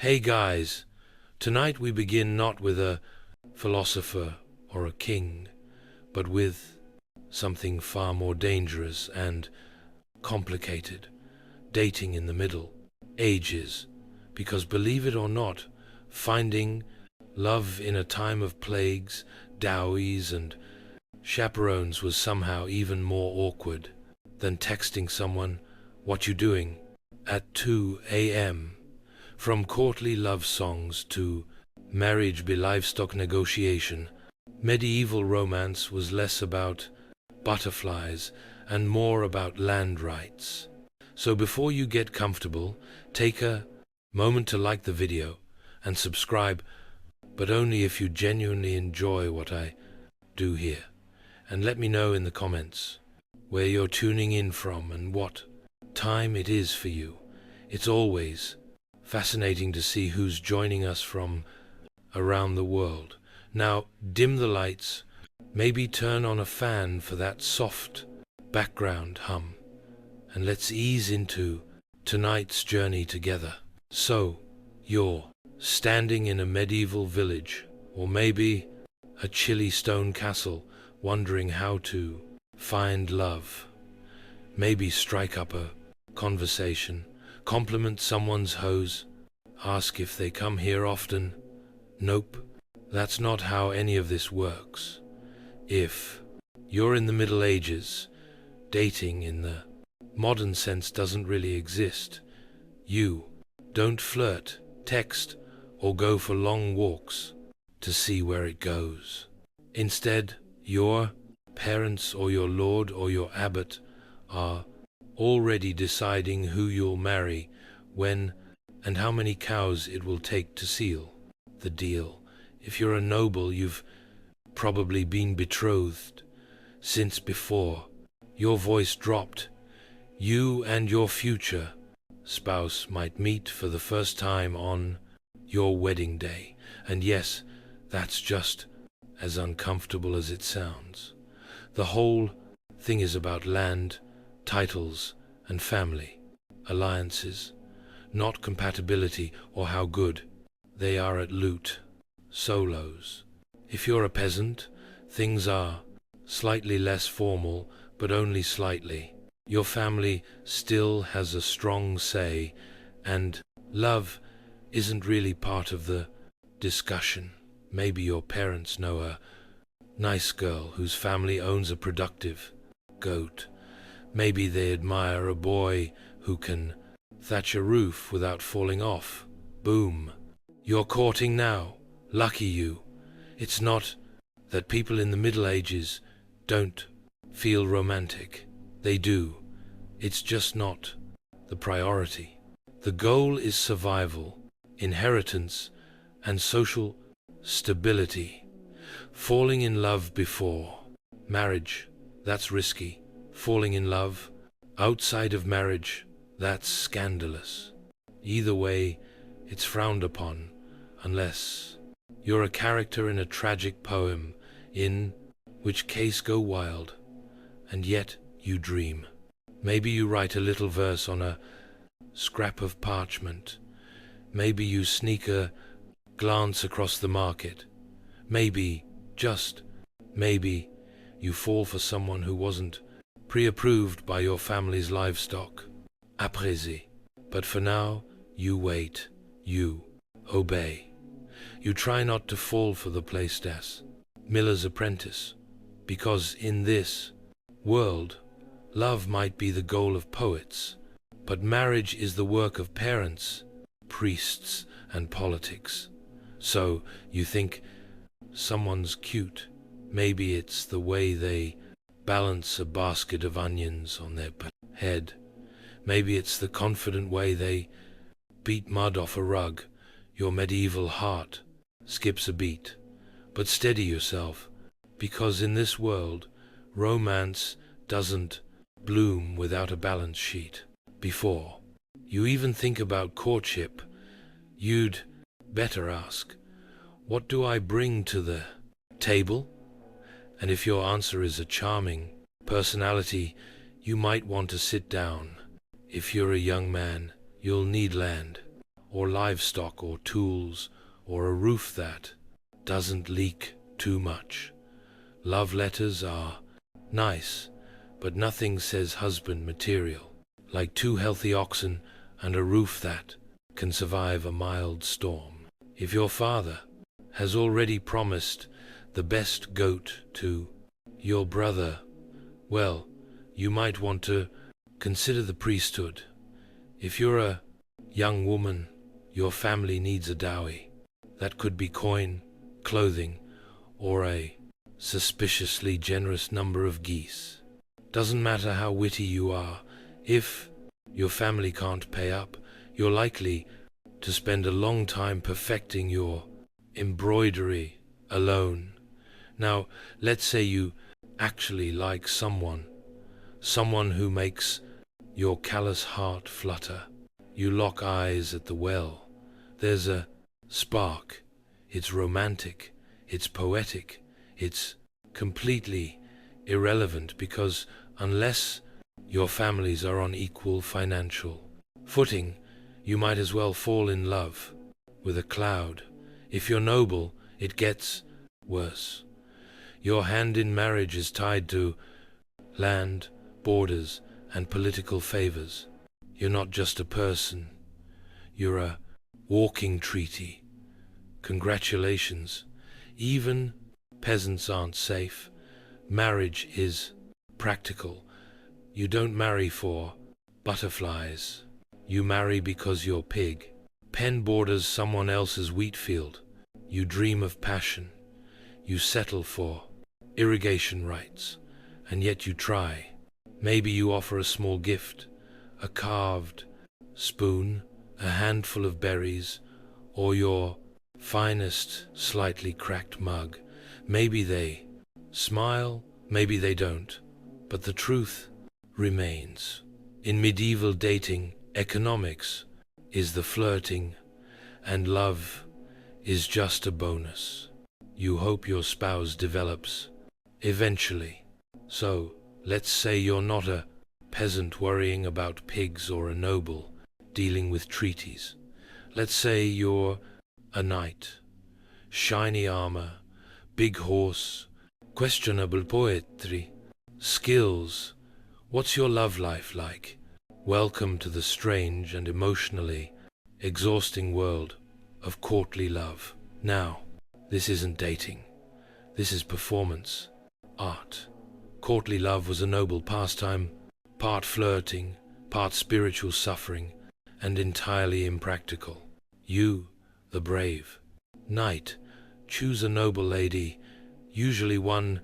Hey guys, tonight we begin not with a philosopher or a king, but with something far more dangerous and complicated, dating in the Middle Ages, because believe it or not, finding love in a time of plagues, dowies and chaperones was somehow even more awkward than texting someone, "What you doing?" at 2 a.m. From courtly love songs to marriage by livestock negotiation, medieval romance was less about butterflies and more about land rights. So before you get comfortable, take a moment to like the video and subscribe, but only if you genuinely enjoy what I do here. And let me know in the comments where you're tuning in from and what time it is for you. It's always fascinating to see who's joining us from around the world. Now, dim the lights, maybe turn on a fan for that soft background hum, and let's ease into tonight's journey together. So, you're standing in a medieval village, or maybe a chilly stone castle, wondering how to find love. Maybe strike up a conversation, compliment someone's hose, ask if they come here often. Nope, that's not how any of this works. If you're in the Middle Ages, dating in the modern sense doesn't really exist. You don't flirt, text, or go for long walks to see where it goes. Instead, your parents or your lord or your abbot are already deciding who you'll marry, when, and how many cows it will take to seal the deal. If you're a noble, you've probably been betrothed since before your voice dropped. You and your future spouse might meet for the first time on your wedding day. And yes, that's just as uncomfortable as it sounds. The whole thing is about land, titles, and family alliances, not compatibility or how good they are at loot solos. If you're a peasant, things are slightly less formal, but only slightly. Your family still has a strong say, and love isn't really part of the discussion. Maybe your parents know a nice girl whose family owns a productive goat. Maybe they admire a boy who can thatch a roof without falling off. Boom. You're courting now. Lucky you. It's not that people in the Middle Ages don't feel romantic. They do. It's just not the priority. The goal is survival, inheritance, and social stability. Falling in love before marriage, that's risky. Falling in love outside of marriage, that's scandalous. Either way, it's frowned upon, unless you're a character in a tragic poem, in which case go wild, and yet you dream. Maybe you write a little verse on a scrap of parchment. Maybe you sneak a glance across the market. Maybe, just maybe, you fall for someone who wasn't pre-approved by your family's livestock. Apprécié. But for now, you wait. You obey. You try not to fall for the placedas, miller's apprentice, because in this world, love might be the goal of poets, but marriage is the work of parents, priests, and politics. So you think someone's cute. Maybe it's the way they balance a basket of onions on their head. Maybe it's the confident way they beat mud off a rug. Your medieval heart skips a beat. But steady yourself, because in this world, romance doesn't bloom without a balance sheet. Before you even think about courtship, you'd better ask, what do I bring to the table? And if your answer is a charming personality, you might want to sit down. If you're a young man, you'll need land, or livestock or tools, or a roof that doesn't leak too much. Love letters are nice, but nothing says husband material, like two healthy oxen and a roof that can survive a mild storm. If your father has already promised the best goat to your brother, well, you might want to consider the priesthood. If you're a young woman, your family needs a dowry. That could be coin, clothing, or a suspiciously generous number of geese. Doesn't matter how witty you are, if your family can't pay up, you're likely to spend a long time perfecting your embroidery alone. Now, let's say you actually like someone who makes your callous heart flutter. You lock eyes at the well. There's a spark. It's romantic. It's poetic. It's completely irrelevant because unless your families are on equal financial footing, you might as well fall in love with a cloud. If you're noble, it gets worse. Your hand in marriage is tied to land, borders, and political favors. You're not just a person. You're a walking treaty. Congratulations. Even peasants aren't safe. Marriage is practical. You don't marry for butterflies. You marry because you're pig. Pen borders someone else's wheat field. You dream of passion. You settle for irrigation rights, and yet you try. Maybe you offer a small gift, a carved spoon, a handful of berries, or your finest slightly cracked mug. Maybe they smile, maybe they don't, but the truth remains. In medieval dating, economics is the flirting, and love is just a bonus. You hope your spouse develops eventually. So, let's say you're not a peasant worrying about pigs or a noble dealing with treaties. Let's say you're a knight. Shiny armor, big horse, questionable poetry, skills. What's your love life like? Welcome to the strange and emotionally exhausting world of courtly love. Now, this isn't dating. This is performance, art. Courtly love was a noble pastime, part flirting, part spiritual suffering, and entirely impractical. You, the brave knight, choose a noble lady, usually one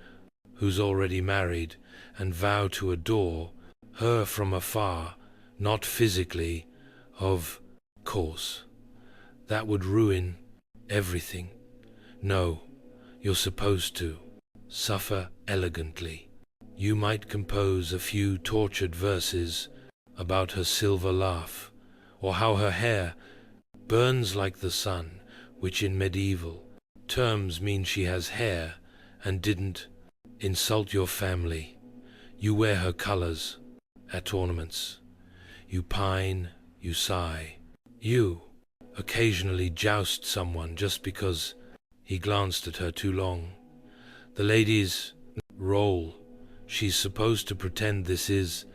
who's already married, and vow to adore her from afar, not physically, of course. That would ruin everything. No, you're supposed to suffer elegantly. You might compose a few tortured verses about her silver laugh, or how her hair burns like the sun, which in medieval terms means she has hair and didn't insult your family. You wear her colors at ornaments. You pine, you sigh. You occasionally joust someone just because he glanced at her too long. The lady's role. She's supposed to pretend this is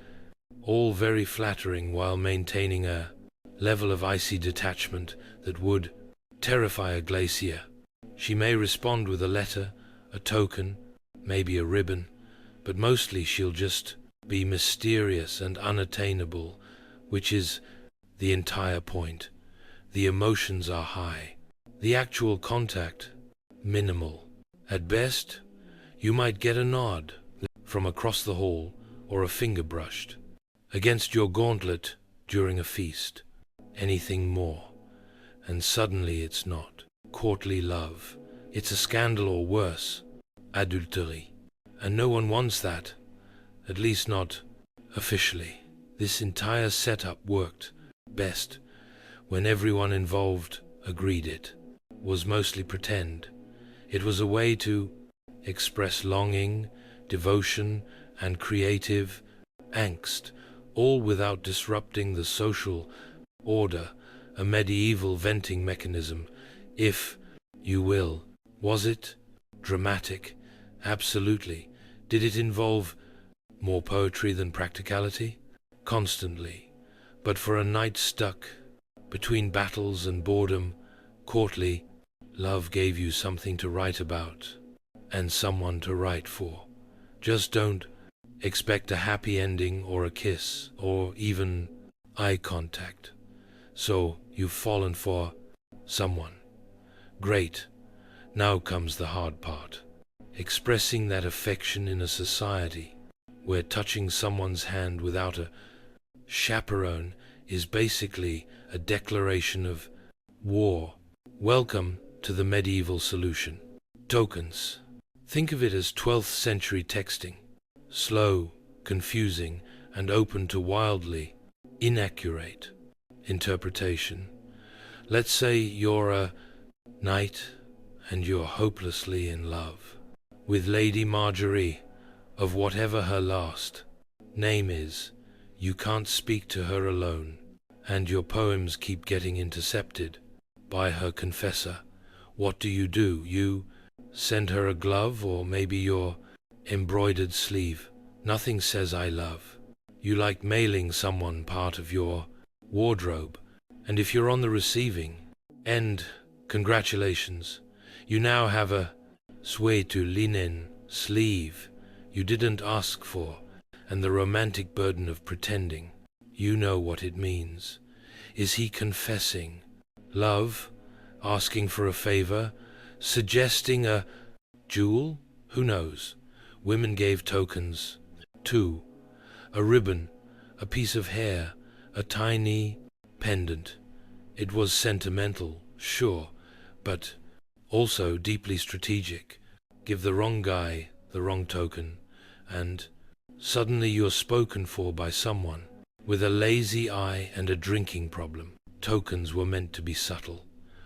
all very flattering while maintaining a level of icy detachment that would terrify a glacier. She may respond with a letter, a token, maybe a ribbon, but mostly she'll just be mysterious and unattainable, which is the entire point. The emotions are high. The actual contact, minimal. At best, you might get a nod from across the hall or a finger brushed against your gauntlet during a feast. Anything more, and suddenly it's not courtly love. It's a scandal or worse, adultery. And no one wants that, at least not officially. This entire setup worked best when everyone involved agreed it was mostly pretend. It was a way to express longing, devotion, and creative angst, all without disrupting the social order a medieval venting mechanism, if you will. Was it dramatic? Absolutely. Did it involve more poetry than practicality? Constantly. But for a knight stuck between battles and boredom, courtly, love gave you something to write about and someone to write for. Just don't expect a happy ending or a kiss or even eye contact. So you've fallen for someone. Great. Now comes the hard part. Expressing that affection in a society where touching someone's hand without a chaperone is basically a declaration of war. Welcome to the medieval solution. Tokens. Think of it as 12th century texting. Slow, confusing, and open to wildly inaccurate interpretation. Let's say you're a knight and you're hopelessly in love with Lady Marjorie of whatever her last name is. You can't speak to her alone, and your poems keep getting intercepted by her confessor. What do? You send her a glove or maybe your embroidered sleeve. Nothing says I love. You like mailing someone part of your wardrobe, and if you're on the receiving end, congratulations. You now have a suétu linen sleeve you didn't ask for, and the romantic burden of pretending you know what it means. Is he confessing love, asking for a favor, suggesting a jewel? Who knows? Women gave tokens too. A ribbon, a piece of hair, a tiny pendant. It was sentimental, sure, but also deeply strategic. Give the wrong guy the wrong token, and suddenly you're spoken for by someone with a lazy eye and a drinking problem. Tokens were meant to be subtle.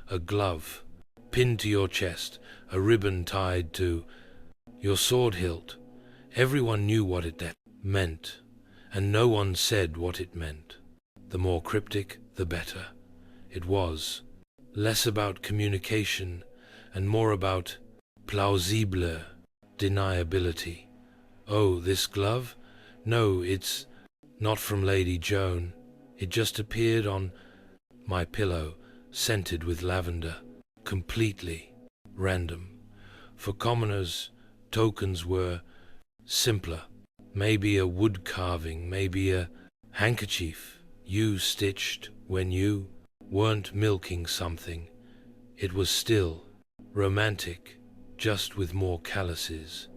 A glove pinned to your chest, a ribbon tied to your sword hilt. Everyone knew what it meant, and no one said what it meant. The more cryptic, the better. It was less about communication and more about plausible deniability. Oh, this glove? No, it's not from Lady Joan. It just appeared on my pillow, scented with lavender. Completely random. For commoners, tokens were simpler. Maybe a wood carving, maybe a handkerchief you stitched when you weren't milking something. It was still romantic, just with more calluses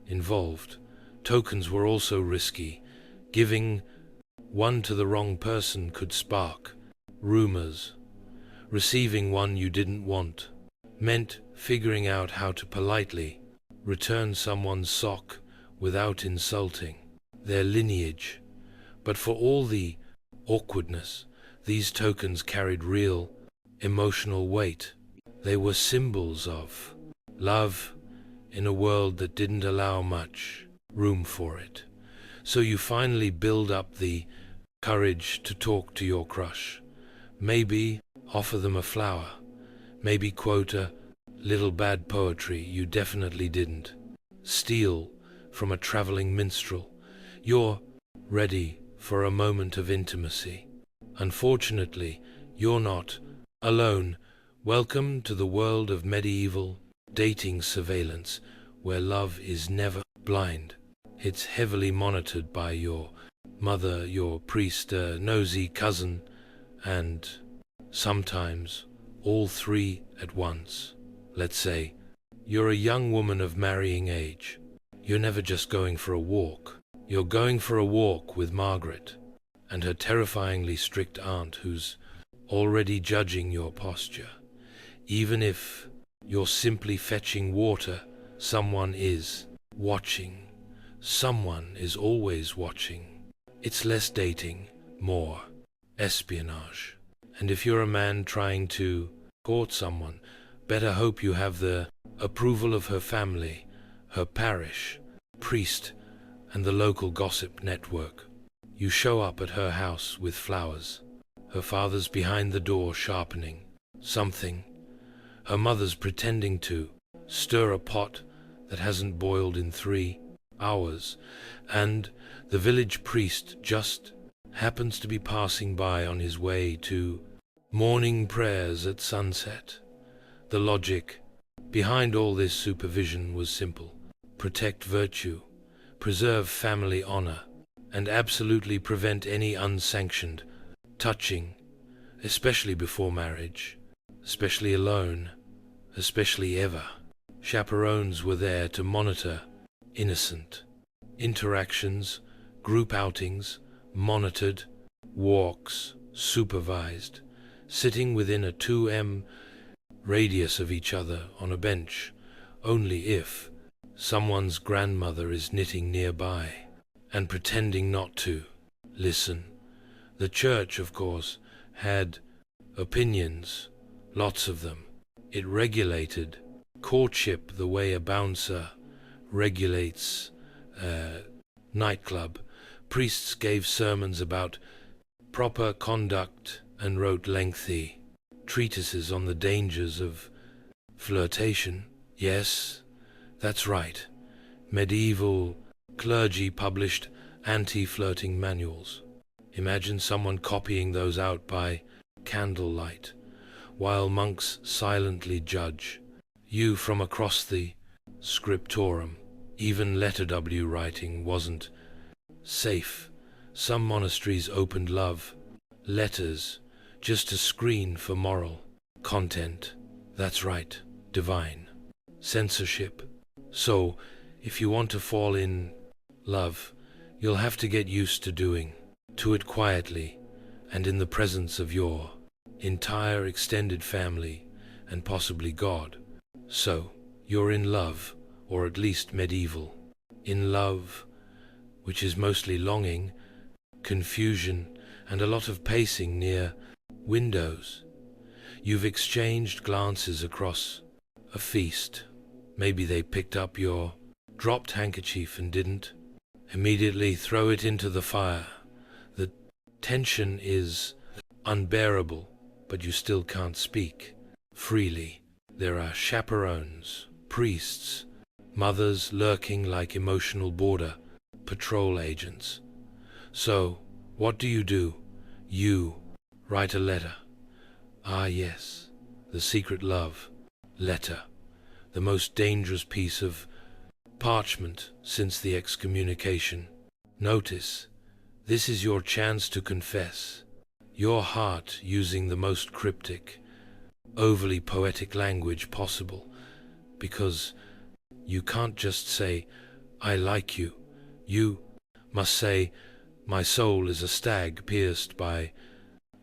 involved. Tokens were also risky. Giving one to the wrong person could spark rumors. Receiving one you didn't want meant figuring out how to politely return someone's sock without insulting their lineage. But for all the awkwardness, these tokens carried real emotional weight. They were symbols of love in a world that didn't allow much room for it. So you finally build up the courage to talk to your crush. Maybe offer them a flower. Maybe quote a little bad poetry you definitely didn't steal from a traveling minstrel. You're ready for a moment of intimacy. Unfortunately, you're not alone. Welcome to the world of medieval dating surveillance, where love is never blind. It's heavily monitored by your mother, your priest, nosy cousin, and sometimes all three at once. Let's say you're a young woman of marrying age. You're never just going for a walk. You're going for a walk with Margaret and her terrifyingly strict aunt who's already judging your posture. Even if you're simply fetching water, someone is watching. Someone is always watching. It's less dating, more espionage. And if you're a man trying to court someone, better hope you have the approval of her family, her parish, priest, and the local gossip network. You show up at her house with flowers, her father's behind the door sharpening something, her mother's pretending to stir a pot that hasn't boiled in 3 hours, and the village priest just happens to be passing by on his way to morning prayers at sunset. The logic behind all this supervision was simple: protect virtue, preserve family honor, and absolutely prevent any unsanctioned touching, especially before marriage, especially alone, especially ever. Chaperones were there to monitor innocent interactions, group outings, monitored, walks, supervised, sitting within a 2 m radius of each other on a bench, only if someone's grandmother is knitting nearby, and pretending not to listen. The church, of course, had opinions, lots of them. It regulated courtship the way a bouncer regulates a nightclub. Priests gave sermons about proper conduct and wrote lengthy treatises on the dangers of flirtation. Yes, that's right. Medieval clergy published anti-flirting manuals. Imagine someone copying those out by candlelight, while monks silently judge you from across the scriptorum. Even letter W writing wasn't safe. Some monasteries opened love letters just to screen for moral content. That's right, divine censorship. So, if you want to fall in love, you'll have to get used to doing to it quietly and in the presence of your entire extended family and possibly God. So, you're in love, or at least medieval. In love, which is mostly longing, confusion, and a lot of pacing near windows. You've exchanged glances across a feast. Maybe they picked up your dropped handkerchief and didn't immediately throw it into the fire. The tension is unbearable, but you still can't speak freely. There are chaperones, priests, mothers lurking like emotional border patrol agents. So, what do? You write a letter. Ah yes, the secret love letter, the most dangerous piece of parchment since the excommunication. Notice, this is your chance to confess your heart using the most cryptic, overly poetic language possible, because you can't just say, I like you. You must say, my soul is a stag pierced by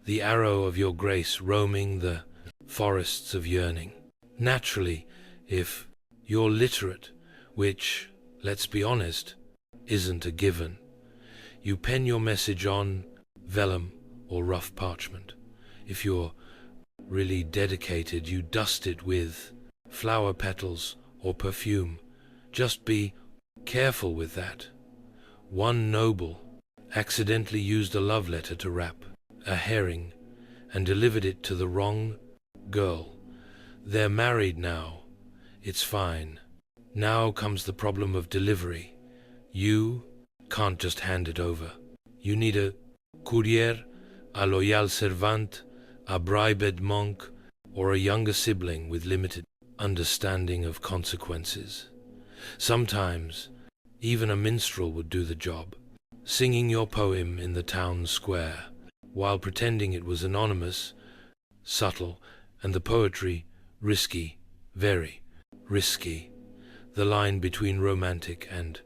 the arrow of your grace roaming the forests of yearning. Naturally, if you're literate, which, let's be honest, isn't a given, you pen your message on vellum or rough parchment. If you're really dedicated, you dust it with flower petals or perfume. Just be careful with that. One noble accidentally used a love letter to wrap a herring and delivered it to the wrong girl. They're married now. It's fine. Now comes the problem of delivery. You can't just hand it over. You need a courrier, a loyal servant, a bribed monk, or a younger sibling with limited understanding of consequences. Sometimes, even a minstrel would do the job, singing your poem in the town square, while pretending it was anonymous, subtle, and the poetry risky, very risky. The line between romantic and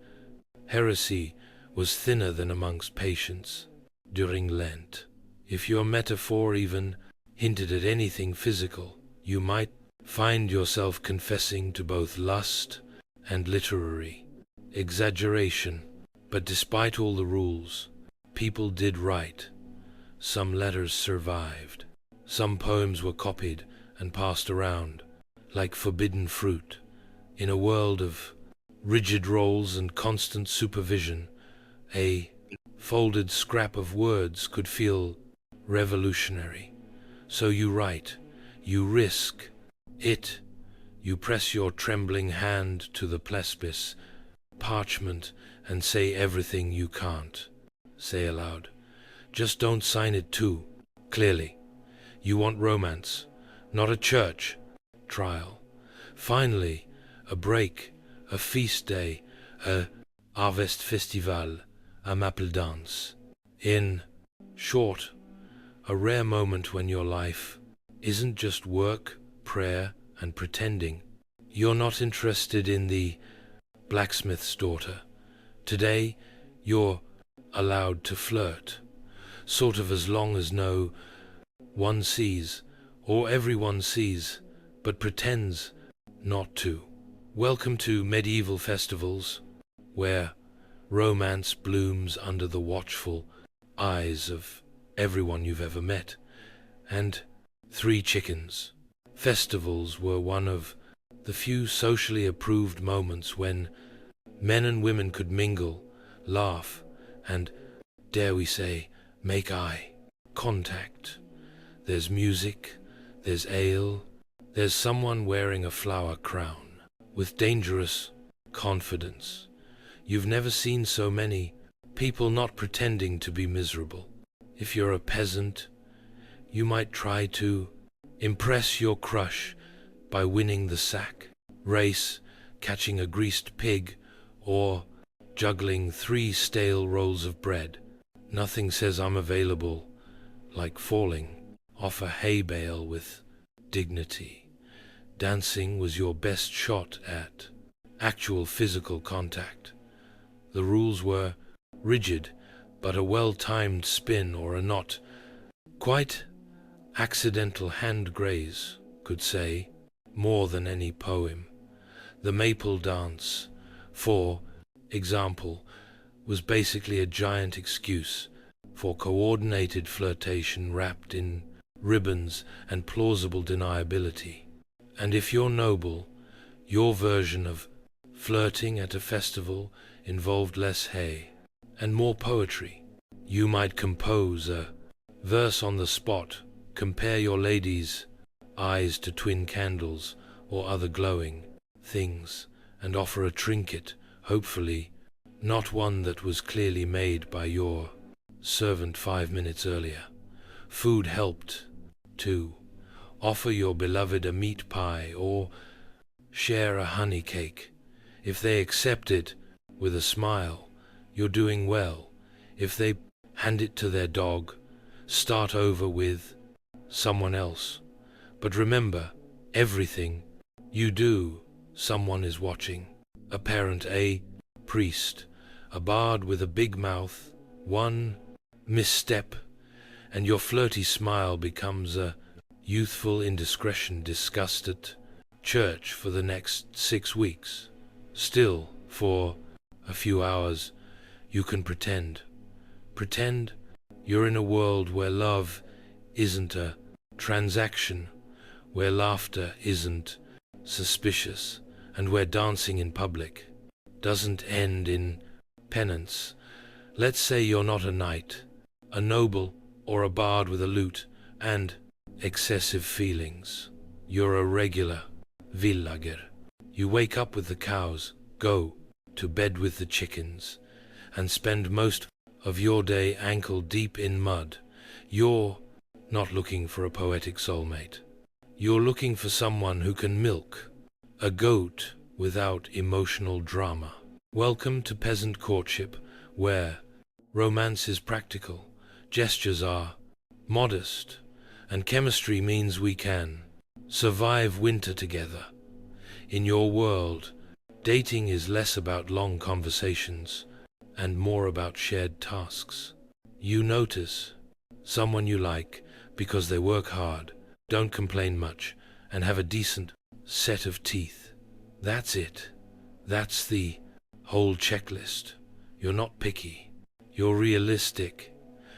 heresy was thinner than amongst patients during Lent. If your metaphor even hinted at anything physical, you might find yourself confessing to both lust and literary exaggeration. But despite all the rules, people did write. Some letters survived. Some poems were copied and passed around, like forbidden fruit. In a world of rigid roles and constant supervision, a folded scrap of words could feel revolutionary. So you write, you risk it, you press your trembling hand to the precipice, parchment, and say everything you can't say aloud. Just don't sign it too clearly. You want romance, not a church trial. Finally, a break, a feast day, a harvest festival, a maple dance. In short, a rare moment when your life isn't just work, prayer, and pretending. You're not interested in the blacksmith's daughter. Today, you're allowed to flirt, sort of, as long as no one sees, or everyone sees, but pretends not to. Welcome to medieval festivals, where romance blooms under the watchful eyes of everyone you've ever met. And Three Chickens. Festivals were one of the few socially approved moments when men and women could mingle, laugh, and, dare we say, make eye contact. There's music, there's ale, there's someone wearing a flower crown, with dangerous confidence. You've never seen so many people not pretending to be miserable. If you're a peasant, you might try to impress your crush by winning the sack race, catching a greased pig, or juggling 3 stale rolls of bread. Nothing says I'm available like falling off a hay bale with dignity. Dancing was your best shot at actual physical contact. The rules were rigid, but a well-timed spin or a not quite accidental hand graze could say more than any poem. The maple dance, for example, was basically a giant excuse for coordinated flirtation wrapped in ribbons and plausible deniability. And if you're noble, your version of flirting at a festival involved less hay and more poetry. You might compose a verse on the spot, compare your lady's eyes to twin candles or other glowing things, and offer a trinket, hopefully not one that was clearly made by your servant 5 minutes earlier. Food helped, too. Offer your beloved a meat pie or share a honey cake. If they accept it with a smile, you're doing well. If they hand it to their dog, start over with someone else. But remember, everything you do, someone is watching. A parent, a priest, a bard with a big mouth. One misstep, and your flirty smile becomes a youthful indiscretion discussed at church for the next 6 weeks. Still, for a few hours, you can pretend. Pretend you're in a world where love isn't a transaction, where laughter isn't suspicious, and where dancing in public doesn't end in penance. Let's say you're not a knight, a noble, or a bard with a lute and excessive feelings. You're a regular villager. You wake up with the cows, go to bed with the chickens, and spend most of your day ankle deep in mud. You're not looking for a poetic soulmate. You're looking for someone who can milk a goat without emotional drama. Welcome to peasant courtship, where romance is practical, gestures are modest, and chemistry means we can survive winter together. In your world, dating is less about long conversations and more about shared tasks. You notice someone you like because they work hard, don't complain much, and have a decent set of teeth. That's it. That's the whole checklist. You're not picky. You're realistic.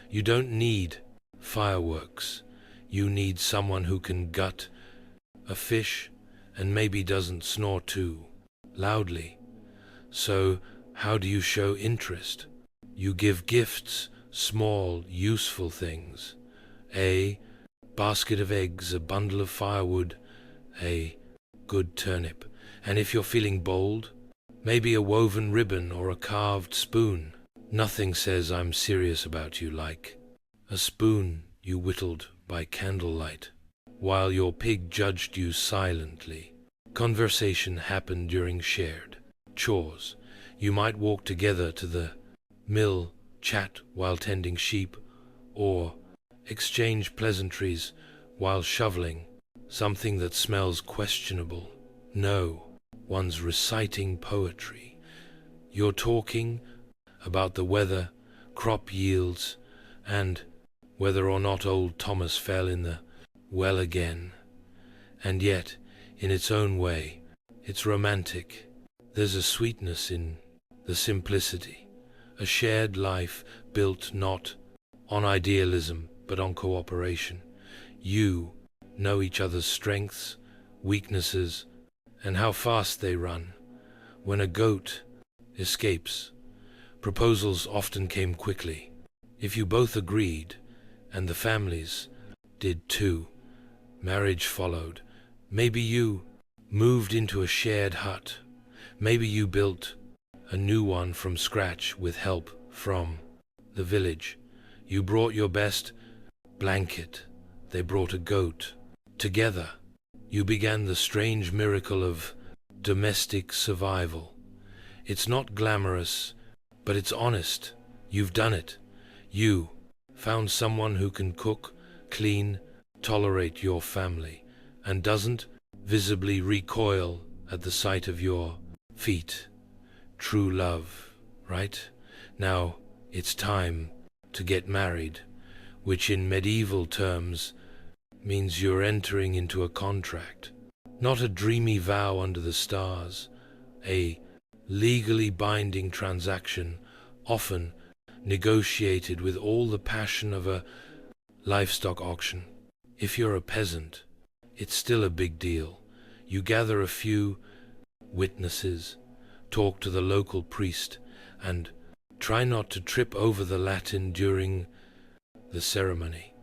You don't need fireworks. You need someone who can gut a fish and maybe doesn't snore too loudly. So how do you show interest? You give gifts, small, useful things. a basket of eggs, a bundle of firewood, a good turnip. And if you're feeling bold, maybe a woven ribbon or a carved spoon. Nothing says I'm serious about you like a spoon you whittled by candlelight, while your pig judged you silently. Conversation happened during shared chores. You might walk together to the mill, chat while tending sheep, or exchange pleasantries while shoveling something that smells questionable. No, one's reciting poetry. You're talking about the weather, crop yields, and whether or not old Thomas fell in the well again. And yet, in its own way, it's romantic. There's a sweetness in the simplicity, a shared life built not on idealism but on cooperation. You know each other's strengths, weaknesses, and how fast they run. When a goat escapes, proposals often came quickly. If you both agreed, and the families did too, marriage followed. Maybe you moved into a shared hut. Maybe you built a new one from scratch with help from the village. You brought your best blanket. They brought a goat. Together, you began the strange miracle of domestic survival. It's not glamorous, but it's honest. You've done it. You found someone who can cook, clean, tolerate your family, and doesn't visibly recoil at the sight of your feet. True love, right? Now it's time to get married, which in medieval terms means you're entering into a contract, not a dreamy vow under the stars, a legally binding transaction, often negotiated with all the passion of a livestock auction. If you're a peasant, it's still a big deal. You gather a few witnesses, talk to the local priest, and try not to trip over the Latin during the ceremony.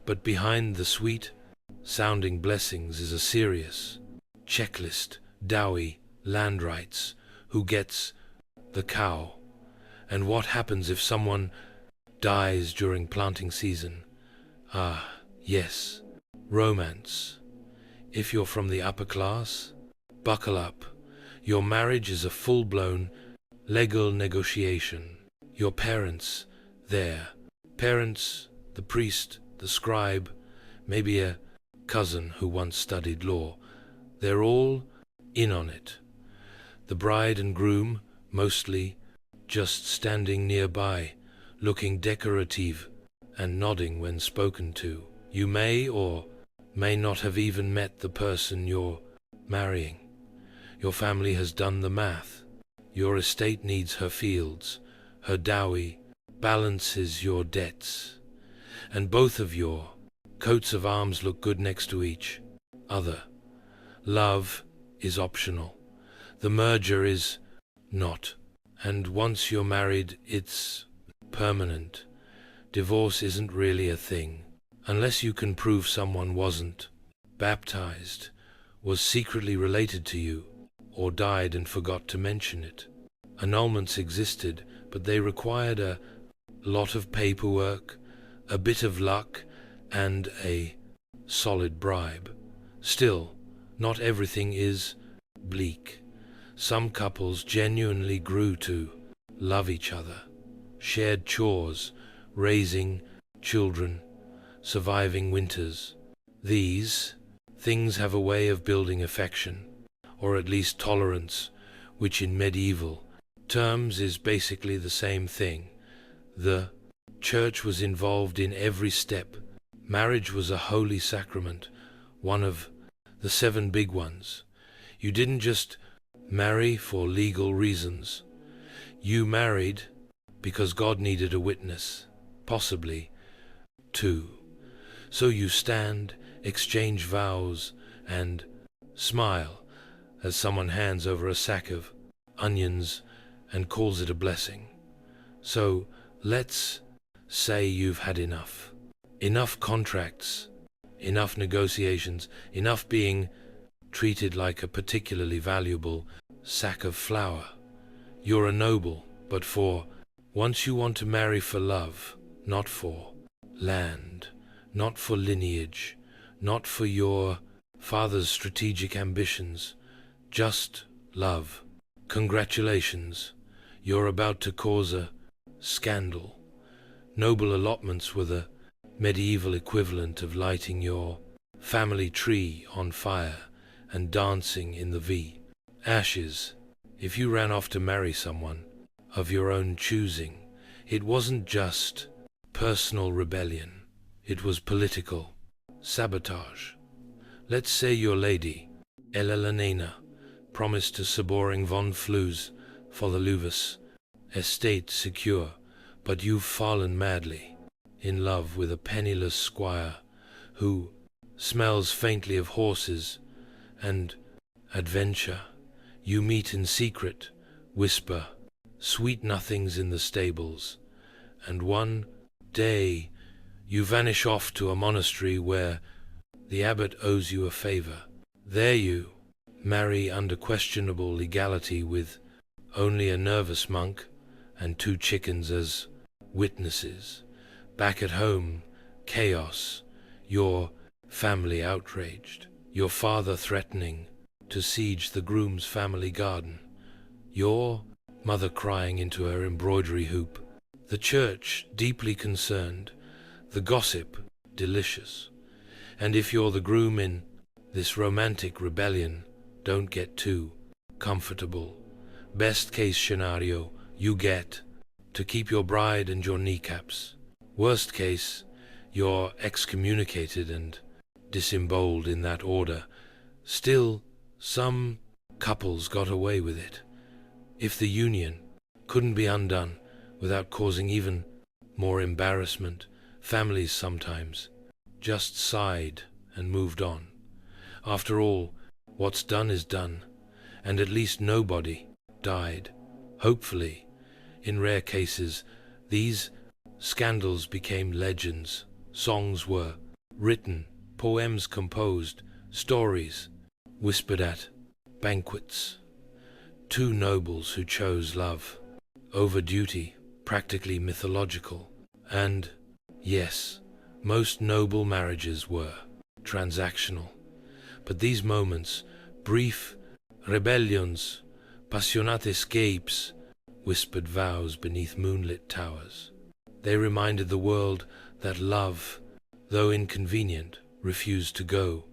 But behind the sweet-sounding blessings is a serious checklist, dowry, land rights, who gets the cow, and what happens if someone dies during planting season. Ah, yes, romance. If you're from the upper class, buckle up. Your marriage is a full-blown legal negotiation. Your parents, the priest, the scribe, maybe a cousin who once studied law, they're all in on it. The bride and groom, mostly just standing nearby, looking decorative and nodding when spoken to. You may or may not have even met the person you're marrying. Your family has done the math. Your estate needs her fields. Her dowry balances your debts. And both of your coats of arms look good next to each other. Love is optional. The merger is not. And once you're married, it's permanent. Divorce isn't really a thing. Unless you can prove someone wasn't baptized, was secretly related to you, or died and forgot to mention it. Annulments existed, but they required a lot of paperwork, a bit of luck, and a solid bribe. Still, not everything is bleak. Some couples genuinely grew to love each other, shared chores, raising children, surviving winters. These things have a way of building affection, or at least tolerance, which in medieval terms is basically the same thing. The church was involved in every step. Marriage was a holy sacrament, one of the 7 big ones. You didn't just marry for legal reasons. You married because God needed a witness, possibly 2. So you stand, exchange vows, and smile as someone hands over a sack of onions and calls it a blessing. So let's say you've had enough. Enough contracts, enough negotiations, enough being treated like a particularly valuable sack of flour. You're a noble, but once you want to marry for love, not for land, not for lineage, not for your father's strategic ambitions, just love. Congratulations, you're about to cause a scandal. Noble allotments were the medieval equivalent of lighting your family tree on fire and dancing in the ashes. If you ran off to marry someone of your own choosing, it wasn't just personal rebellion, it was political sabotage. Let's say your lady, Ella promised to Saboring von Flues for the Luvis estate secure, but you've fallen madly in love with a penniless squire who smells faintly of horses and adventure. You meet in secret, whisper sweet nothings in the stables, and one day you vanish off to a monastery where the abbot owes you a favor. There you marry under questionable legality with only a nervous monk and 2 chickens as witnesses. Back at home, chaos, your family outraged, your father threatening to siege the groom's family garden, your mother crying into her embroidery hoop, the church deeply concerned, the gossip delicious. And if you're the groom in this romantic rebellion, don't get too comfortable. Best case scenario, you get to keep your bride and your kneecaps. Worst case, you're excommunicated and disemboweled in that order. Still, some couples got away with it. If the union couldn't be undone without causing even more embarrassment, families sometimes just sighed and moved on. After all, what's done is done, and at least nobody died. Hopefully, in rare cases, these scandals became legends. Songs were written, poems composed, stories whispered at banquets. 2 nobles who chose love over duty, practically mythological. And yes, most noble marriages were transactional. But these moments, brief rebellions, passionate escapes, whispered vows beneath moonlit towers. They reminded the world that love, though inconvenient, refused to go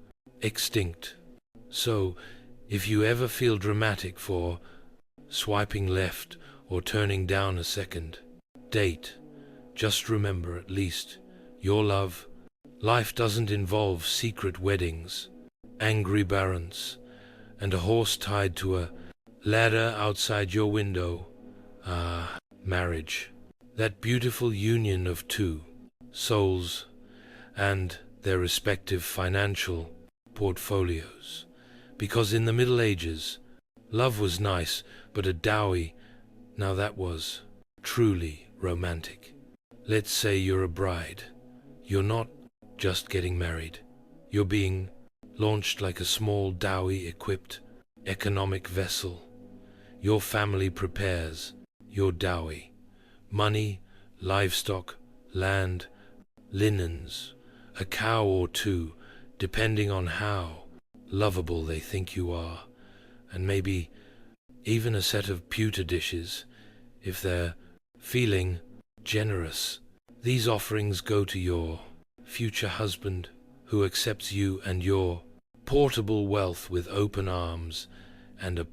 extinct. So, if you ever feel dramatic for swiping left or turning down a second date, just remember at least your life doesn't involve secret weddings, angry barons, and a horse tied to a ladder outside your window. Marriage. That beautiful union of 2 souls and their respective financial portfolios. Because in the Middle Ages, love was nice, but a dowry, now that was truly romantic. Let's say you're a bride. You're not just getting married. You're being launched like a small dowry-equipped economic vessel. Your family prepares your dowry. Money, livestock, land, linens, a cow or 2, depending on how lovable they think you are, and maybe even a set of pewter dishes, if they're feeling generous. These offerings go to your future husband, who accepts you and your portable wealth with open arms and a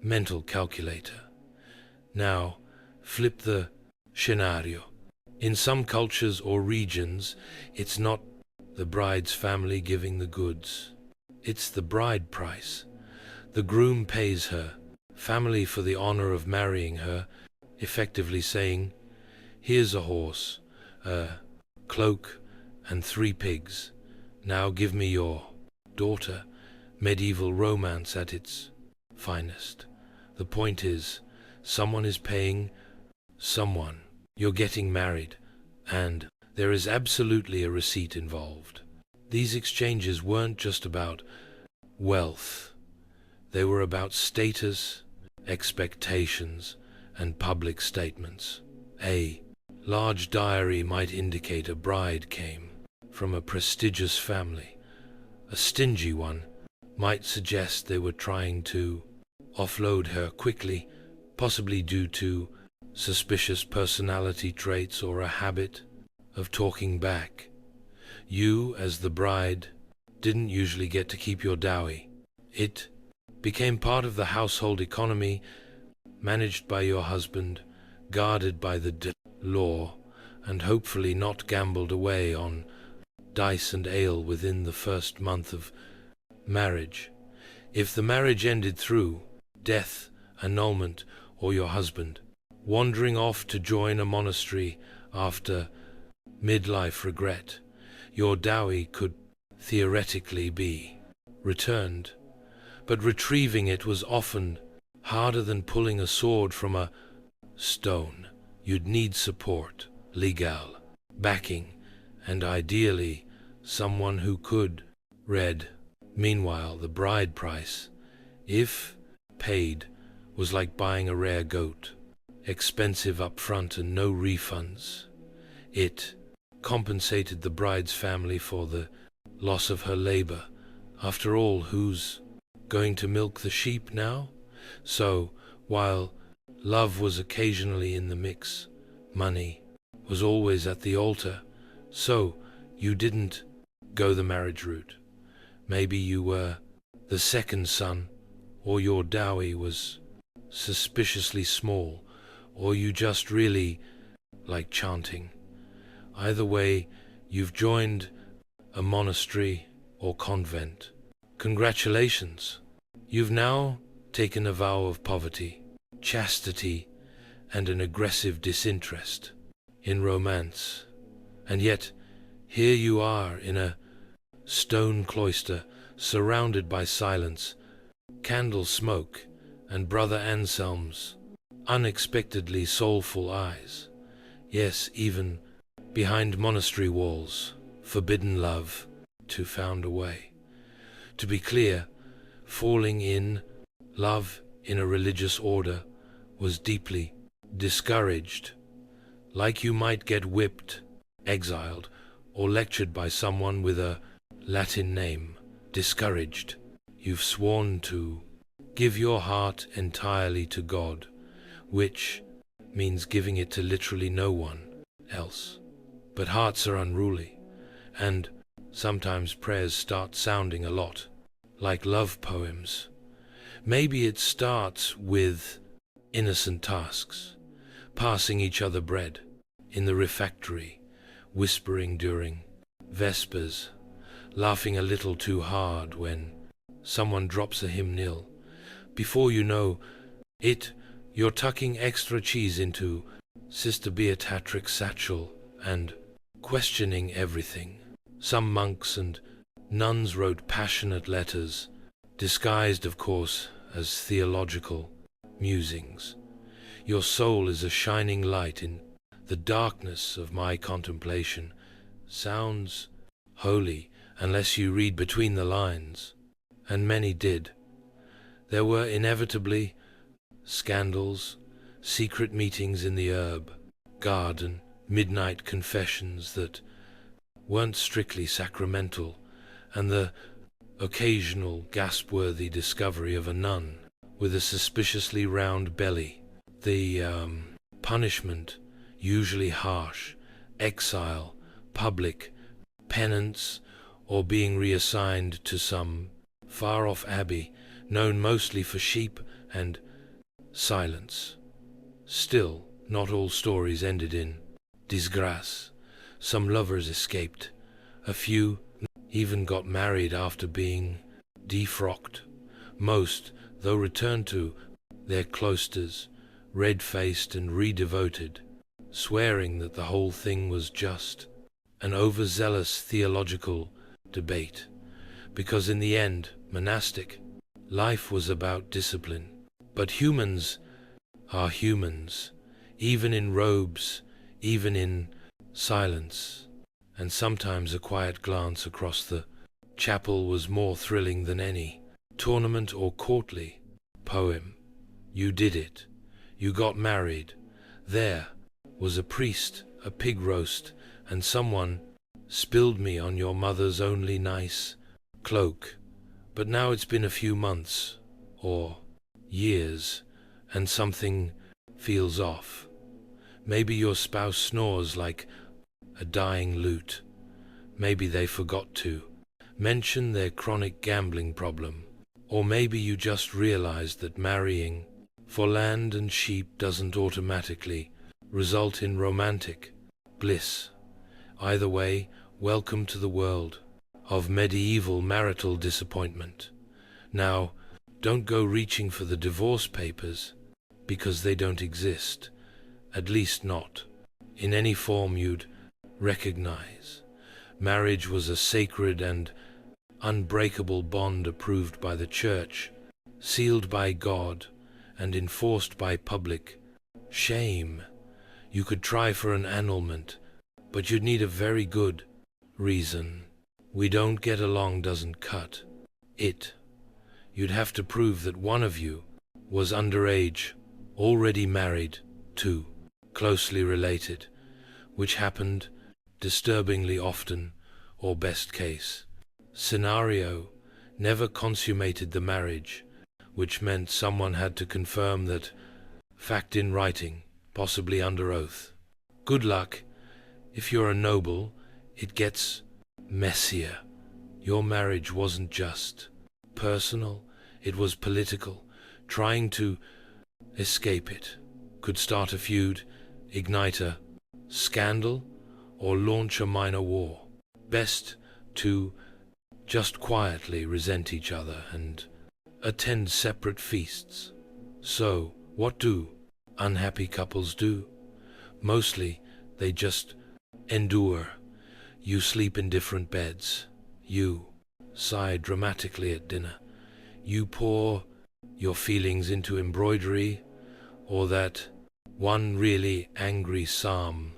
mental calculator. Now, flip the scenario. In some cultures or regions, it's not the bride's family giving the goods. It's the bride price. The groom pays her family for the honor of marrying her, effectively saying, "Here's a horse, a cloak, and 3 pigs. Now give me your daughter." Medieval romance at its finest. The point is, someone is paying someone. You're getting married, and There is absolutely a receipt involved. These exchanges weren't just about wealth. They were about status, expectations, and public statements. A large diary might indicate a bride came from a prestigious family. A stingy one might suggest they were trying to offload her quickly, possibly due to suspicious personality traits or a habit of talking back. You, as the bride, didn't usually get to keep your dowry. It became part of the household economy, managed by your husband, guarded by the law, and hopefully not gambled away on dice and ale within the first month of marriage. If the marriage ended through death, annulment, or your husband wandering off to join a monastery after midlife regret, your dowry could theoretically be returned, but retrieving it was often harder than pulling a sword from a stone. You'd need support, legal backing, and ideally someone who could read. Meanwhile, the bride price, if paid, was like buying a rare goat, expensive up front and no refunds. It compensated the bride's family for the loss of her labor. After all, who's going to milk the sheep now? So, while love was occasionally in the mix, money was always at the altar. So, you didn't go the marriage route. Maybe you were the second son, or your dowry was suspiciously small, or you just really like chanting. Either way, you've joined a monastery or convent. Congratulations! You've now taken a vow of poverty, chastity, and an aggressive disinterest in romance. And yet, here you are in a stone cloister, surrounded by silence, candle smoke, and Brother Anselm's unexpectedly soulful eyes. Yes, even behind monastery walls, forbidden love to found a way. To be clear, falling in love in a religious order was deeply discouraged. Like you might get whipped, exiled, or lectured by someone with a Latin name. Discouraged. You've sworn to give your heart entirely to God, which means giving it to literally no one else. But hearts are unruly, and sometimes prayers start sounding a lot like love poems. Maybe it starts with innocent tasks, passing each other bread in the refectory, whispering during vespers, laughing a little too hard when someone drops a hymnal. Before you know it, you're tucking extra cheese into Sister Beatrix's satchel and questioning everything. Some monks and nuns wrote passionate letters, disguised, of course, as theological musings. Your soul is a shining light in the darkness of my contemplation. Sounds holy unless you read between the lines, and many did. There were inevitably scandals, secret meetings in the herb garden, midnight confessions that weren't strictly sacramental, and the occasional gasp-worthy discovery of a nun with a suspiciously round belly. The punishment, usually harsh, exile, public penance, or being reassigned to some far-off abbey, known mostly for sheep and silence. Still, not all stories ended in disgrace. Some lovers escaped. A few even got married after being defrocked. Most, though, returned to their cloisters, red-faced and redevoted, swearing that the whole thing was just an overzealous theological debate, because in the end, monastic life was about discipline. But humans are humans, even in robes, even in silence, and sometimes a quiet glance across the chapel was more thrilling than any tournament or courtly poem. You did it. You got married. There was a priest, a pig roast, and someone spilled me on your mother's only nice cloak. But now it's been a few months, or years, and something feels off. Maybe your spouse snores like a dying lute. Maybe they forgot to mention their chronic gambling problem. Or maybe you just realized that marrying for land and sheep doesn't automatically result in romantic bliss. Either way, welcome to the world of medieval marital disappointment. Now, don't go reaching for the divorce papers, because they don't exist, at least not in any form you'd recognize. Marriage was a sacred and unbreakable bond approved by the Church, sealed by God, and enforced by public shame. You could try for an annulment, but you'd need a very good reason. We don't get along doesn't cut it. You'd have to prove that one of you was underage, already married, to closely related, which happened disturbingly often, or best case scenario, never consummated the marriage, which meant someone had to confirm that fact in writing, possibly under oath. Good luck. If you're a noble, it gets messier. Your marriage wasn't just personal, it was political. Trying to escape it could start a feud, ignite a scandal, or launch a minor war. Best to just quietly resent each other and attend separate feasts. So, what do unhappy couples do? Mostly, they just endure. You sleep in different beds. You sigh dramatically at dinner. You pour your feelings into embroidery, or that one really angry psalm.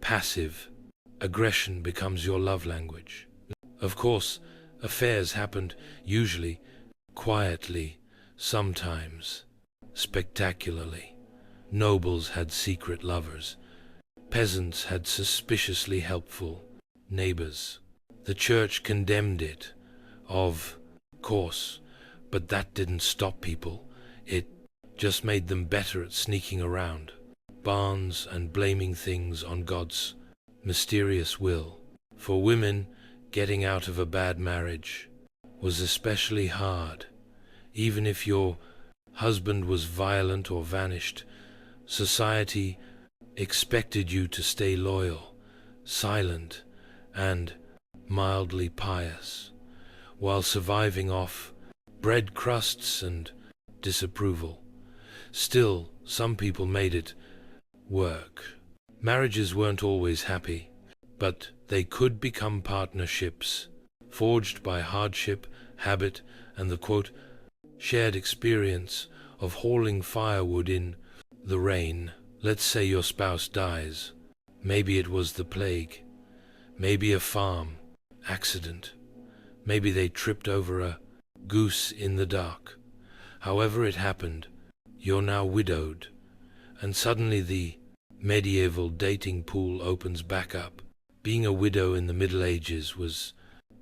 Passive aggression becomes your love language. Of course, affairs happened, usually quietly, sometimes spectacularly. Nobles had secret lovers. Peasants had suspiciously helpful neighbors. The church condemned it, of course, but that didn't stop people. It just made them better at sneaking around barns and blaming things on God's mysterious will. For women, getting out of a bad marriage was especially hard. Even if your husband was violent or vanished, society expected you to stay loyal, silent, and mildly pious, while surviving off bread crusts and disapproval. Still, some people made it work. Marriages weren't always happy, but they could become partnerships, forged by hardship, habit, and the quote, shared experience of hauling firewood in the rain. Let's say your spouse dies. Maybe it was the plague. Maybe a farm accident. Maybe they tripped over a goose in the dark. However it happened, you're now widowed, and suddenly the medieval dating pool opens back up. Being a widow in the Middle Ages was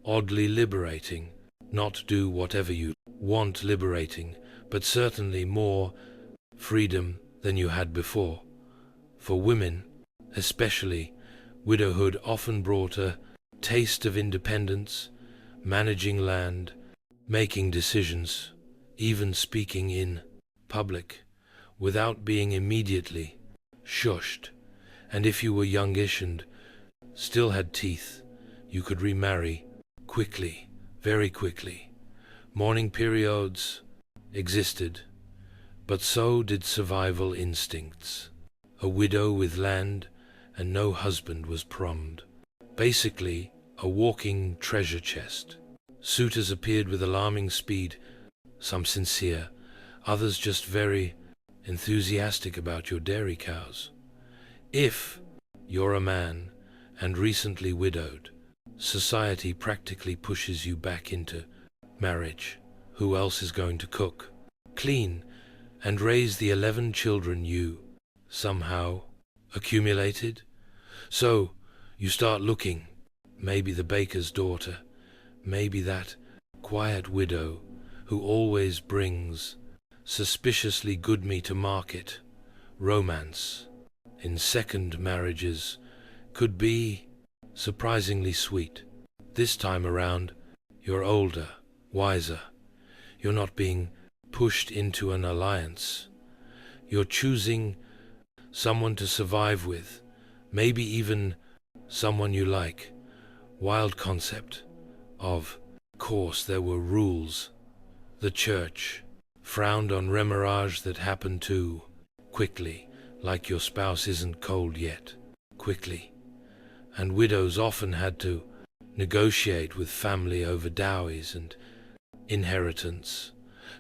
oddly liberating. Not do whatever you want liberating, but certainly more freedom than you had before. For women, especially, widowhood often brought a taste of independence, managing land, making decisions, even speaking in public, without being immediately shushed. And if you were youngish and still had teeth, you could remarry quickly, very quickly. Mourning periods existed, but so did survival instincts. A widow with land and no husband was prommed. Basically, a walking treasure chest. Suitors appeared with alarming speed, some sincere, others just very enthusiastic about your dairy cows. If you're a man and recently widowed. Society practically pushes you back into marriage. Who else is going to cook, clean, and raise the 11 children you somehow accumulated? So you start looking. Maybe the baker's daughter, maybe that quiet widow who always brings suspiciously good meat to market. Romance in second marriages could be surprisingly sweet. This time around, you're older, wiser. You're not being pushed into an alliance. You're choosing someone to survive with, maybe even someone you like. Wild concept. Of course, there were rules. The church frowned on remarriage that happened too quickly, like your spouse isn't cold yet. Quickly. And widows often had to negotiate with family over dowries and inheritance.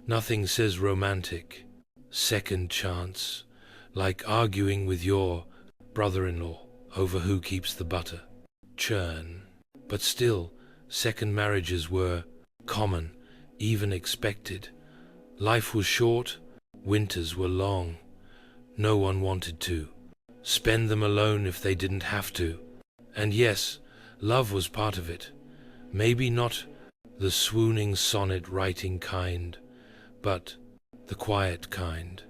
Nothing says romantic second chance like arguing with your brother-in-law over who keeps the butter. Churn. But still, second marriages were common, even expected. Life was short, winters were long. No one wanted to spend them alone if they didn't have to. And yes, love was part of it. Maybe not the swooning sonnet-writing kind, but the quiet kind,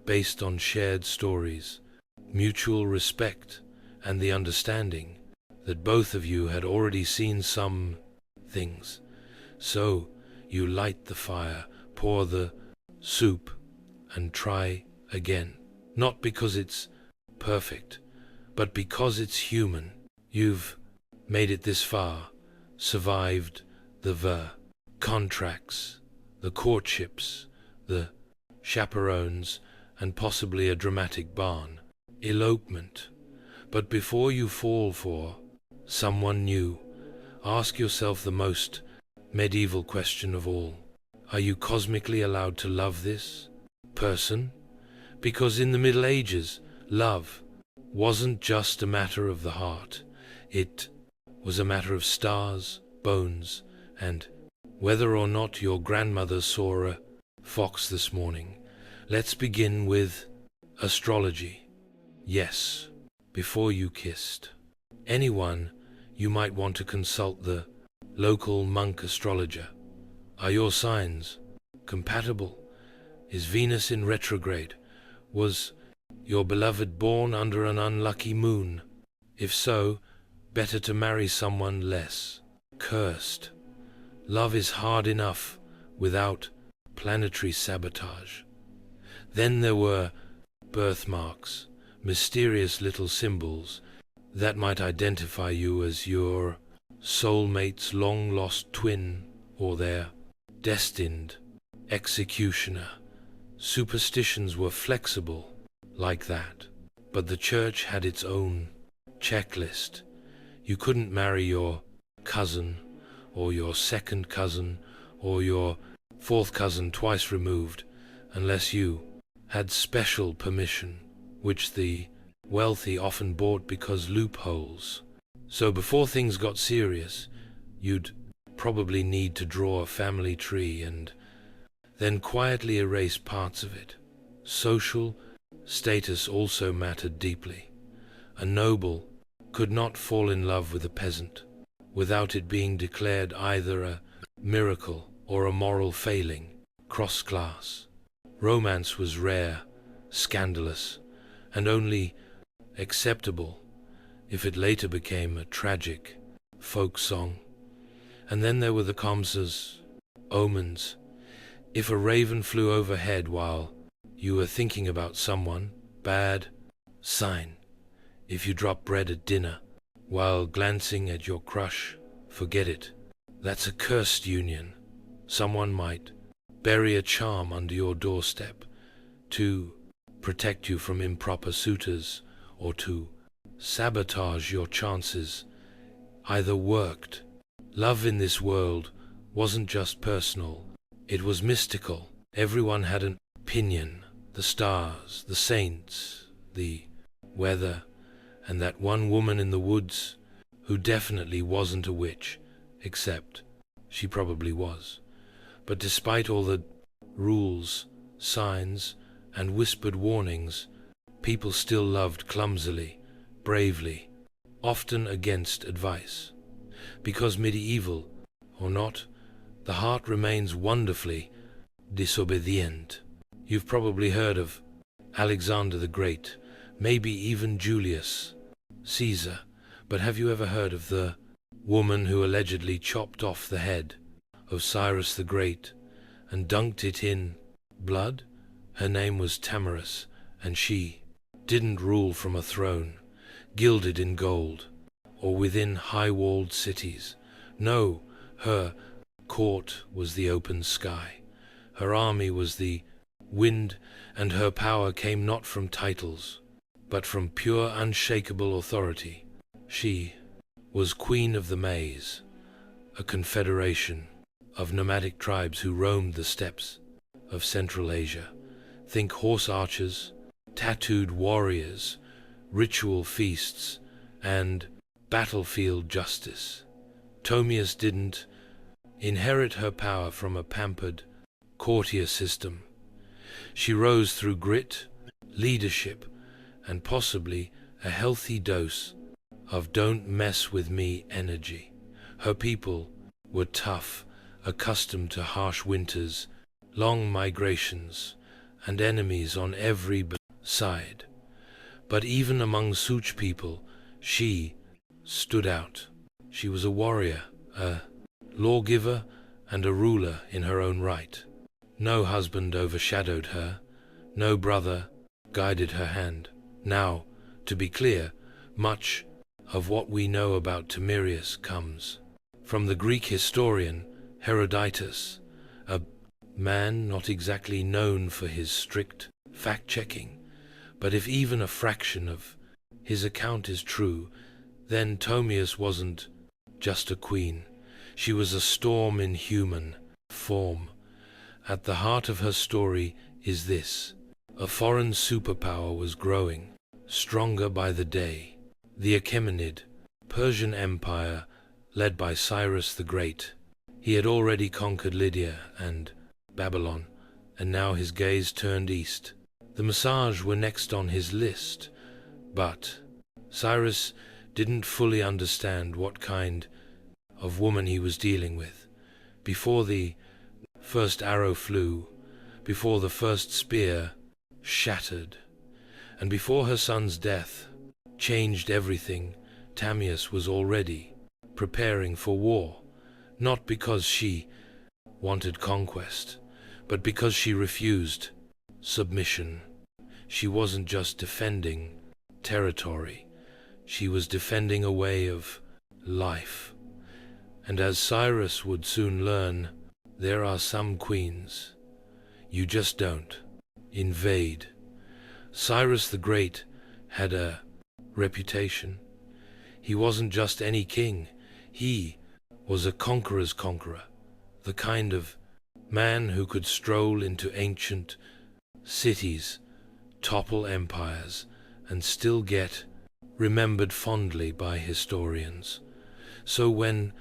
based on shared stories, mutual respect, and the understanding that both of you had already seen some things. So you light the fire, pour the soup, and try again. Not because it's perfect, but because it's human. You've made it this far, survived the contracts, the courtships, the chaperones, and possibly a dramatic barn elopement. But before you fall for someone new, ask yourself the most medieval question of all. Are you cosmically allowed to love this person? Because in the Middle Ages, love wasn't just a matter of the heart. It was a matter of stars, bones, and whether or not your grandmother saw a fox this morning. Let's begin with astrology. Yes, before you kissed anyone, you might want to consult the local monk astrologer. Are your signs compatible? Is Venus in retrograde? Was your beloved born under an unlucky moon? If so, better to marry someone less cursed. Love is hard enough without planetary sabotage. Then there were birthmarks, mysterious little symbols that might identify you as your soulmate's long-lost twin or their destined executioner. Superstitions were flexible like that, but the church had its own checklist. You couldn't marry your cousin, or your second cousin, or your fourth cousin twice removed, unless you had special permission, which the wealthy often bought because loopholes. So before things got serious, you'd probably need to draw a family tree and then quietly erase parts of it. Social status also mattered deeply. A noble could not fall in love with a peasant without it being declared either a miracle or a moral failing. Cross-class. Romance was rare, scandalous, and only acceptable if it later became a tragic folk song. And then there were the Kamsas, omens. If a raven flew overhead while you were thinking about someone, bad sign. If you drop bread at dinner while glancing at your crush, forget it. That's a cursed union. Someone might bury a charm under your doorstep to protect you from improper suitors or to sabotage your chances. Either worked. Love in this world wasn't just personal, it was mystical. Everyone had an opinion. The stars, the saints, the weather, and that one woman in the woods who definitely wasn't a witch, except she probably was. But despite all the rules, signs, and whispered warnings, people still loved clumsily, bravely, often against advice. Because medieval or not, the heart remains wonderfully disobedient. You've probably heard of Alexander the Great, maybe even Julius Caesar, but have you ever heard of the woman who allegedly chopped off the head of Cyrus the Great and dunked it in blood? Her name was Tamaris, and she didn't rule from a throne, gilded in gold, or within high-walled cities. No, her court was the open sky. Her army was the wind, and her power came not from titles, but from pure unshakable authority. She was Queen of the Maze, a confederation of nomadic tribes who roamed the steppes of Central Asia. Think horse archers, tattooed warriors, ritual feasts, and battlefield justice. Tomius didn't inherit her power from a pampered courtier system. She rose through grit, leadership, and possibly a healthy dose of don't mess with me energy. Her people were tough, accustomed to harsh winters, long migrations, and enemies on every side. But even among Such people, she stood out. She was a warrior, a lawgiver, and a ruler in her own right. No husband overshadowed her, no brother guided her hand. Now, to be clear, much of what we know about Timerius comes from the Greek historian Herodotus, a man not exactly known for his strict fact-checking. But if even a fraction of his account is true, then Tomius wasn't just a queen. She was a storm in human form. At the heart of her story is this: a foreign superpower was growing, stronger by the day. The Achaemenid Persian Empire, led by Cyrus the Great. He had already conquered Lydia and Babylon, and now his gaze turned east. The Massage were next on his list, but Cyrus didn't fully understand what kind of woman he was dealing with. Before the first arrow flew, before the first spear shattered, and before her son's death changed everything, Tamias was already preparing for war, not because she wanted conquest, but because she refused submission. She wasn't just defending territory, she was defending a way of life. And as Cyrus would soon learn, there are some queens you just don't invade. Cyrus the Great had a reputation. He wasn't just any king, he was a conqueror's conqueror, the kind of man who could stroll into ancient cities, topple empires, and still get remembered fondly by historians. So when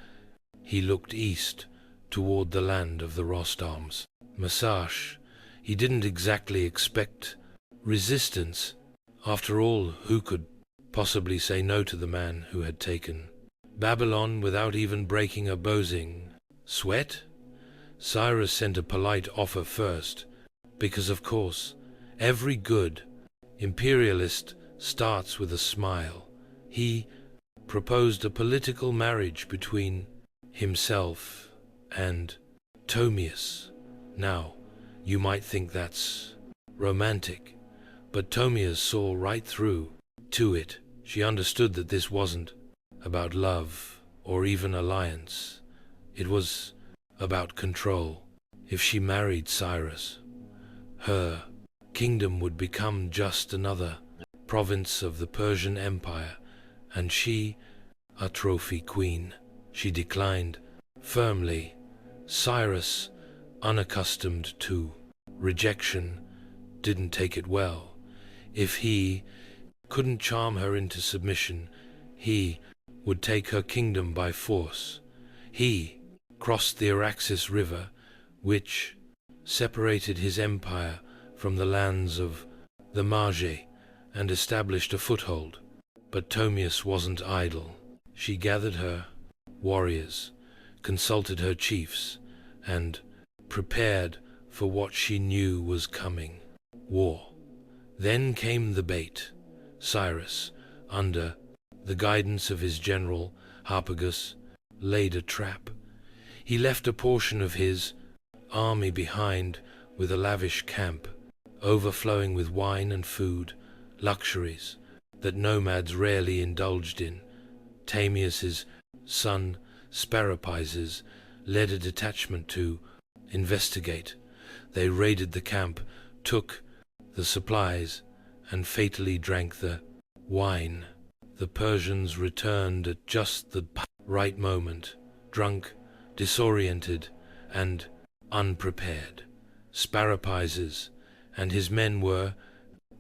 he looked east toward the land of the Rostams, Massage, he didn't exactly expect resistance. After all, who could possibly say no to the man who had taken Babylon without even breaking a bowsing sweat? Cyrus sent a polite offer first, because of course, every good imperialist starts with a smile. He proposed a political marriage between himself and Tomius. Now, you might think that's romantic, but Tomius saw right through to it. She understood that this wasn't about love or even alliance. It was about control. If she married Cyrus, her kingdom would become just another province of the Persian Empire, and she a trophy queen. She declined firmly. Cyrus, unaccustomed to rejection, didn't take it well. If he couldn't charm her into submission, he would take her kingdom by force. He crossed the Araxes River, which separated his empire from the lands of the Magi, and established a foothold. But Tomius wasn't idle. She gathered her warriors, consulted her chiefs, and prepared for what she knew was coming: war. Then came the bait. Cyrus, under the guidance of his general Harpagus, laid a trap. He left a portion of his army behind with a lavish camp, overflowing with wine and food, luxuries that nomads rarely indulged in. Tamius's son Sparapises led a detachment to investigate. They raided the camp, took the supplies, and fatally drank the wine. The Persians returned at just the right moment, drunk, disoriented, and unprepared. Sparapises and his men were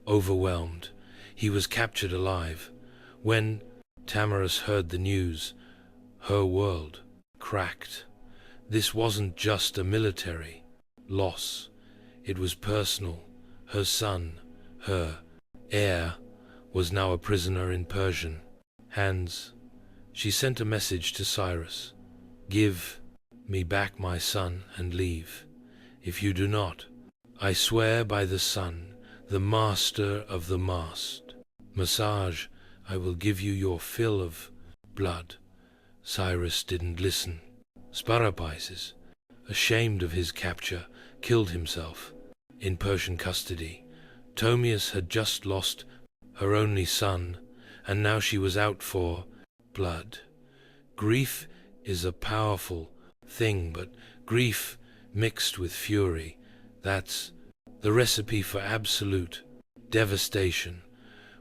overwhelmed. He was captured alive. When Tamaris heard the news, her world cracked. This wasn't just a military loss, it was personal. Her son, her heir, was now a prisoner in Persian hands. She sent a message to Cyrus: "Give me back my son and leave. If you do not, I swear by the sun, the master of the mast, Massage, I will give you your fill of blood." Cyrus didn't listen. Sparapises, ashamed of his capture, killed himself in Persian custody. Tomius had just lost her only son, and now she was out for blood. Grief is a powerful thing, but grief mixed with fury, that's the recipe for absolute devastation.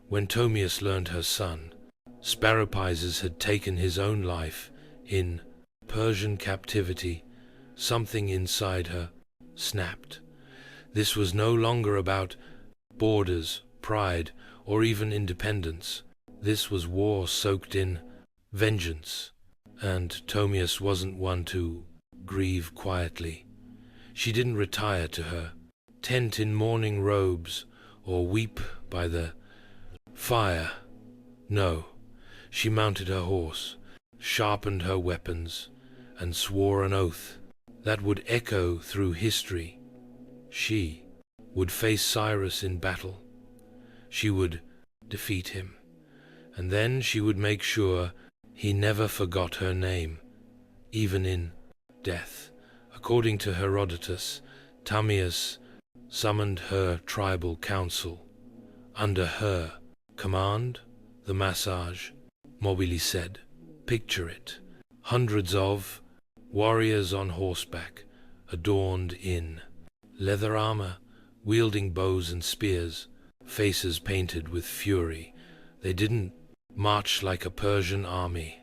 When Tomius learned her son, Sparapises, had taken his own life in Persian captivity, something inside her snapped. This was no longer about borders, pride, or even independence. This was war soaked in vengeance, and Tomius wasn't one to grieve quietly. She didn't retire to her tent in mourning robes or weep by the fire. No, she mounted her horse, sharpened her weapons, and swore an oath that would echo through history. She would face Cyrus in battle. She would defeat him, and then she would make sure he never forgot her name, even in death. According to Herodotus, Tamius summoned her tribal council. Under her command, the Massage, Mobili said, "Picture it, hundreds of warriors on horseback, adorned in leather armor, wielding bows and spears, faces painted with fury. They didn't march like a Persian army.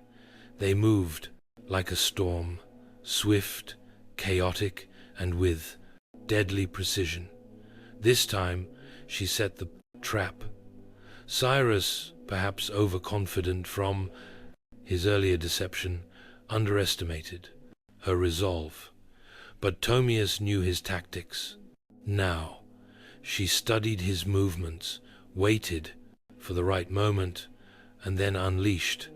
They moved like a storm, swift, chaotic, and with deadly precision. This time she set the trap. Cyrus, perhaps overconfident from his earlier deception, underestimated her resolve. But Tomius knew his tactics. Now she studied his movements, waited for the right moment, and then unleashed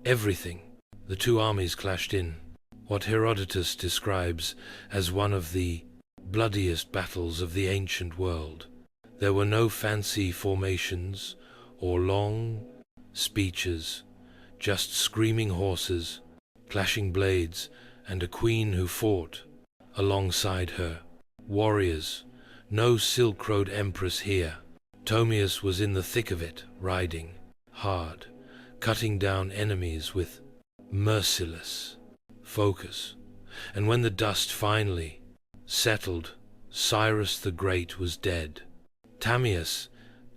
everything. The two armies clashed in what Herodotus describes as one of the bloodiest battles of the ancient world. There were no fancy formations or long speeches, just screaming horses, clashing blades, and a queen who fought alongside her warriors. No silk-road empress here. Tomius was in the thick of it, riding hard, cutting down enemies with merciless focus. And when the dust finally settled, Cyrus the Great was dead. Tamius,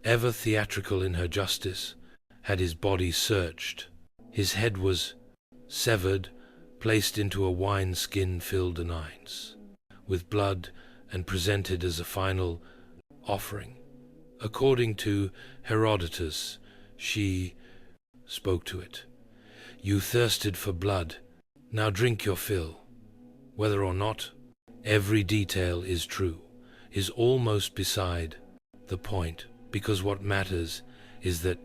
ever theatrical in her justice, had his body searched. His head was severed, placed into a wineskin-filled anise, with blood, and presented as a final offering. According to Herodotus, she spoke to it. You thirsted for blood, now drink your fill. Whether or not every detail is true is almost beside the point, because what matters is that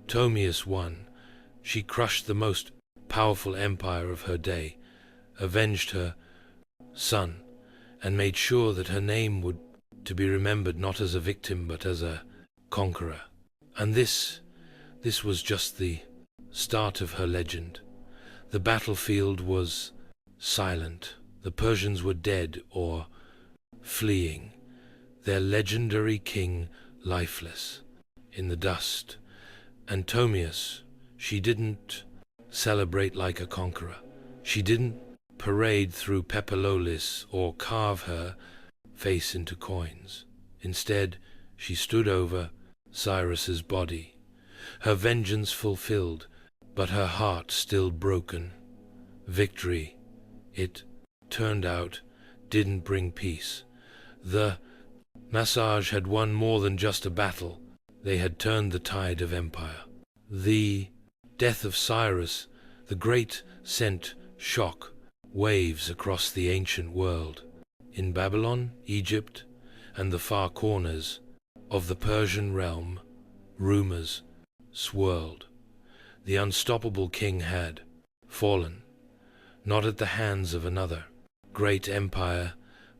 Tomius won. She crushed the most powerful empire of her day, avenged her son, and made sure that her name would to be remembered not as a victim but as a conqueror. And this was just the start of her legend. The battlefield was silent. The Persians were dead or fleeing, their legendary king lifeless in the dust. And Tomius, she didn't celebrate like a conqueror. She didn't parade through Pepalolis or carve her face into coins. Instead, she stood over Cyrus's body, her vengeance fulfilled, but her heart still broken. Victory, it turned out, didn't bring peace. The Massage had won more than just a battle. They had turned the tide of empire. The death of Cyrus the Great sent shock waves across the ancient world. In Babylon, Egypt, and the far corners of the Persian realm, rumors swirled. The unstoppable king had fallen, not at the hands of another great empire,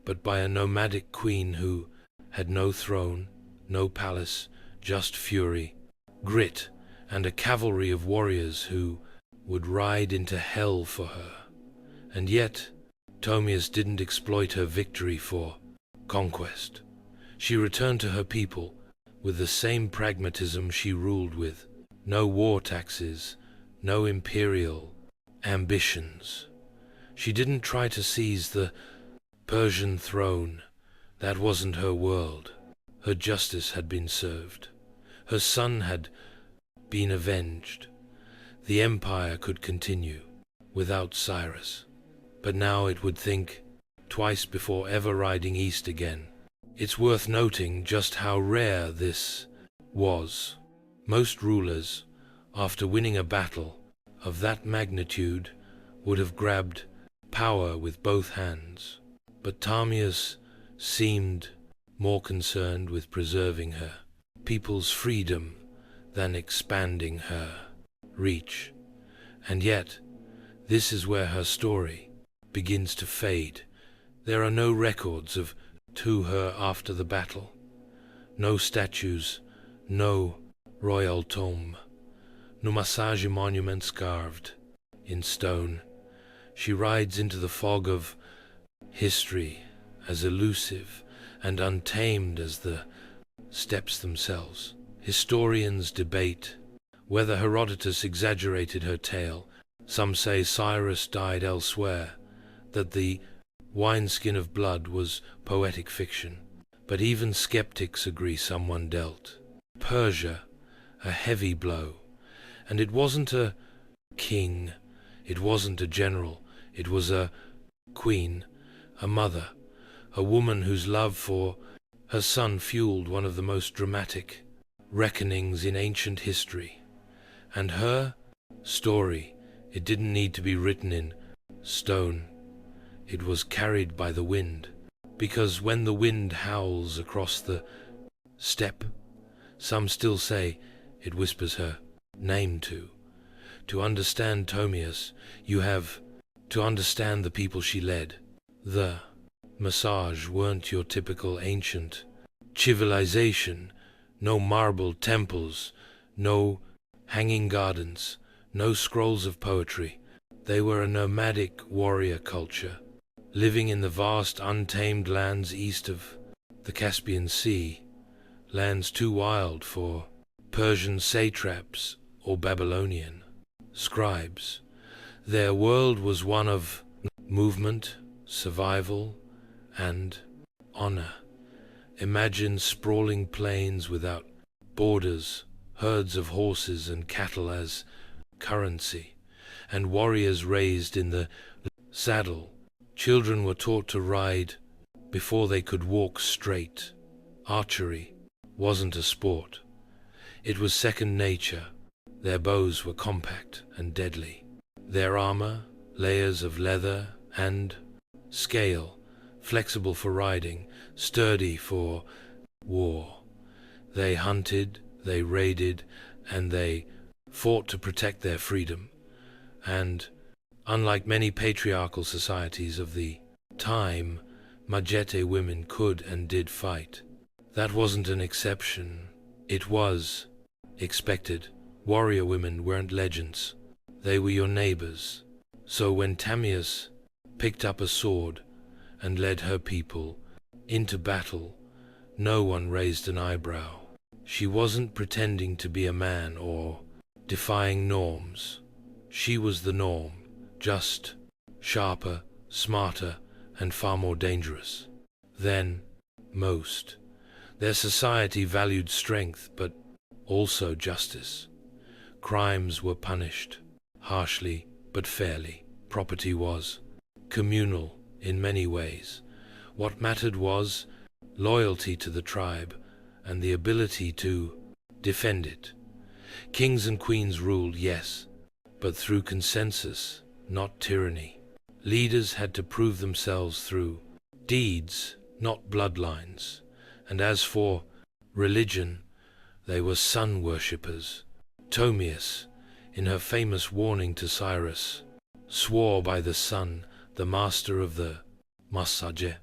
but by a nomadic queen who had no throne, no palace, just fury, grit, and a cavalry of warriors who would ride into hell for her. And yet, Tomius didn't exploit her victory for conquest. She returned to her people with the same pragmatism she ruled with. No war taxes, no imperial ambitions. She didn't try to seize the Persian throne. That wasn't her world. Her justice had been served. Her son had been avenged. The empire could continue without Cyrus. But now it would think twice before ever riding east again. It's worth noting just how rare this was. Most rulers, after winning a battle of that magnitude, would have grabbed power with both hands. But Tomius seemed more concerned with preserving her people's freedom than expanding her reach. And yet, this is where her story begins to fade. There are no records of to her after the battle. No statues, no royal tomb, no massage monuments carved in stone. She rides into the fog of history as elusive and untamed as the steppes themselves. Historians debate whether Herodotus exaggerated her tale. Some say Cyrus died elsewhere, that the wineskin of blood was poetic fiction. But even skeptics agree someone dealt Persia a heavy blow. And it wasn't a king, it wasn't a general, it was a queen, a mother, a woman whose love for her son fueled one of the most dramatic reckonings in ancient history. And her story, it didn't need to be written in stone. It was carried by the wind, because when the wind howls across the steppe, some still say it whispers her name to. To understand Tomius, you have to understand the people she led. The Massage weren't your typical ancient civilization. No marble temples, no hanging gardens, no scrolls of poetry. They were a nomadic warrior culture, living in the vast untamed lands east of the Caspian Sea, lands too wild for Persian satraps or Babylonian scribes. Their world was one of movement, survival, and honor. Imagine sprawling plains without borders, herds of horses and cattle as currency, and warriors raised in the saddle. Children were taught to ride before they could walk straight. Archery wasn't a sport. It was second nature. Their bows were compact and deadly. Their armor, layers of leather and scale, flexible for riding, sturdy for war. They hunted, they raided, and they fought to protect their freedom. And unlike many patriarchal societies of the time, Majete women could and did fight. That wasn't an exception. It was expected. Warrior women weren't legends. They were your neighbors. So when Tamias picked up a sword and led her people into battle, no one raised an eyebrow. She wasn't pretending to be a man or defying norms. She was the norm, just sharper, smarter, and far more dangerous than most. Their society valued strength, but also justice. Crimes were punished, harshly but fairly. Property was communal in many ways. What mattered was loyalty to the tribe and the ability to defend it. Kings and queens ruled, yes, but through consensus, not tyranny. Leaders had to prove themselves through deeds, not bloodlines. And as for religion, they were sun worshippers. Tomius, in her famous warning to Cyrus, swore by the sun, the master of the Massage.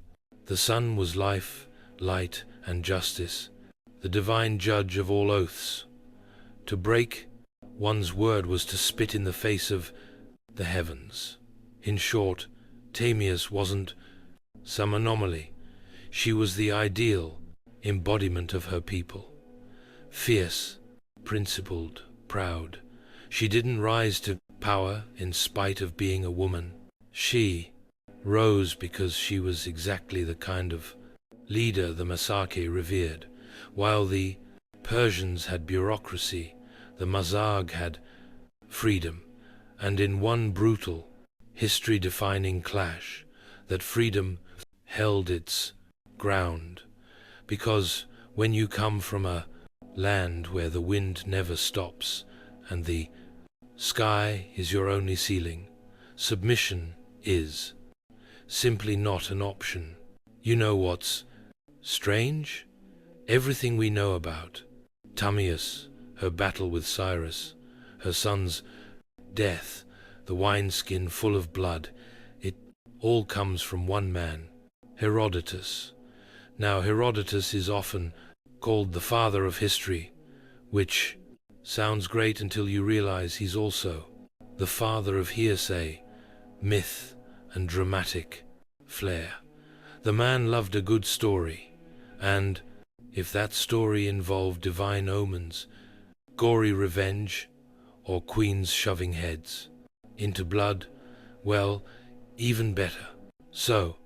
The sun was life, light, and justice, the divine judge of all oaths. To break one's word was to spit in the face of the heavens. In short, Tamias wasn't some anomaly. She was the ideal embodiment of her people. Fierce, principled, proud. She didn't rise to power in spite of being a woman. She rose because she was exactly the kind of leader the Masake revered. While the Persians had bureaucracy, the Mazag had freedom. And in one brutal, history-defining clash, that freedom held its ground. Because when you come from a land where the wind never stops and the sky is your only ceiling, submission is simply not an option. You know what's strange? Everything we know about Tamias, her battle with Cyrus, her son's death, the wineskin full of blood, it all comes from one man, Herodotus. Now Herodotus is often called the father of history, which sounds great until you realize he's also the father of hearsay, myth, and dramatic flair. The man loved a good story, and if that story involved divine omens, gory revenge, or queens shoving heads into blood, well, even better. So,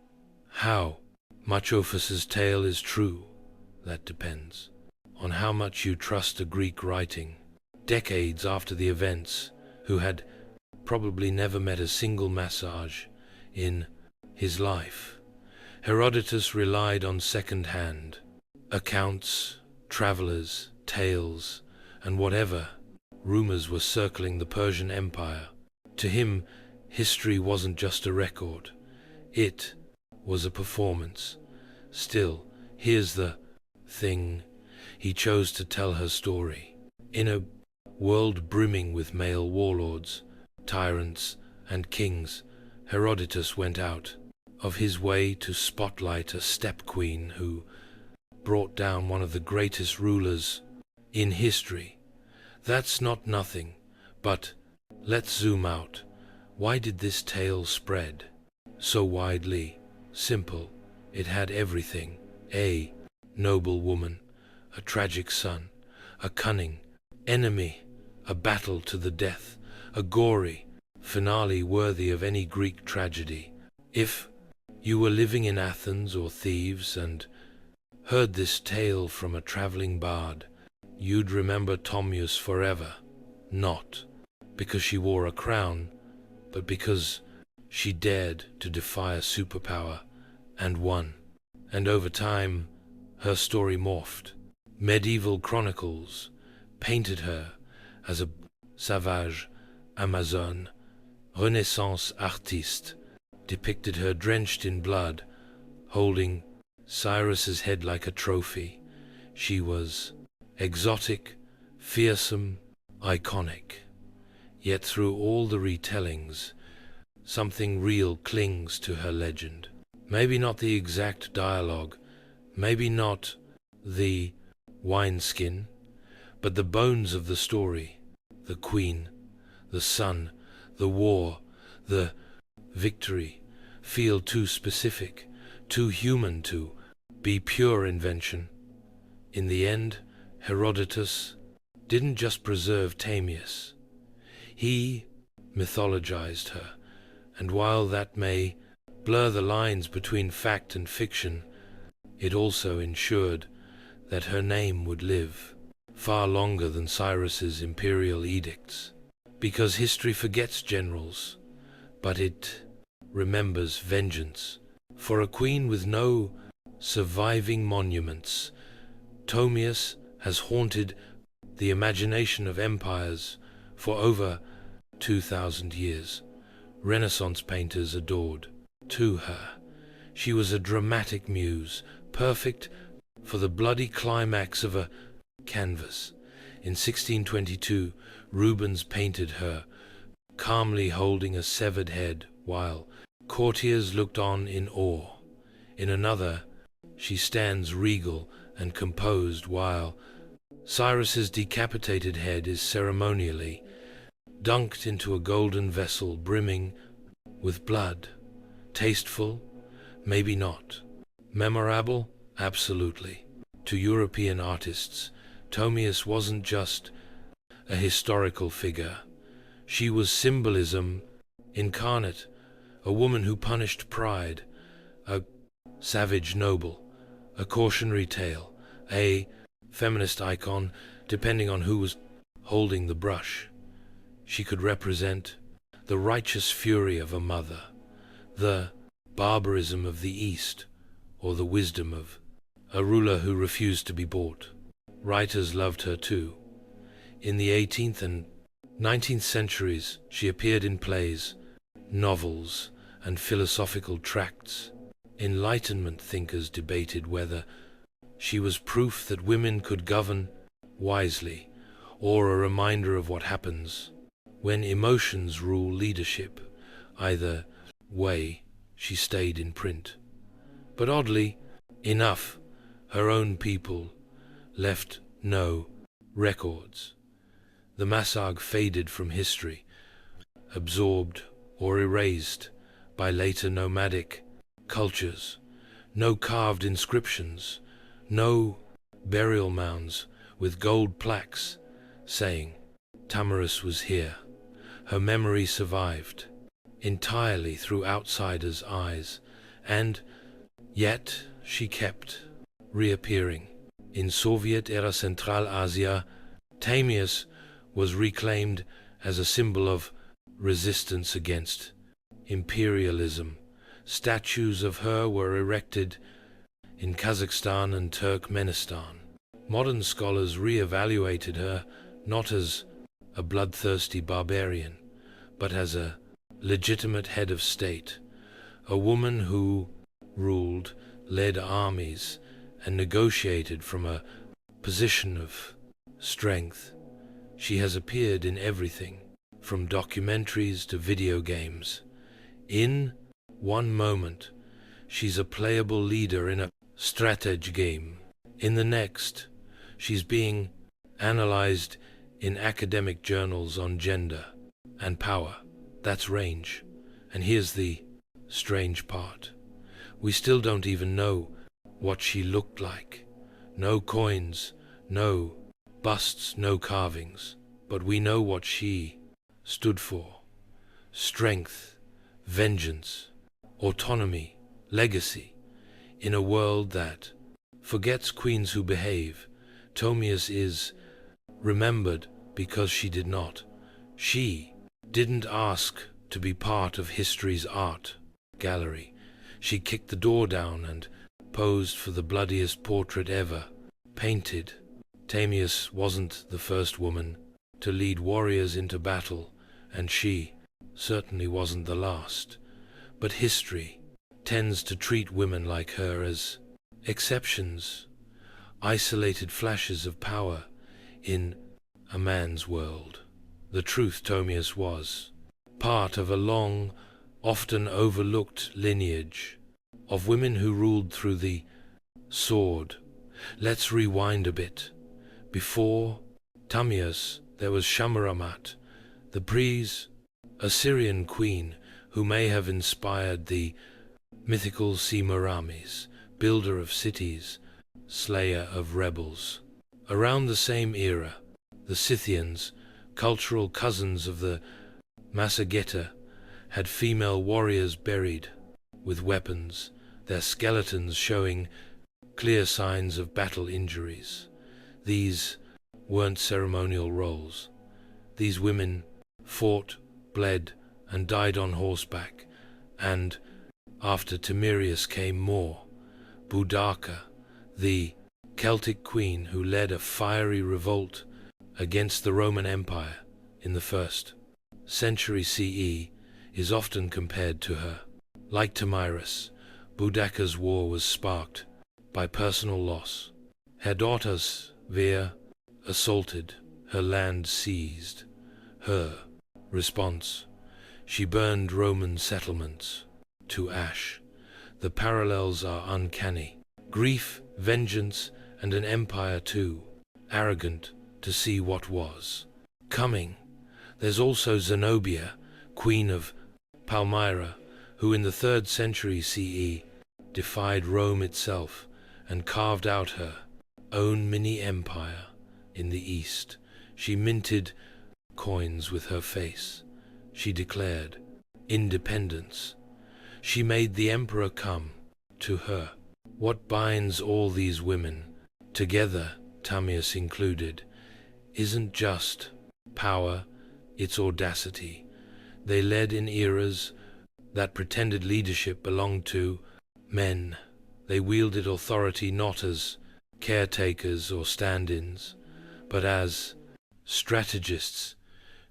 how much Ophus's tale is true, that depends on how much you trust a Greek writing, decades after the events, who had probably never met a single massage in his life. Herodotus relied on second-hand accounts, travelers, tales, and whatever rumors were circling the Persian Empire. To him, history wasn't just a record. It was a performance. Still, here's the thing. He chose to tell her story. In a world brimming with male warlords, tyrants, and kings, Herodotus went out of his way to spotlight a steppe queen who brought down one of the greatest rulers in history. That's not nothing, but let's zoom out. Why did this tale spread so widely? Simple. It had everything. A noble woman, a tragic son, a cunning enemy, a battle to the death, a gory finale worthy of any Greek tragedy. If you were living in Athens or Thebes and heard this tale from a traveling bard, you'd remember Tomius forever. Not because she wore a crown, but because she dared to defy a superpower and won. And over time, her story morphed. Medieval chronicles painted her as a savage Amazon Renaissance artiste depicted her drenched in blood, holding Cyrus's head like a trophy. She was exotic, fearsome, iconic. Yet through all the retellings, something real clings to her legend. Maybe not the exact dialogue, maybe not the wineskin, but the bones of the story. The queen, the sun, the war, the victory feel too specific, too human to be pure invention. In the end, Herodotus didn't just preserve Tamias. He mythologized her, and while that may blur the lines between fact and fiction, it also ensured that her name would live far longer than Cyrus's imperial edicts. Because history forgets generals, but it remembers vengeance. For a queen with no surviving monuments, Tomius has haunted the imagination of empires for over 2,000 years. Renaissance painters adored to her. She was a dramatic muse, perfect for the bloody climax of a canvas. In 1622, Rubens painted her calmly holding a severed head, while courtiers looked on in awe. In another, she stands regal and composed, while Cyrus's decapitated head is ceremonially dunked into a golden vessel brimming with blood. Tasteful? Maybe not. Memorable? Absolutely. To European artists, Tomius wasn't just a historical figure. She was symbolism incarnate, a woman who punished pride, a savage noble, a cautionary tale, a feminist icon, depending on who was holding the brush. She could represent the righteous fury of a mother, the barbarism of the East, or the wisdom of a ruler who refused to be bought. Writers loved her too. In the 18th and 19th centuries, she appeared in plays, novels, and philosophical tracts. Enlightenment thinkers debated whether she was proof that women could govern wisely, or a reminder of what happens when emotions rule leadership. Either way, she stayed in print. But oddly enough, her own people left no records. The Massag faded from history, absorbed or erased by later nomadic cultures. No carved inscriptions, no burial mounds with gold plaques saying Tamaris was here. Her memory survived entirely through outsiders' eyes, and yet she kept reappearing. In Soviet-era Central Asia, Tamias was reclaimed as a symbol of resistance against imperialism. Statues of her were erected in Kazakhstan and Turkmenistan. Modern scholars re-evaluated her not as a bloodthirsty barbarian, but as a legitimate head of state, a woman who ruled, led armies, and negotiated from a position of strength. She has appeared in everything, from documentaries to video games. In one moment, she's a playable leader in a strategy game. In the next, she's being analyzed in academic journals on gender and power. That's range. And here's the strange part. We still don't even know what she looked like. No coins, no busts, no carvings. But we know what she stood for. Strength, vengeance, autonomy, legacy. In a world that forgets queens who behave, Tomius is remembered because she did not. She didn't ask to be part of history's art gallery. She kicked the door down and posed for the bloodiest portrait ever painted. Tamias wasn't the first woman to lead warriors into battle, and she certainly wasn't the last, but history tends to treat women like her as exceptions, isolated flashes of power in a man's world. The truth, Thomius was part of a long, often overlooked lineage of women who ruled through the sword. Let's rewind a bit. Before Tamias, there was Shamaramat, the pre-Assyrian queen who may have inspired the mythical Semiramis, builder of cities, slayer of rebels. Around the same era, the Scythians, cultural cousins of the Massageta, had female warriors buried with weapons, their skeletons showing clear signs of battle injuries. These weren't ceremonial roles. These women fought, bled, and died on horseback, and after Timurius came more. Boudicca, the Celtic queen who led a fiery revolt against the Roman Empire in the 1st century CE, is often compared to her. Like Thamyris, Boudicca's war was sparked by personal loss. Her daughters were assaulted, her land seized. Her response: she burned Roman settlements to ash. The parallels are uncanny. Grief, vengeance, and an empire too arrogant to see what was coming. There's also Zenobia, queen of Palmyra, who in the 3rd century CE defied Rome itself and carved out her own mini-empire in the East. She minted coins with her face. She declared independence. She made the emperor come to her. What binds all these women together, Tamias included, isn't just power, it's audacity. They led in eras that pretended leadership belonged to men. They wielded authority not as caretakers or stand-ins, but as strategists,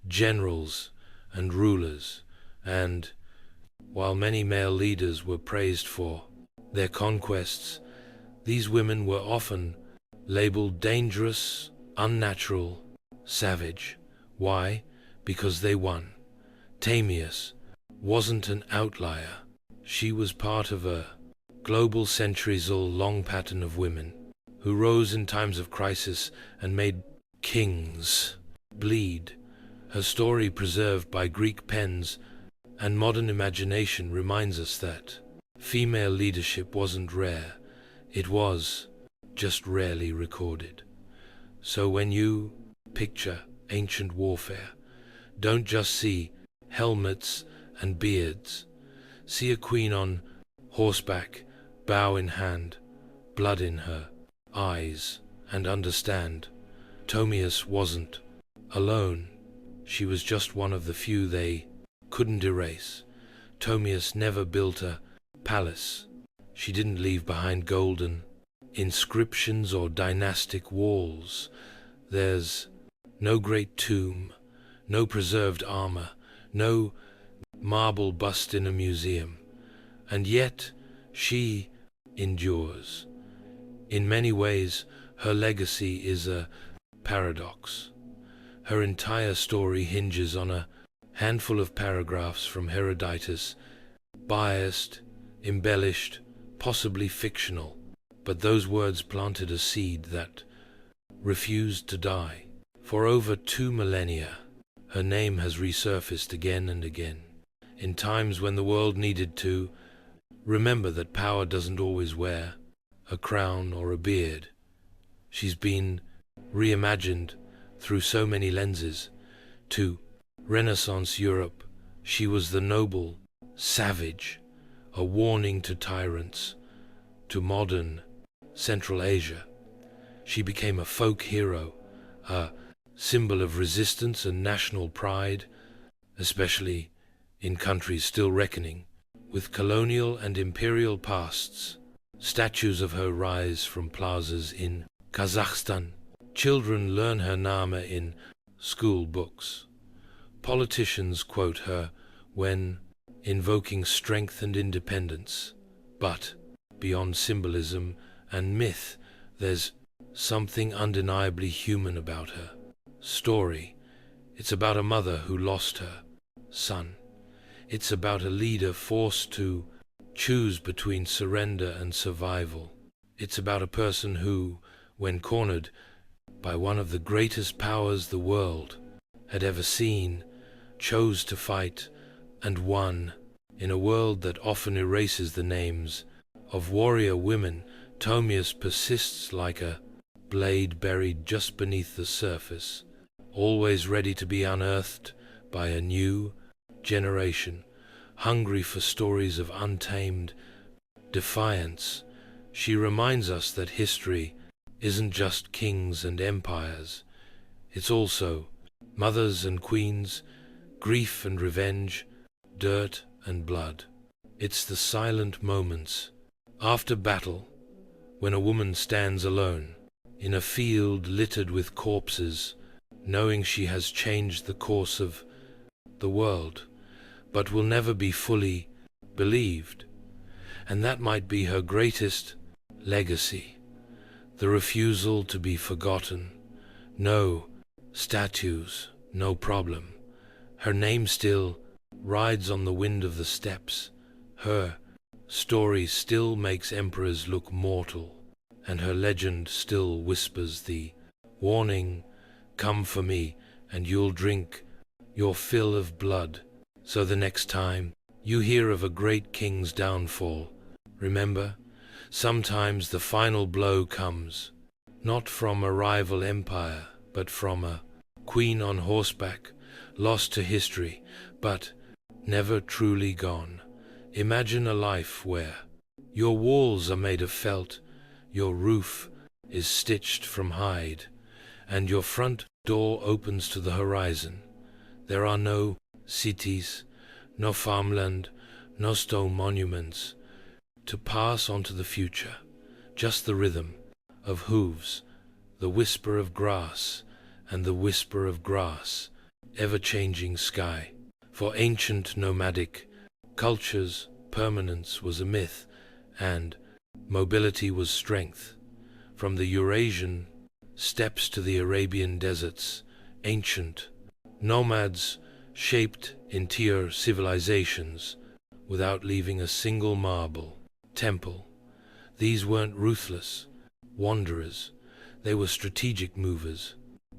generals, and rulers. And while many male leaders were praised for their conquests, these women were often labeled dangerous, unnatural, savage. Why? Because they won. Tamias wasn't an outlier. She was part of a global centuries-long pattern of women who rose in times of crisis and made kings bleed. Her story, preserved by Greek pens and modern imagination, reminds us that female leadership wasn't rare. It was just rarely recorded. So when you picture ancient warfare, don't just see helmets and beards. See a queen on horseback, bow in hand, blood in her eyes, and understand Thomias wasn't alone. She was just one of the few they couldn't erase. Thomias never built a palace. She didn't leave behind golden inscriptions or dynastic walls. There's no great tomb, no preserved armor, no marble bust in a museum. And yet she endures. In many ways, her legacy is a paradox. Her entire story hinges on a handful of paragraphs from Herodotus, biased, embellished, possibly fictional, but those words planted a seed that refused to die. For over 2 millennia, her name has resurfaced again and again, in times when the world needed to remember that power doesn't always wear a crown or a beard. She's been reimagined through so many lenses. To Renaissance Europe, she was the noble savage, a warning to tyrants. To modern Central Asia, she became a folk hero, a symbol of resistance and national pride, especially in countries still reckoning with colonial and imperial pasts. Statues of her rise from plazas in Kazakhstan. Children learn her name in school books. Politicians quote her when invoking strength and independence. But beyond symbolism and myth, there's something undeniably human about her story. It's about a mother who lost her son. It's about a leader forced to choose between surrender and survival. It's about a person who, when cornered by one of the greatest powers the world had ever seen, chose to fight and won. In a world that often erases the names of warrior women, Tomius persists like a blade buried just beneath the surface, always ready to be unearthed by a new generation, hungry for stories of untamed defiance. She reminds us that history isn't just kings and empires, it's also mothers and queens, grief and revenge, dirt and blood. It's the silent moments after battle, when a woman stands alone in a field littered with corpses, knowing she has changed the course of the world, but will never be fully believed. And that might be her greatest legacy, the refusal to be forgotten. No statues, no problem. Her name still rides on the wind of the steppes. Her story still makes emperors look mortal, and her legend still whispers the warning, "Come for me, and you'll drink your fill of blood." So the next time you hear of a great king's downfall, remember, sometimes the final blow comes not from a rival empire, but from a queen on horseback, lost to history, but never truly gone. Imagine a life where your walls are made of felt, your roof is stitched from hide, and your front door opens to the horizon. There are no cities, no farmland, no stone monuments to pass on to the future, just the rhythm of hooves, the whisper of grass, and the whisper of grass, ever-changing sky. For ancient nomadic cultures, permanence was a myth, and mobility was strength. From the Eurasian steppes to the Arabian deserts, ancient nomads shaped entire civilizations without leaving a single marble temple. These weren't ruthless wanderers, they were strategic movers,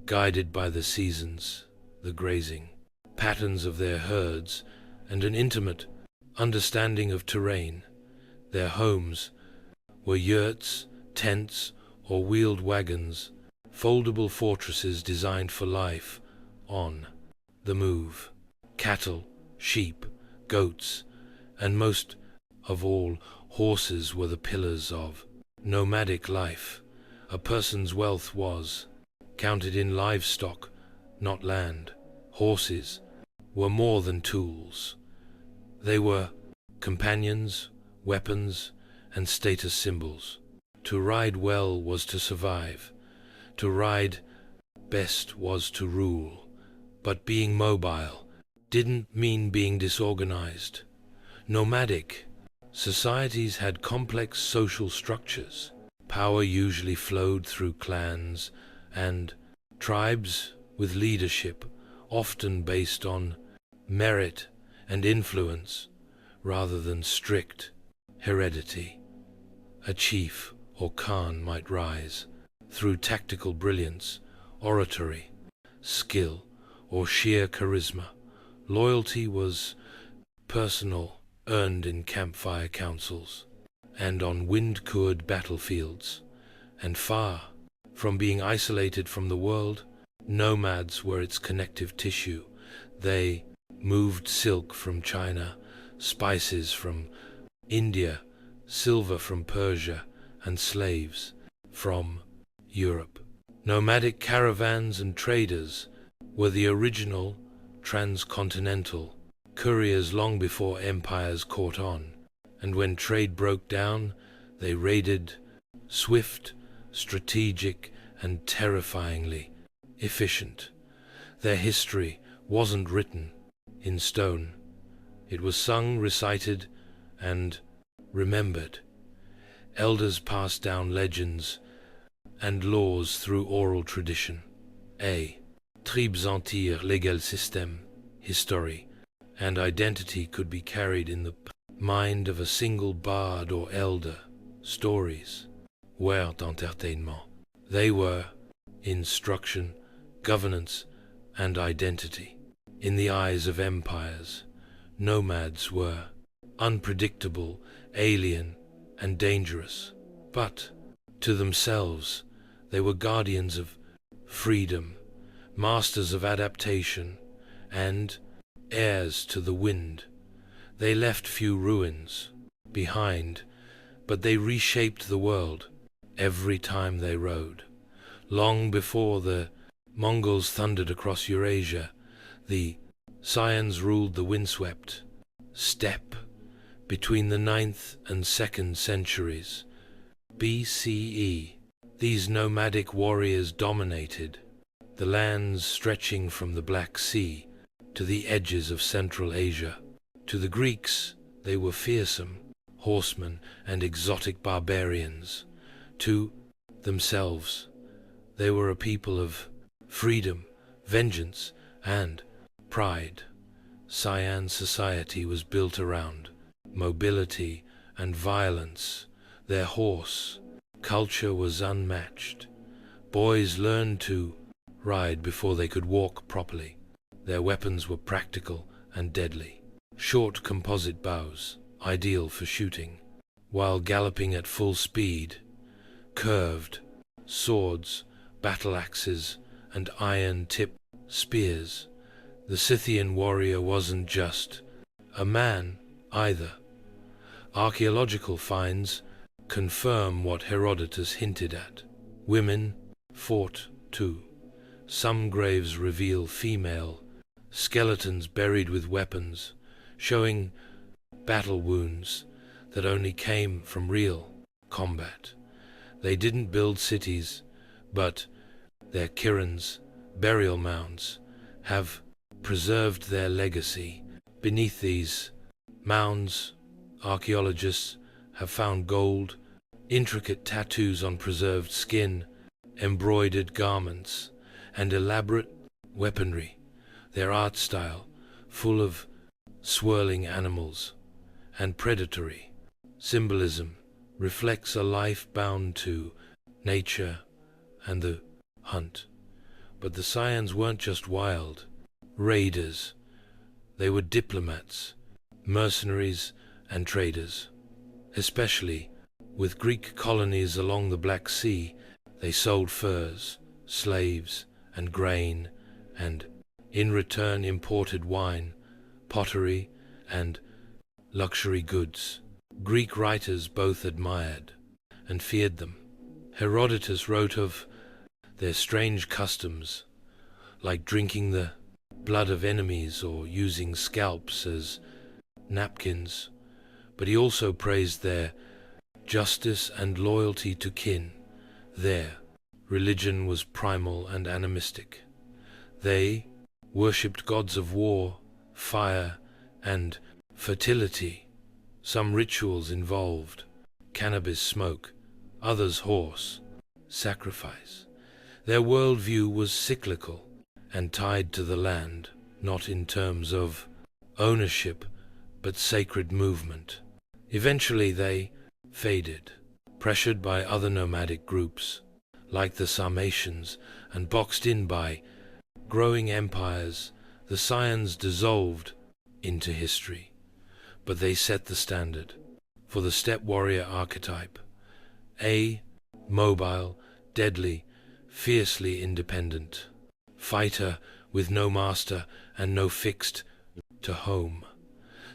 guided by the seasons, the grazing patterns of their herds, and an intimate understanding of terrain. Their homes were yurts, tents, or wheeled wagons, foldable fortresses designed for life on the move. Cattle, sheep, goats, and most of all, horses were the pillars of nomadic life. A person's wealth was counted in livestock, not land. Horses were more than tools. They were companions, weapons, and status symbols. To ride well was to survive. To ride best was to rule. But being mobile didn't mean being disorganized. Nomadic societies had complex social structures. Power usually flowed through clans and tribes with leadership, often based on merit and influence rather than strict heredity. A chief or khan might rise through tactical brilliance, oratory, skill, or sheer charisma. Loyalty was personal, earned in campfire councils and on wind-coored battlefields. And far from being isolated from the world, nomads were its connective tissue. They moved silk from China, spices from India, silver from Persia, and slaves from Europe. Nomadic caravans and traders were the original transcontinental couriers long before empires caught on, and when trade broke down, they raided, swift, strategic, and terrifyingly efficient. Their history wasn't written in stone, It was sung, recited, and remembered. Elders passed down legends and laws through oral tradition. A. Tribes entières, legal system, history, and identity could be carried in the mind of a single bard or elder. Stories were entertainment. They were instruction, governance, and identity. In the eyes of empires, nomads were unpredictable, alien, and dangerous. But to themselves, they were guardians of freedom, masters of adaptation, and heirs to the wind. They left few ruins behind, but they reshaped the world every time they rode. Long before the Mongols thundered across Eurasia, the Scions ruled the windswept steppe between the 9th and 2nd centuries BCE. These nomadic warriors dominated the lands stretching from the Black Sea to the edges of Central Asia. To the Greeks, they were fearsome horsemen and exotic barbarians. To themselves, they were a people of freedom, vengeance, and pride. Scian society was built around mobility and violence. Their horse culture was unmatched. Boys learned to ride before they could walk properly. Their weapons were practical and deadly. Short composite bows, ideal for shooting, while galloping at full speed. Curved swords, battle axes, and iron-tipped spears. The Scythian warrior wasn't just a man either. Archaeological finds confirm what Herodotus hinted at. Women fought too. Some graves reveal female skeletons buried with weapons, showing battle wounds that only came from real combat. They didn't build cities, but their cairns, burial mounds, have preserved their legacy. Beneath these mounds, archaeologists have found gold, intricate tattoos on preserved skin, embroidered garments, and elaborate weaponry. Their art style, full of swirling animals and predatory symbolism, reflects a life bound to nature and the hunt. But the Scions weren't just wild raiders. They were diplomats, mercenaries, and traders. Especially with Greek colonies along the Black Sea, they sold furs, slaves, and grain, and in return imported wine, pottery, and luxury goods. Greek writers both admired and feared them. Herodotus wrote of their strange customs, like drinking the blood of enemies or using scalps as napkins, but he also praised their justice and loyalty to kin. Their religion was primal and animistic. They worshipped gods of war, fire, and fertility. Some rituals involved cannabis smoke, others horse sacrifice. Their worldview was cyclical and tied to the land, not in terms of ownership, but sacred movement. Eventually they faded, pressured by other nomadic groups, like the Sarmatians, and boxed in by growing empires. The Scions dissolved into history, but they set the standard for the steppe warrior archetype. A mobile, deadly, fiercely independent fighter with no master and no fixed to home.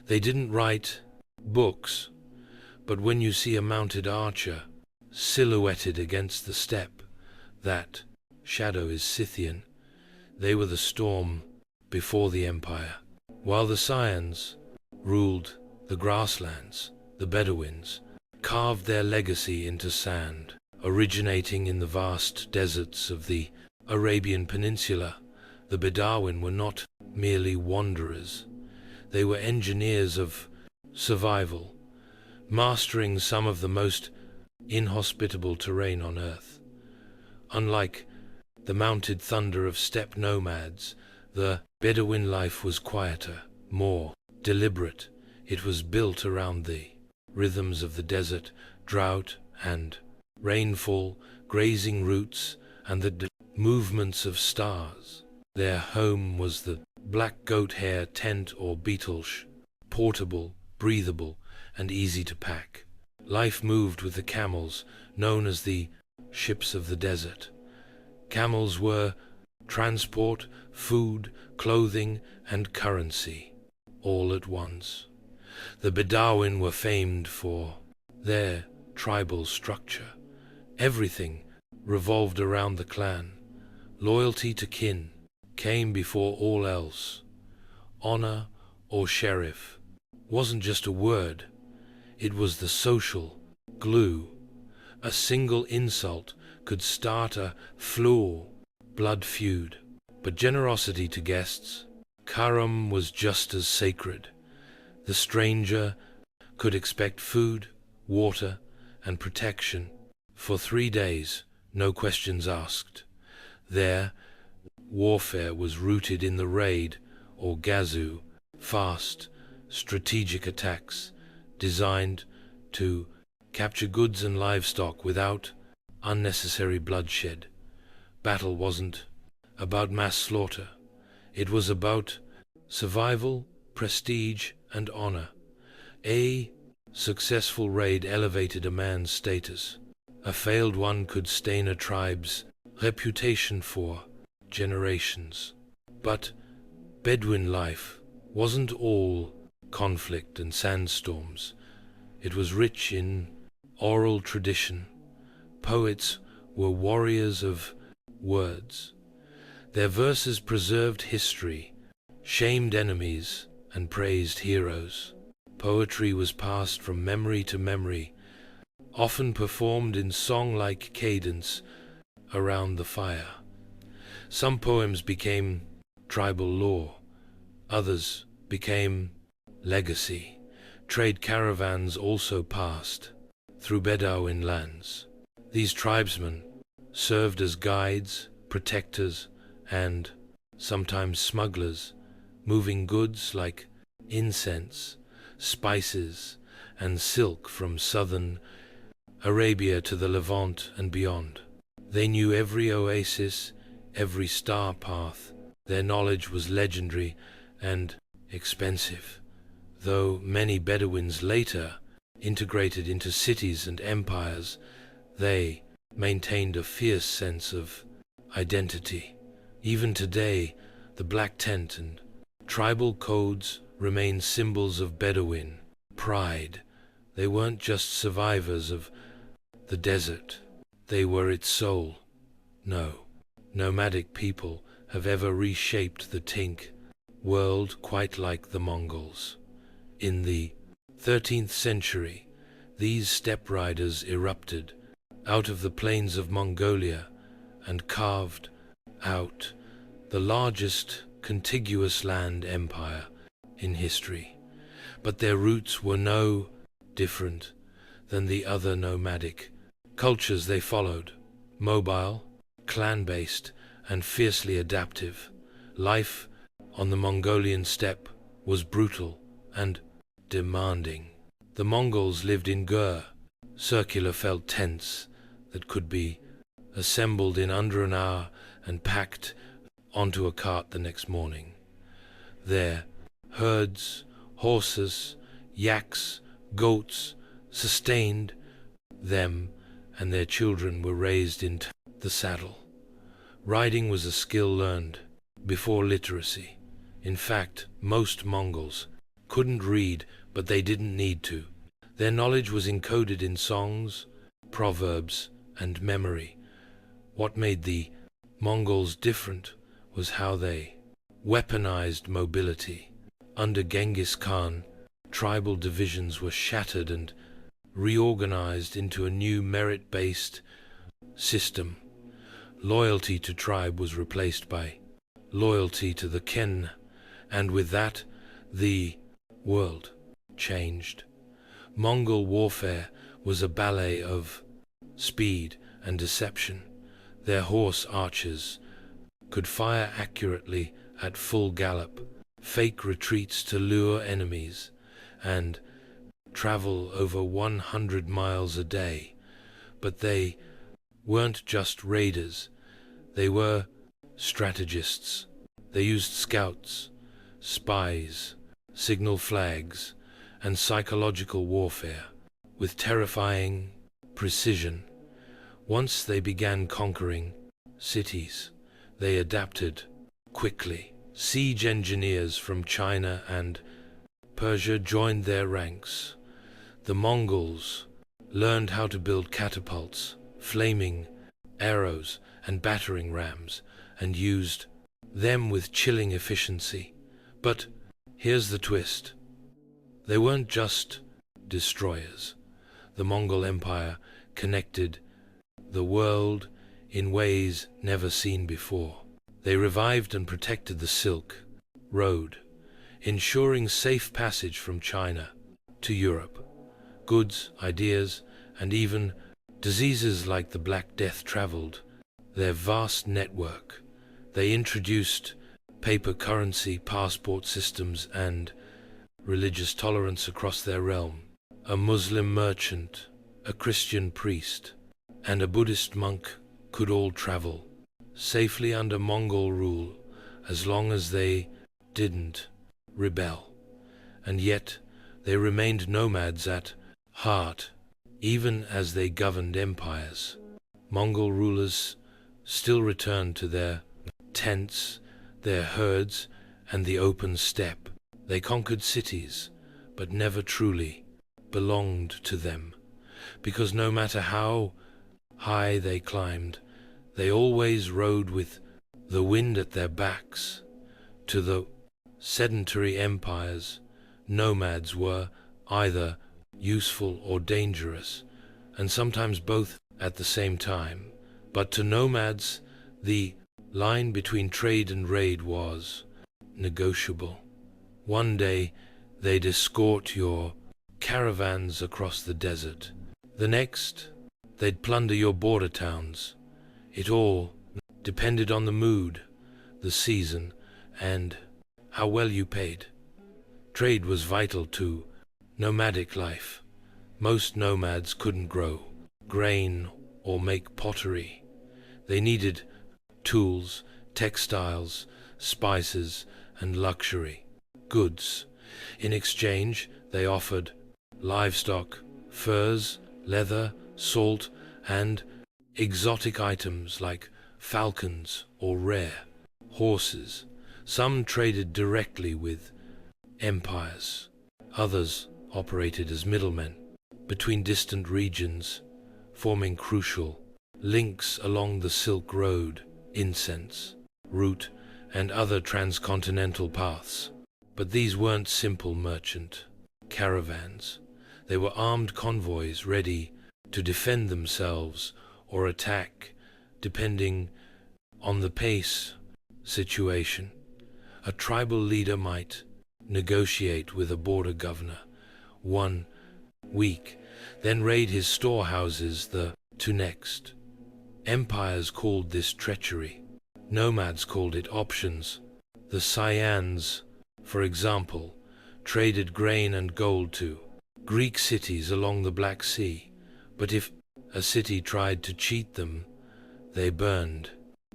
They didn't write books, but when you see a mounted archer silhouetted against the steppe, that shadow is Scythian. They were the storm before the empire. While the Scions ruled the grasslands, the Bedouins carved their legacy into sand, originating in the vast deserts of the Arabian Peninsula. The Bedouin were not merely wanderers. They were engineers of survival, mastering some of the most inhospitable terrain on Earth. Unlike the mounted thunder of steppe nomads, the Bedouin life was quieter, more deliberate. It was built around the rhythms of the desert, drought and rainfall, grazing routes, and the movements of stars. Their home was the black goat hair tent or beetle-sh, portable, breathable, and easy to pack. Life moved with the camels, known as the ships of the desert. Camels were transport, food, clothing, and currency, all at once. The Bedouin were famed for their tribal structure. Everything revolved around the clan. Loyalty to kin came before all else. Honor or sheriff wasn't just a word, it was the social glue. A single insult could start a blood feud. But generosity to guests, karam, was just as sacred. The stranger could expect food, water, and protection for 3 days, no questions asked. There, warfare was rooted in the raid or gazu, fast, strategic attacks designed to capture goods and livestock without unnecessary bloodshed. Battle wasn't about mass slaughter. It was about survival, prestige, and honor. A successful raid elevated a man's status. A failed one could stain a tribe's reputation for generations. But Bedouin life wasn't all conflict and sandstorms. It was rich in oral tradition. Poets were warriors of words. Their verses preserved history, shamed enemies, and praised heroes. Poetry was passed from memory to memory, often performed in song-like cadence around the fire. Some poems became tribal lore, others became legacy. Trade caravans also passed through Bedouin lands. These tribesmen served as guides, protectors, and sometimes smugglers, moving goods like incense, spices, and silk from southern Arabia to the Levant and beyond. They knew every oasis, every star path. Their knowledge was legendary and expensive, though many Bedouins later integrated into cities and empires. They maintained a fierce sense of identity. Even today, the black tent and tribal codes remain symbols of Bedouin pride. They weren't just survivors of the desert, they were its soul. No nomadic people have ever reshaped the Tink world quite like the Mongols. In the 13th century, these steppe riders erupted out of the plains of Mongolia and carved out the largest contiguous land empire in history. But their roots were no different than the other nomadic cultures they followed. Mobile, clan-based, and fiercely adaptive, life on the Mongolian steppe was brutal and demanding. The Mongols lived in gur, circular felt tents that could be assembled in under an hour and packed onto a cart the next morning. Their herds, horses, yaks, goats sustained them, and their children were raised into the saddle. Riding was a skill learned before literacy. In fact, most Mongols couldn't read, but they didn't need to. Their knowledge was encoded in songs, proverbs, and memory. What made the Mongols different was how they weaponized mobility. Under Genghis Khan, tribal divisions were shattered and reorganized into a new merit-based system. Loyalty to tribe was replaced by loyalty to the ken, and with that, the world changed. Mongol warfare was a ballet of speed and deception. Their horse archers could fire accurately at full gallop, fake retreats to lure enemies, and travel over 100 miles a day. But they weren't just raiders, they were strategists. They used scouts, spies, signal flags, and psychological warfare with terrifying precision. Once they began conquering cities, they adapted quickly. Siege engineers from China and Persia joined their ranks. The Mongols learned how to build catapults, flaming arrows, and battering rams, and used them with chilling efficiency. But here's the twist. They weren't just destroyers. The Mongol Empire connected the world in ways never seen before. They revived and protected the Silk Road, ensuring safe passage from China to Europe. Goods, ideas, and even diseases like the Black Death traveled their vast network. They introduced paper currency, passport systems, and religious tolerance across their realm. A Muslim merchant, a Christian priest, and a Buddhist monk could all travel safely under Mongol rule as long as they didn't rebel. And yet they remained nomads at heart, even as they governed empires. Mongol rulers still returned to their tents, their herds, and the open steppe. They conquered cities, but never truly belonged to them, because no matter how high they climbed, they always rode with the wind at their backs. To the sedentary empires, nomads were either useful or dangerous, and sometimes both at the same time. But to nomads, the line between trade and raid was negotiable. One day, they'd escort your caravans across the desert. The next, they'd plunder your border towns. It all depended on the mood, the season, and how well you paid. Trade was vital to nomadic life. Most nomads couldn't grow grain or make pottery. They needed tools, textiles, spices, and luxury goods. In exchange, they offered livestock, furs, leather, salt, and exotic items like falcons or rare horses. Some traded directly with empires. Others operated as middlemen between distant regions, forming crucial links along the Silk Road, incense, route, and other transcontinental paths. But these weren't simple merchant caravans. They were armed convoys ready to defend themselves or attack, depending on the pace situation. A tribal leader might negotiate with a border governor 1 week, then raid his storehouses the next. Empires called this treachery. Nomads called it options. The Sayans, for example, traded grain and gold to Greek cities along the Black Sea, but if a city tried to cheat them, they burned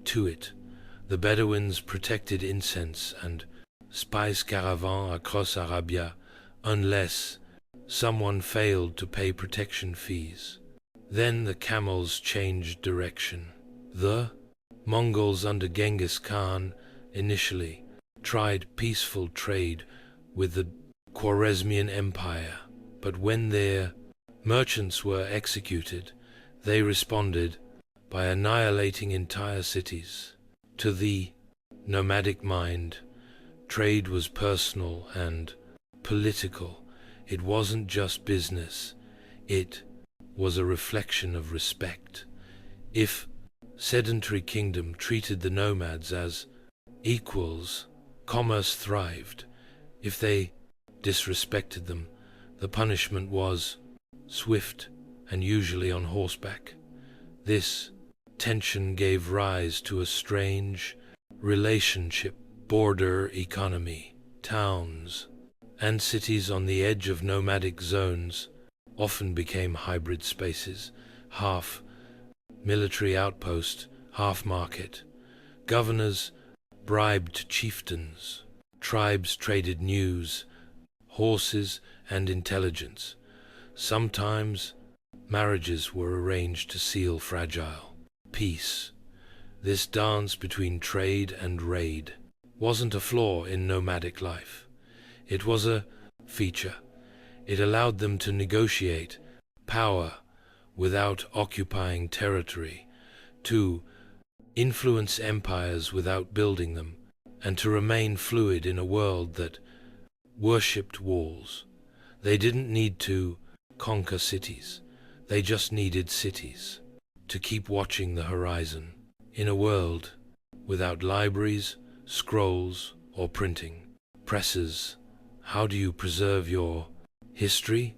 to it. The Bedouins protected incense and spice caravans across Arabia unless someone failed to pay protection fees. Then the camels changed direction. The Mongols under Genghis Khan initially tried peaceful trade with the Khwarezmian Empire, but when their merchants were executed, they responded by annihilating entire cities. To the nomadic mind, trade was personal and political. It wasn't just business. It was a reflection of respect. If sedentary kingdom treated the nomads as equals, commerce thrived, If they disrespected them, the punishment was swift and usually on horseback. This tension gave rise to a strange relationship border economy. Towns and cities on the edge of nomadic zones often became hybrid spaces, half military outpost, half market. Governors bribed chieftains, tribes traded news, horses, and intelligence. Sometimes marriages were arranged to seal fragile peace. This dance between trade and raid wasn't a flaw in nomadic life. It was a feature. It allowed them to negotiate power without occupying territory, to influence empires without building them, and to remain fluid in a world that worshipped walls. They didn't need to conquer cities. They just needed cities to keep watching the horizon. In a world without libraries, scrolls, or printing presses, how do you preserve your history?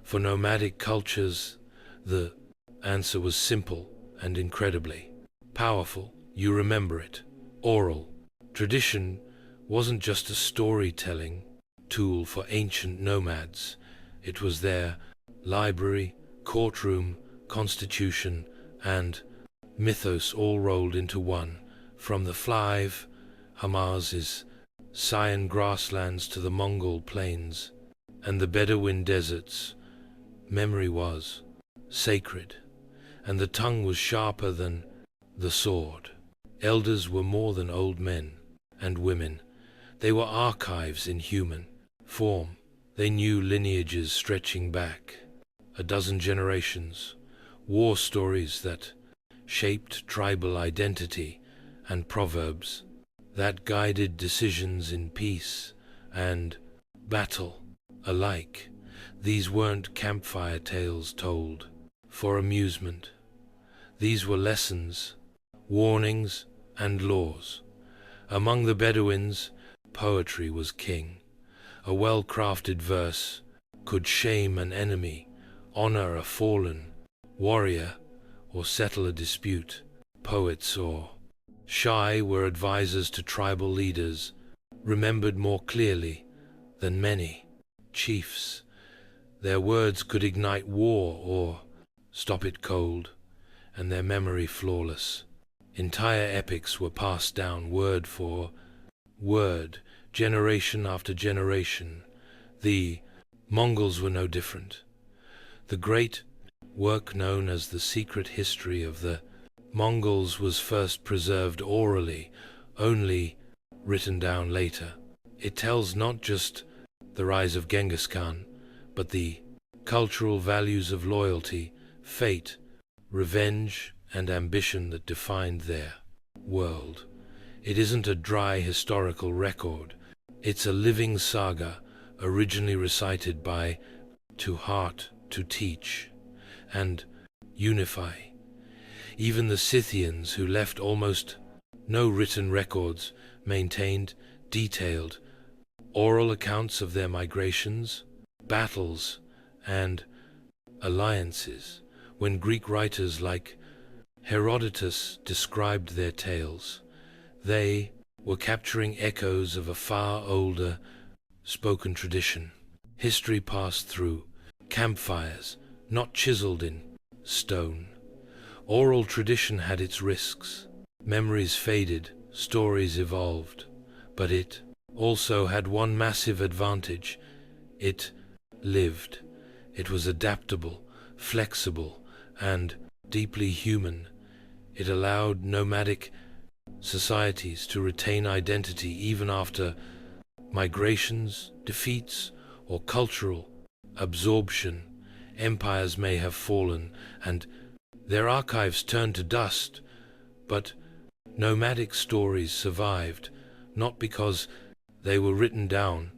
For nomadic cultures, the answer was simple and incredibly powerful. You remember it. Oral tradition wasn't just a storytelling tool for ancient nomads. It was their library, courtroom, constitution, and mythos all rolled into one. From the Flive Hamas's Sayan grasslands to the Mongol plains and the Bedouin deserts, memory was sacred, and the tongue was sharper than the sword. Elders were more than old men and women. They were archives in human form. They knew lineages stretching back a dozen generations, war stories that shaped tribal identity, and proverbs that guided decisions in peace and battle alike. These weren't campfire tales told for amusement. These were lessons, warnings, and laws. Among the Bedouins, poetry was king. A well-crafted verse could shame an enemy, honor a fallen warrior, or settle a dispute. Poets or shy were advisors to tribal leaders, remembered more clearly than many chiefs. Their words could ignite war or stop it cold, and their memory flawless. Entire epics were passed down word for word, generation after generation. The Mongols were no different. The great work known as the Secret History of the Mongols was first preserved orally, only written down later. It tells not just the rise of Genghis Khan, but the cultural values of loyalty, fate, revenge, and ambition that defined their world. It isn't a dry historical record. It's a living saga, originally recited by to heart, to teach, and unify. Even the Scythians, who left almost no written records, maintained detailed oral accounts of their migrations, battles, and alliances. When Greek writers like Herodotus described their tales, they were capturing echoes of a far older spoken tradition. History passed through campfires, not chiseled in stone. Oral tradition had its risks. Memories faded, stories evolved, but it also had one massive advantage. It lived. It was adaptable, flexible, and deeply human. It allowed nomadic societies to retain identity even after migrations, defeats, or cultural absorption. Empires may have fallen, and their archives turned to dust, but nomadic stories survived, not because they were written down,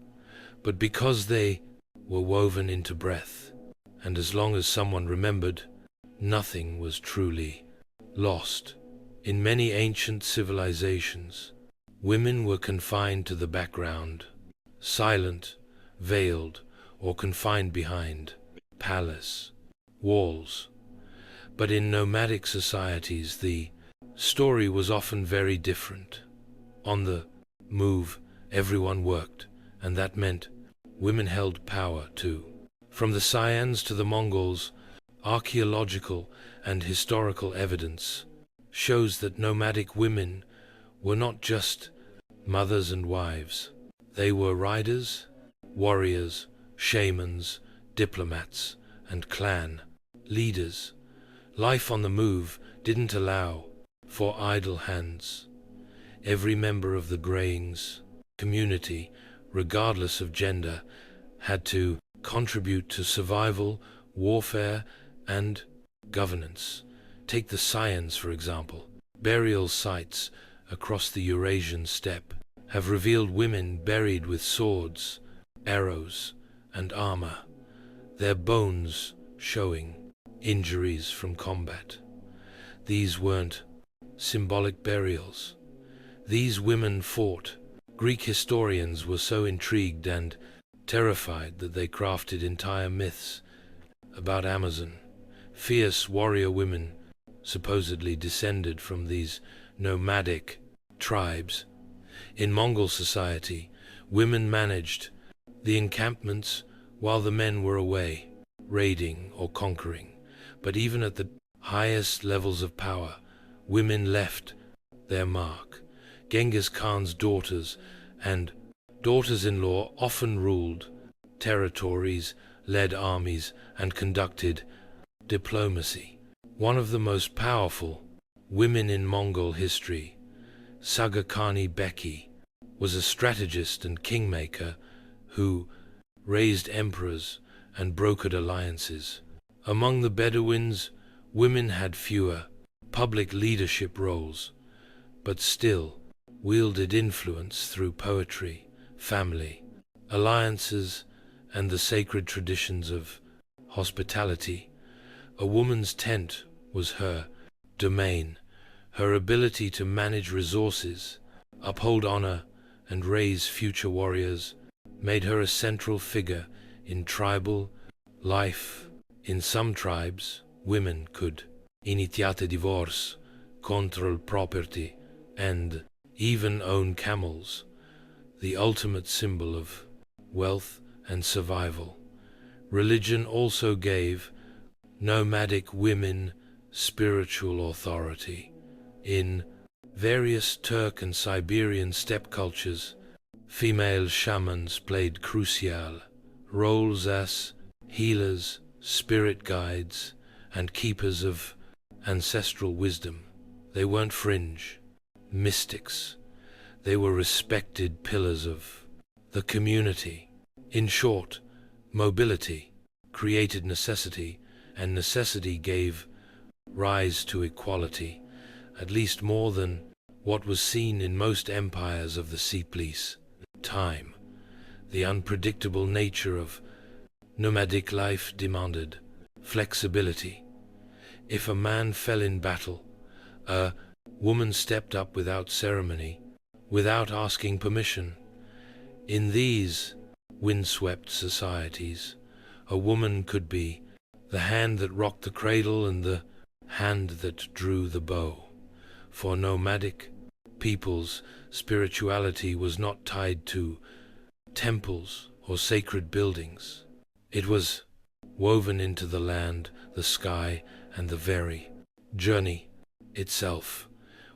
but because they were woven into breath. And as long as someone remembered, nothing was truly lost. In many ancient civilizations, women were confined to the background. silent, veiled, or confined behind palace walls. But in nomadic societies, the story was often very different. On the move, everyone worked, and that meant women held power too. From the Saiyans to the Mongols, archaeological and historical evidence shows that nomadic women were not just mothers and wives. They were riders, warriors, shamans, diplomats, and clan leaders. Life on the move didn't allow for idle hands. Every member of the Grayings community, regardless of gender, had to contribute to survival, warfare, and governance. Take the Saiyans, for example. Burial sites across the Eurasian steppe have revealed women buried with swords, arrows, and armor, their bones showing injuries from combat. These weren't symbolic burials. These women fought. Greek historians were so intrigued and terrified that they crafted entire myths about Amazon, fierce warrior women supposedly descended from these nomadic tribes. In Mongol society, women managed the encampments while the men were away, raiding or conquering. But even at the highest levels of power, women left their mark. Genghis Khan's daughters and daughters-in-law often ruled territories, led armies, and conducted diplomacy. One of the most powerful women in Mongol history, Sagakani Beki, was a strategist and kingmaker who raised emperors and brokered alliances. Among the Bedouins, women had fewer public leadership roles, but still wielded influence through poetry, family, alliances, and the sacred traditions of hospitality. A woman's tent was her domain. Her ability to manage resources, uphold honor, and raise future warriors made her a central figure in tribal life. In some tribes, women could iniziate divorce, control property, and even own camels, the ultimate symbol of wealth and survival. Religion also gave nomadic women spiritual authority. In various Turk and Siberian steppe cultures, female shamans played crucial roles as healers, spirit guides, and keepers of ancestral wisdom. They weren't fringe mystics. They were respected pillars of the community. In short, mobility created necessity, and necessity gave rise to equality, at least more than what was seen in most empires of the Seplice time. The unpredictable nature of nomadic life demanded flexibility. If a man fell in battle, a woman stepped up without ceremony, without asking permission. In these windswept societies, a woman could be the hand that rocked the cradle and the hand that drew the bow. For nomadic peoples, spirituality was not tied to temples or sacred buildings. It was woven into the land, the sky, and the very journey itself.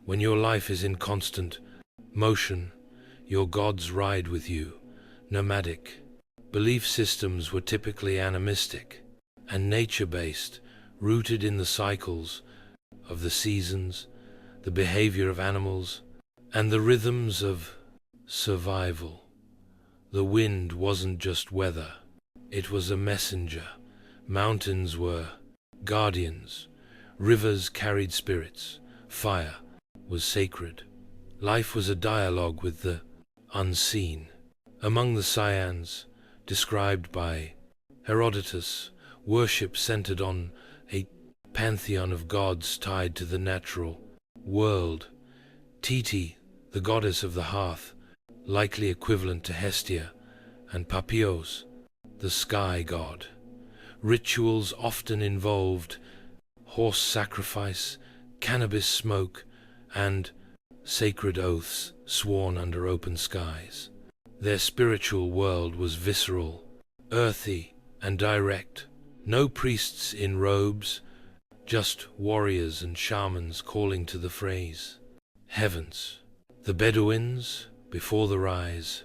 When your life is in constant motion, your gods ride with you. Nomadic belief systems were typically animistic and nature-based, rooted in the cycles of the seasons, the behavior of animals, and the rhythms of survival. The wind wasn't just weather, it was a messenger. Mountains were guardians, rivers carried spirits, fire was sacred. Life was a dialogue with the unseen. Among the Saiyans, described by Herodotus, worship centered on a pantheon of gods tied to the natural world. Titi, the goddess of the hearth, likely equivalent to Hestia, and Papios, the sky god. Rituals often involved horse sacrifice, cannabis smoke, and sacred oaths sworn under open skies. Their spiritual world was visceral, earthy, and direct. No priests in robes, just warriors and shamans calling to the phrase. Heavens. The Bedouins, before the rise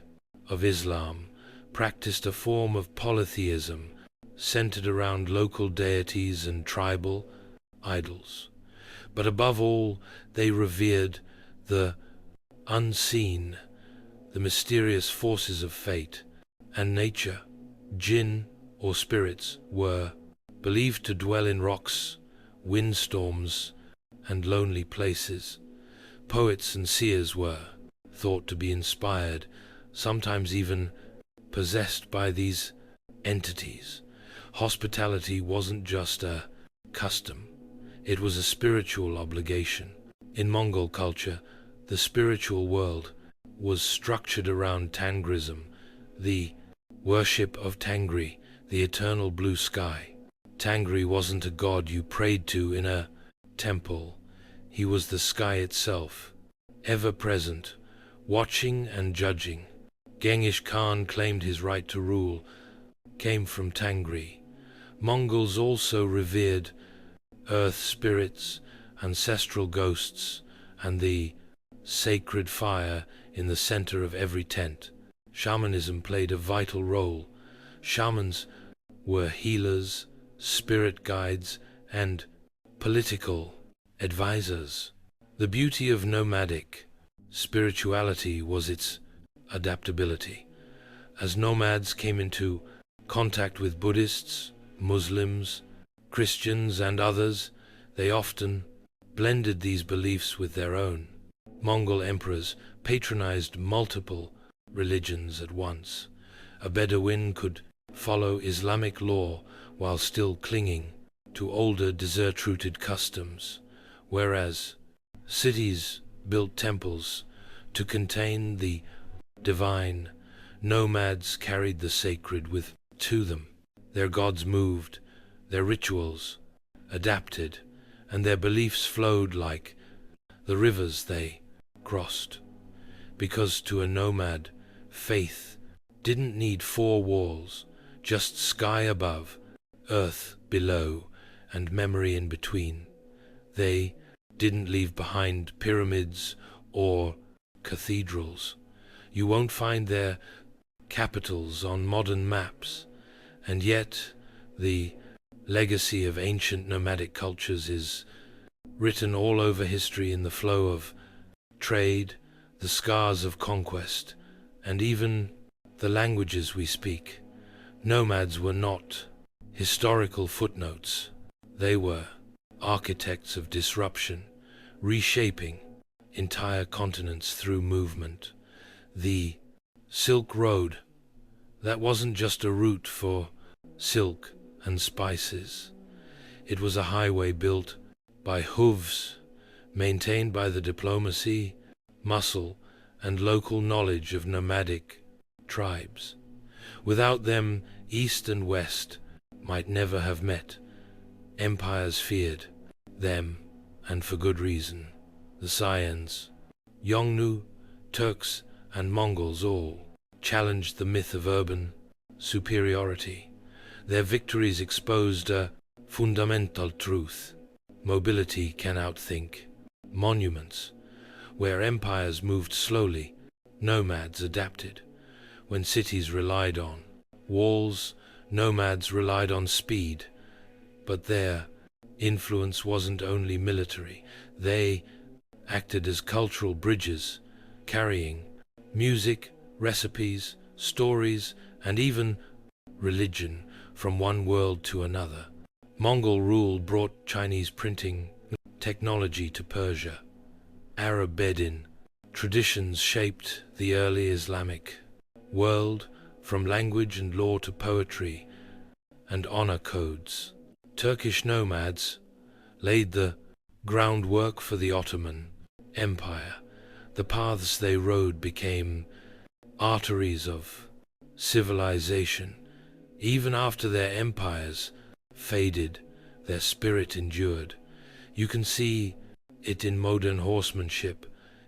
of Islam, practiced a form of polytheism centered around local deities and tribal idols. But above all, they revered the unseen, the mysterious forces of fate and nature. Jinn, or spirits, were believed to dwell in rocks, windstorms, and lonely places. Poets and seers were thought to be inspired, sometimes even possessed by these entities. Hospitality wasn't just a custom, it was a spiritual obligation. In Mongol culture, the spiritual world was structured around Tangrism, the worship of Tangri, the eternal blue sky. Tangri wasn't a god you prayed to in a temple. He was the sky itself, ever present, watching and judging. Genghis Khan claimed his right to rule came from Tangri. Mongols also revered earth spirits, ancestral ghosts, and the sacred fire in the center of every tent. Shamanism played a vital role. Shamans were healers, spirit guides, and political advisors. The beauty of nomadic spirituality was its adaptability. As nomads came into contact with Buddhists, Muslims, Christians, and others, they often blended these beliefs with their own. Mongol emperors patronized multiple religions at once. A Bedouin could follow Islamic law while still clinging to older desert-rooted customs, whereas cities built temples to contain the divine. Nomads carried the sacred to them. Their gods moved, their rituals adapted, and their beliefs flowed like the rivers they crossed. Because to a nomad, faith didn't need four walls, just sky above, earth below, and memory in between. They didn't leave behind pyramids or cathedrals. You won't find their capitals on modern maps, and yet the legacy of ancient nomadic cultures is written all over history in the flow of trade, the scars of conquest, and even the languages we speak. Nomads were not historical footnotes. They were architects of disruption, reshaping entire continents through movement. The Silk Road, that wasn't just a route for silk and spices. It was a highway built by hooves, maintained by the diplomacy, muscle, and local knowledge of nomadic tribes. Without them, East and West might never have met. Empires feared them, and for good reason. The Saiyans, Yongnu, Turks, and Mongols all challenged the myth of urban superiority. Their victories exposed a fundamental truth. Mobility can outthink monuments. Where empires moved slowly, nomads adapted. When cities relied on walls, nomads relied on speed. But their influence wasn't only military. They acted as cultural bridges, carrying music, recipes, stories, and even religion from one world to another. Mongol rule brought Chinese printing technology to Persia. Arab Bedouin traditions shaped the early Islamic world, from language and law to poetry and honor codes. Turkish nomads laid the groundwork for the Ottoman Empire. The paths they rode became arteries of civilization. Even after their empires faded, their spirit endured. You can see it in modern horsemanship,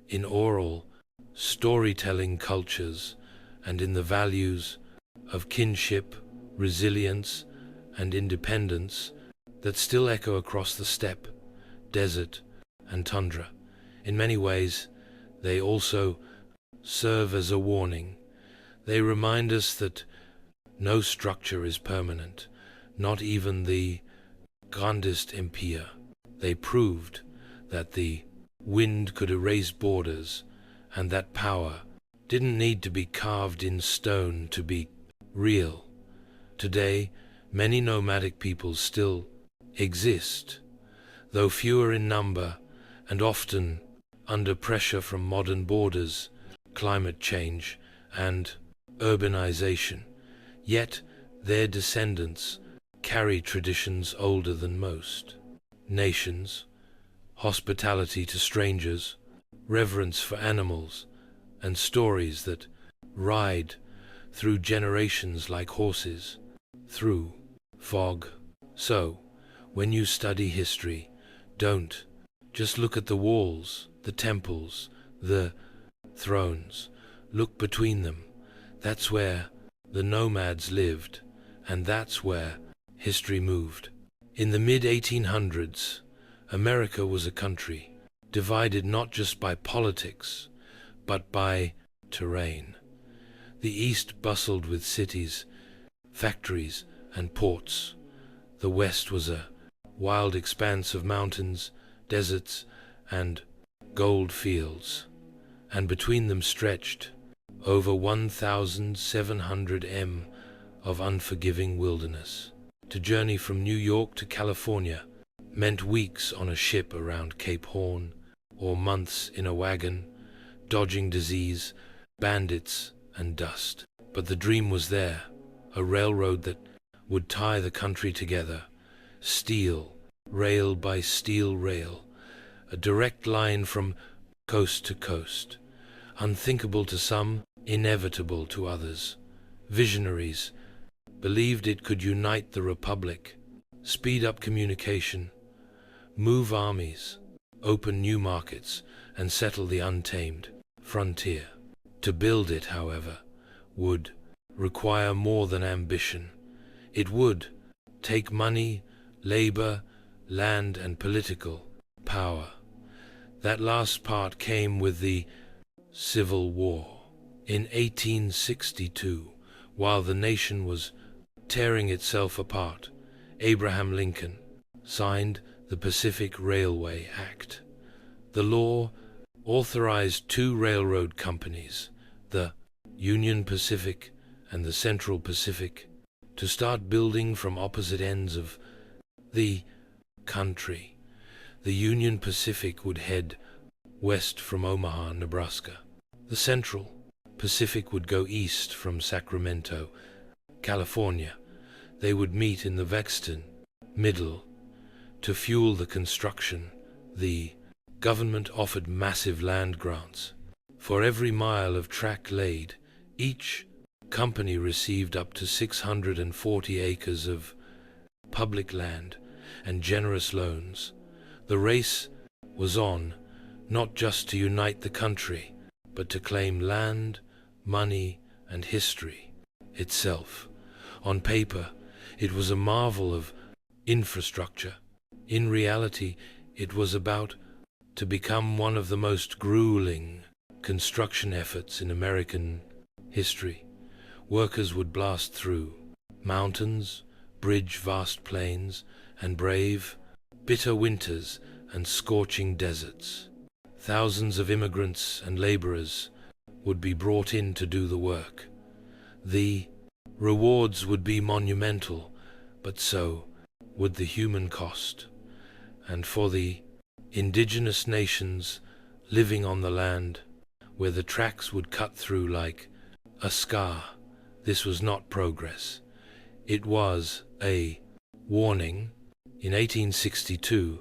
in oral storytelling cultures, and in the values of kinship, resilience, and independence that still echo across the steppe, desert, and tundra. In many ways, they also serve as a warning. They remind us that no structure is permanent, not even the grandest empire. They proved that the wind could erase borders, and that power didn't need to be carved in stone to be real. Today, many nomadic peoples still exist, though fewer in number and often under pressure from modern borders, climate change, and urbanization. Yet their descendants carry traditions older than most. Nations, hospitality to strangers, reverence for animals, and stories that ride through generations like horses, through fog. So, when you study history, don't just look at the walls, the temples, the thrones. Look between them. That's where the nomads lived, and that's where history moved. In the mid-1800s, America was a country divided not just by politics, but by terrain. The East bustled with cities, factories, and ports. The West was a wild expanse of mountains, deserts, and gold fields, and between them stretched over 1,700 m of unforgiving wilderness. To journey from New York to California meant weeks on a ship around Cape Horn, or months in a wagon, dodging disease, bandits, and dust. But the dream was there, a railroad that would tie the country together, steel, rail by steel rail, a direct line from coast to coast, unthinkable to some, inevitable to others. Visionaries believed it could unite the Republic, speed up communication, move armies, open new markets, and settle the untamed frontier. To build it, however, would require more than ambition. It would take money, labor, land, and political power. That last part came with the Civil War. In 1862, while the nation was tearing itself apart, Abraham Lincoln signed the Pacific Railway Act. The law authorized two railroad companies, the Union Pacific and the Central Pacific, to start building from opposite ends of the country. The Union Pacific would head west from Omaha, Nebraska. The Central Pacific would go east from Sacramento, California. They would meet in the Western Middle to fuel the construction. The government offered massive land grants. For every mile of track laid, each company received up to 640 acres of public land and generous loans. The race was on, not just to unite the country, but to claim land, money, and history itself. On paper, it was a marvel of infrastructure. In reality, it was about to become one of the most grueling construction efforts in American history. Workers would blast through mountains, bridge vast plains, and brave bitter winters and scorching deserts. Thousands of immigrants and laborers would be brought in to do the work. The rewards would be monumental, but so would the human cost. And for the indigenous nations living on the land, where the tracks would cut through like a scar, this was not progress. It was a warning. In 1862,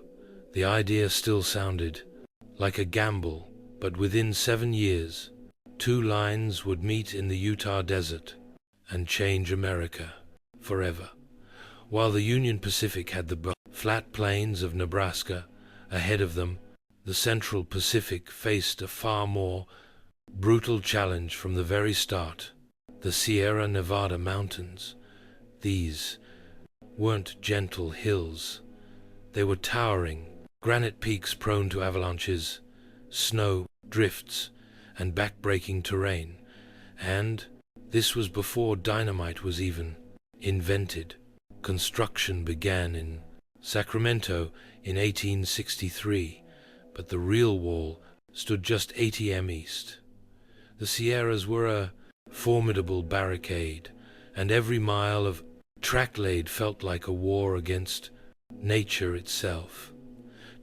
the idea still sounded like a gamble, but within 7 years, two lines would meet in the Utah desert, and change America forever. While the Union Pacific had the flat plains of Nebraska ahead of them, the Central Pacific faced a far more brutal challenge from the very start: the Sierra Nevada mountains. These weren't gentle hills. They were towering granite peaks prone to avalanches, snow drifts, and back-breaking terrain. And this was before dynamite was even invented. Construction began in Sacramento in 1863, but the real wall stood just 80 m east. The Sierras were a formidable barricade, and every mile of track laid felt like a war against nature itself.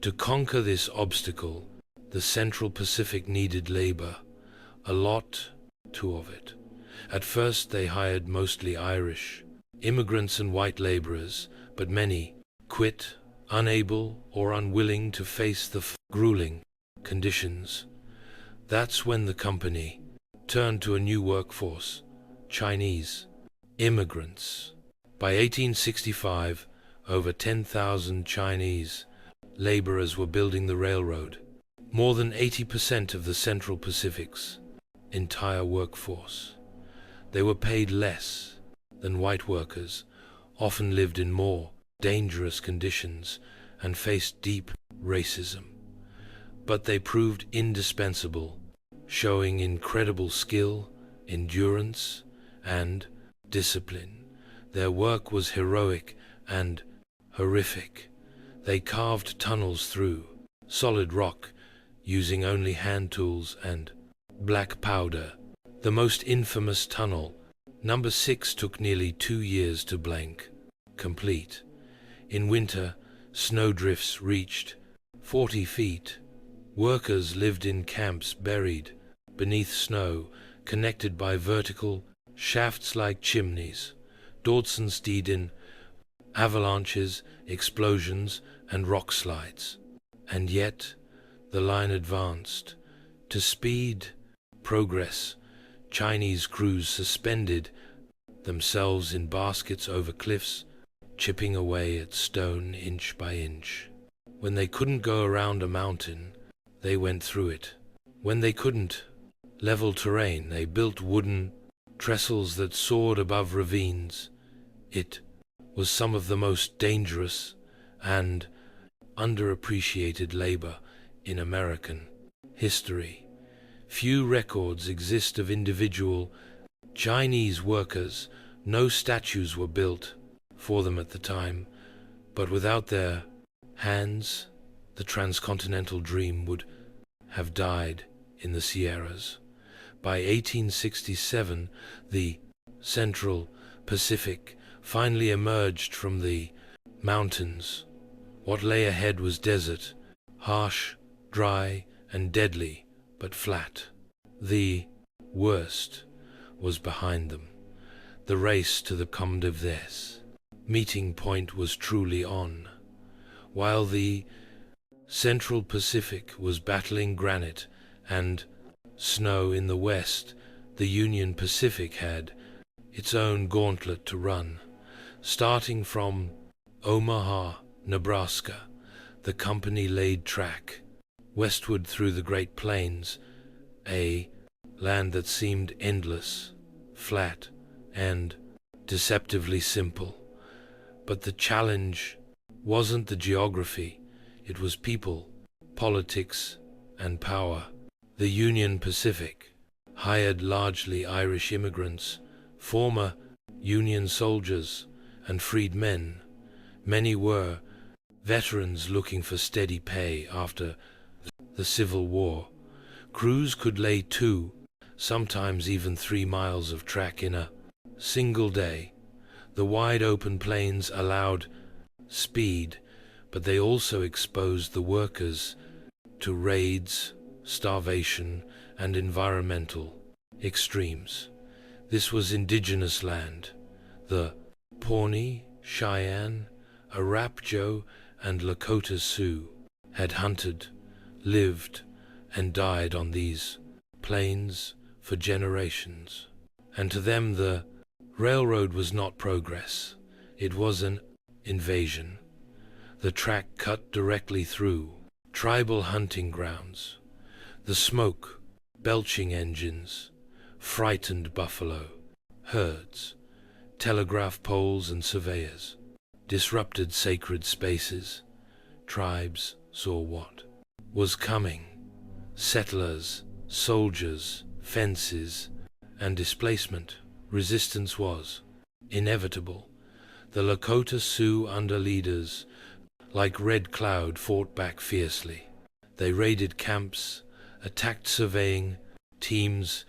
To conquer this obstacle, the Central Pacific needed labor, a lot, too, of it. At first they hired mostly Irish immigrants and white laborers, but many quit, unable or unwilling to face the grueling conditions. That's when the company turned to a new workforce: Chinese immigrants. By 1865, over 10,000 Chinese laborers were building the railroad, more than 80% of the Central Pacific's entire workforce. They were paid less than white workers, often lived in more dangerous conditions, and faced deep racism. But they proved indispensable, showing incredible skill, endurance, and discipline. Their work was heroic and horrific. They carved tunnels through solid rock, using only hand tools and black powder. The most infamous tunnel, number 6, took nearly 2 years to complete. In winter, snowdrifts reached 40 feet. Workers lived in camps buried beneath snow, connected by vertical shafts like chimneys. Dawson's died in avalanches, explosions, and rock slides. And yet, the line advanced. To speed progress, Chinese crews suspended themselves in baskets over cliffs, chipping away at stone inch by inch. When they couldn't go around a mountain, they went through it. When they couldn't level terrain, they built wooden trestles that soared above ravines. It was some of the most dangerous and underappreciated labor in American history. Few records exist of individual Chinese workers. No statues were built for them at the time, but without their hands, the transcontinental dream would have died in the Sierras. By 1867, the Central Pacific finally emerged from the mountains. What lay ahead was desert, harsh, dry, and deadly, but flat. The worst was behind them. The race to the command of this meeting point was truly on. While the Central Pacific was battling granite and snow in the west, the Union Pacific had its own gauntlet to run. Starting from Omaha, Nebraska, the company laid track westward through the Great Plains, a land that seemed endless, flat, and deceptively simple. But the challenge wasn't the geography, it was people, politics, and power. The Union Pacific hired largely Irish immigrants, former Union soldiers, and freed men. Many were veterans looking for steady pay after the Civil War. Crews could lay 2, sometimes even 3 miles of track in a single day. The wide open plains allowed speed, but they also exposed the workers to raids, starvation, and environmental extremes. This was indigenous land. The Pawnee, Cheyenne, Arapaho, and Lakota Sioux had hunted, lived, and died on these plains for generations. And to them the Railroad was not progress. It was an invasion. The track cut directly through tribal hunting grounds. The smoke, belching engines, frightened buffalo, herds, telegraph poles and surveyors, disrupted sacred spaces. Tribes saw what was coming. Settlers, soldiers, fences, and displacement. Resistance was inevitable. The Lakota Sioux under leaders like Red Cloud fought back fiercely. They raided camps, attacked surveying teams,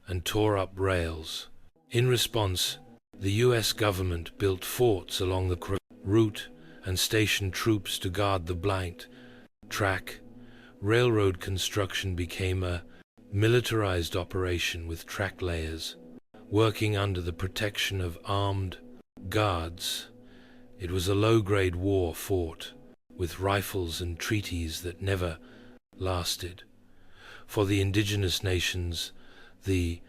and tore up rails. In response, the U.S. government built forts along the route and stationed troops to guard the blind track. Railroad construction became a militarized operation with track layers, working under the protection of armed guards. It was a low-grade war fought with rifles and treaties that never lasted. For the indigenous nations, the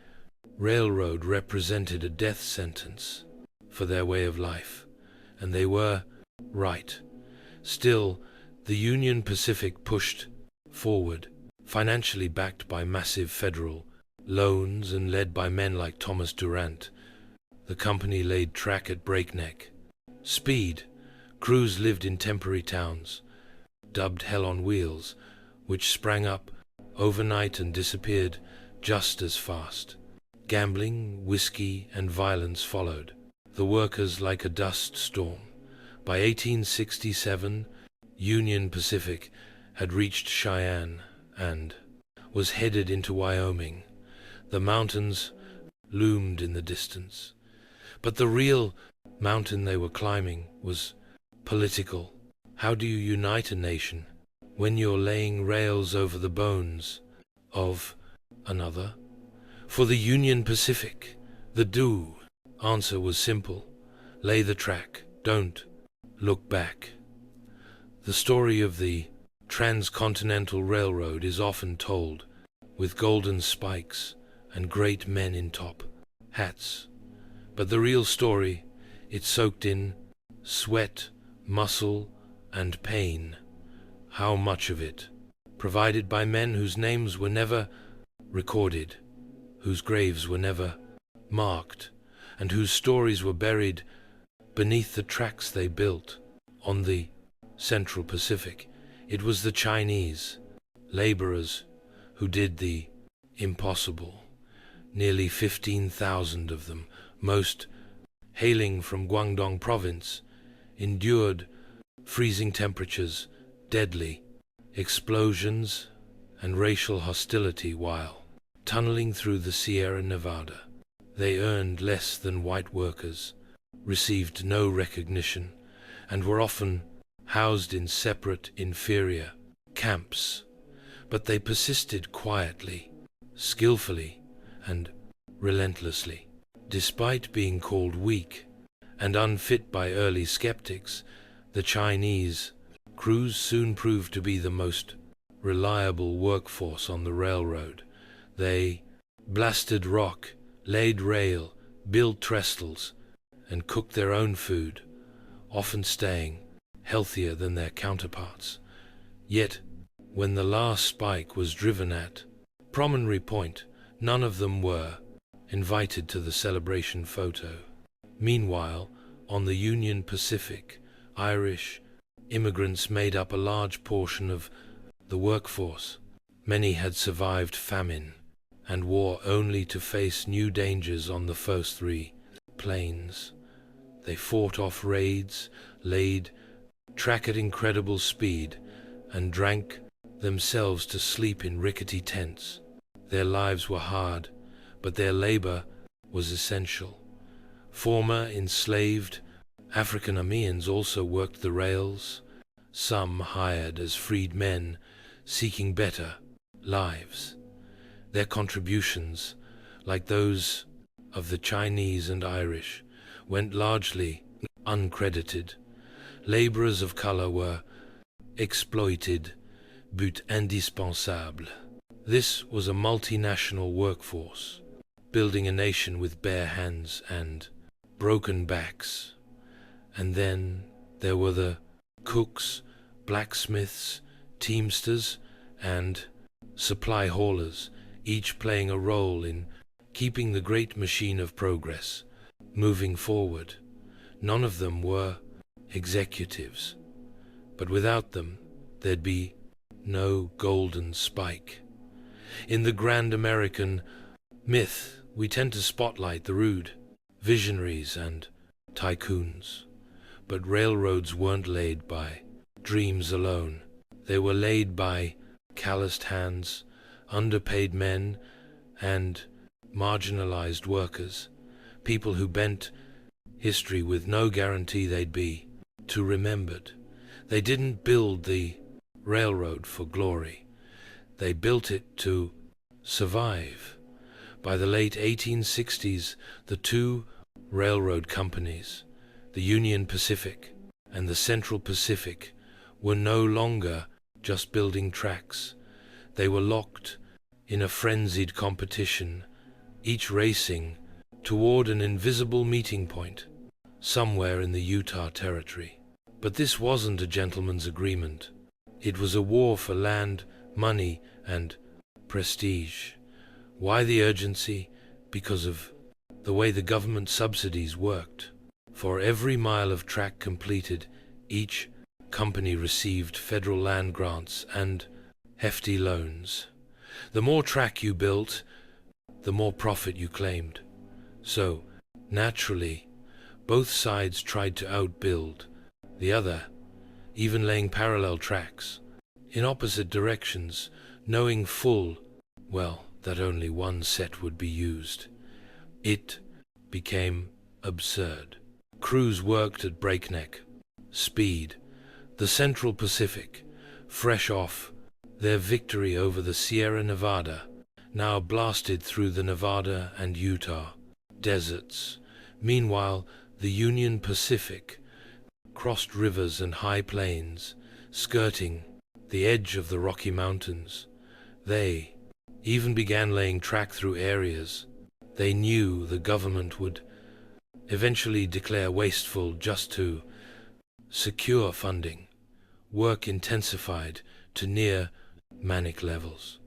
railroad represented a death sentence for their way of life, and they were right. Still, the Union Pacific pushed forward, financially backed by massive federal loans and led by men like Thomas Durant. The company laid track at breakneck speed. Crews lived in temporary towns, dubbed Hell on Wheels, which sprang up overnight and disappeared just as fast. Gambling, whiskey, and violence followed the workers like a dust storm. By 1867, Union Pacific had reached Cheyenne and was headed into Wyoming. The mountains loomed in the distance. But the real mountain they were climbing was political. How do you unite a nation when you're laying rails over the bones of another? For the Union Pacific, the answer was simple. Lay the track. Don't look back. The story of the Transcontinental Railroad is often told with golden spikes and great men in top hats. But the real story, it's soaked in sweat, muscle, and pain. How much of it provided by men whose names were never recorded, whose graves were never marked, and whose stories were buried beneath the tracks they built on the Central Pacific. It was the Chinese laborers who did the impossible. Nearly 15,000 of them, most hailing from Guangdong province, endured freezing temperatures, deadly explosions, and racial hostility while tunneling through the Sierra Nevada. They earned less than white workers, received no recognition, and were often housed in separate, inferior camps. But they persisted quietly, skillfully, and relentlessly. Despite being called weak and unfit by early skeptics, the Chinese crews soon proved to be the most reliable workforce on the railroad. They blasted rock, laid rail, built trestles, and cooked their own food, often staying healthier than their counterparts. Yet, when the last spike was driven at Promontory Point, none of them were invited to the celebration photo. Meanwhile, on the Union Pacific, Irish immigrants made up a large portion of the workforce. Many had survived famine and war only to face new dangers on the first three plains. They fought off raids, laid track at incredible speed, and drank themselves to sleep in rickety tents. Their lives were hard, but their labor was essential. Former enslaved African Americans also worked the rails, some hired as freed men seeking better lives. Their contributions, like those of the Chinese and Irish, went largely uncredited. Laborers of color were exploited, but indispensable. This was a multinational workforce, building a nation with bare hands and broken backs. And then there were the cooks, blacksmiths, teamsters, and supply haulers, each playing a role in keeping the great machine of progress moving forward. None of them were executives, but without them there'd be no golden spike. In the grand American myth, we tend to spotlight the rude visionaries and tycoons, but railroads weren't laid by dreams alone. They were laid by calloused hands, underpaid men, and marginalized workers, people who bent history with no guarantee they'd be remembered. They didn't build the railroad for glory. They built it to survive. By the late 1860s, the two railroad companies, the Union Pacific and the Central Pacific, were no longer just building tracks. They were locked in a frenzied competition, each racing toward an invisible meeting point somewhere in the Utah Territory. But this wasn't a gentleman's agreement. It was a war for land, money, and prestige. Why the urgency? Because of the way the government subsidies worked. For every mile of track completed, each company received federal land grants and hefty loans. The more track you built, the more profit you claimed. So, naturally, both sides tried to outbuild the other, even laying parallel tracks in opposite directions, knowing full well that only one set would be used. It became absurd. Crews worked at breakneck speed. The Central Pacific, fresh off their victory over the Sierra Nevada, now blasted through the Nevada and Utah deserts. Meanwhile, the Union Pacific crossed rivers and high plains, skirting the edge of the Rocky Mountains. They even began laying track through areas they knew the government would eventually declare wasteful just to secure funding. Work intensified to near manic levels.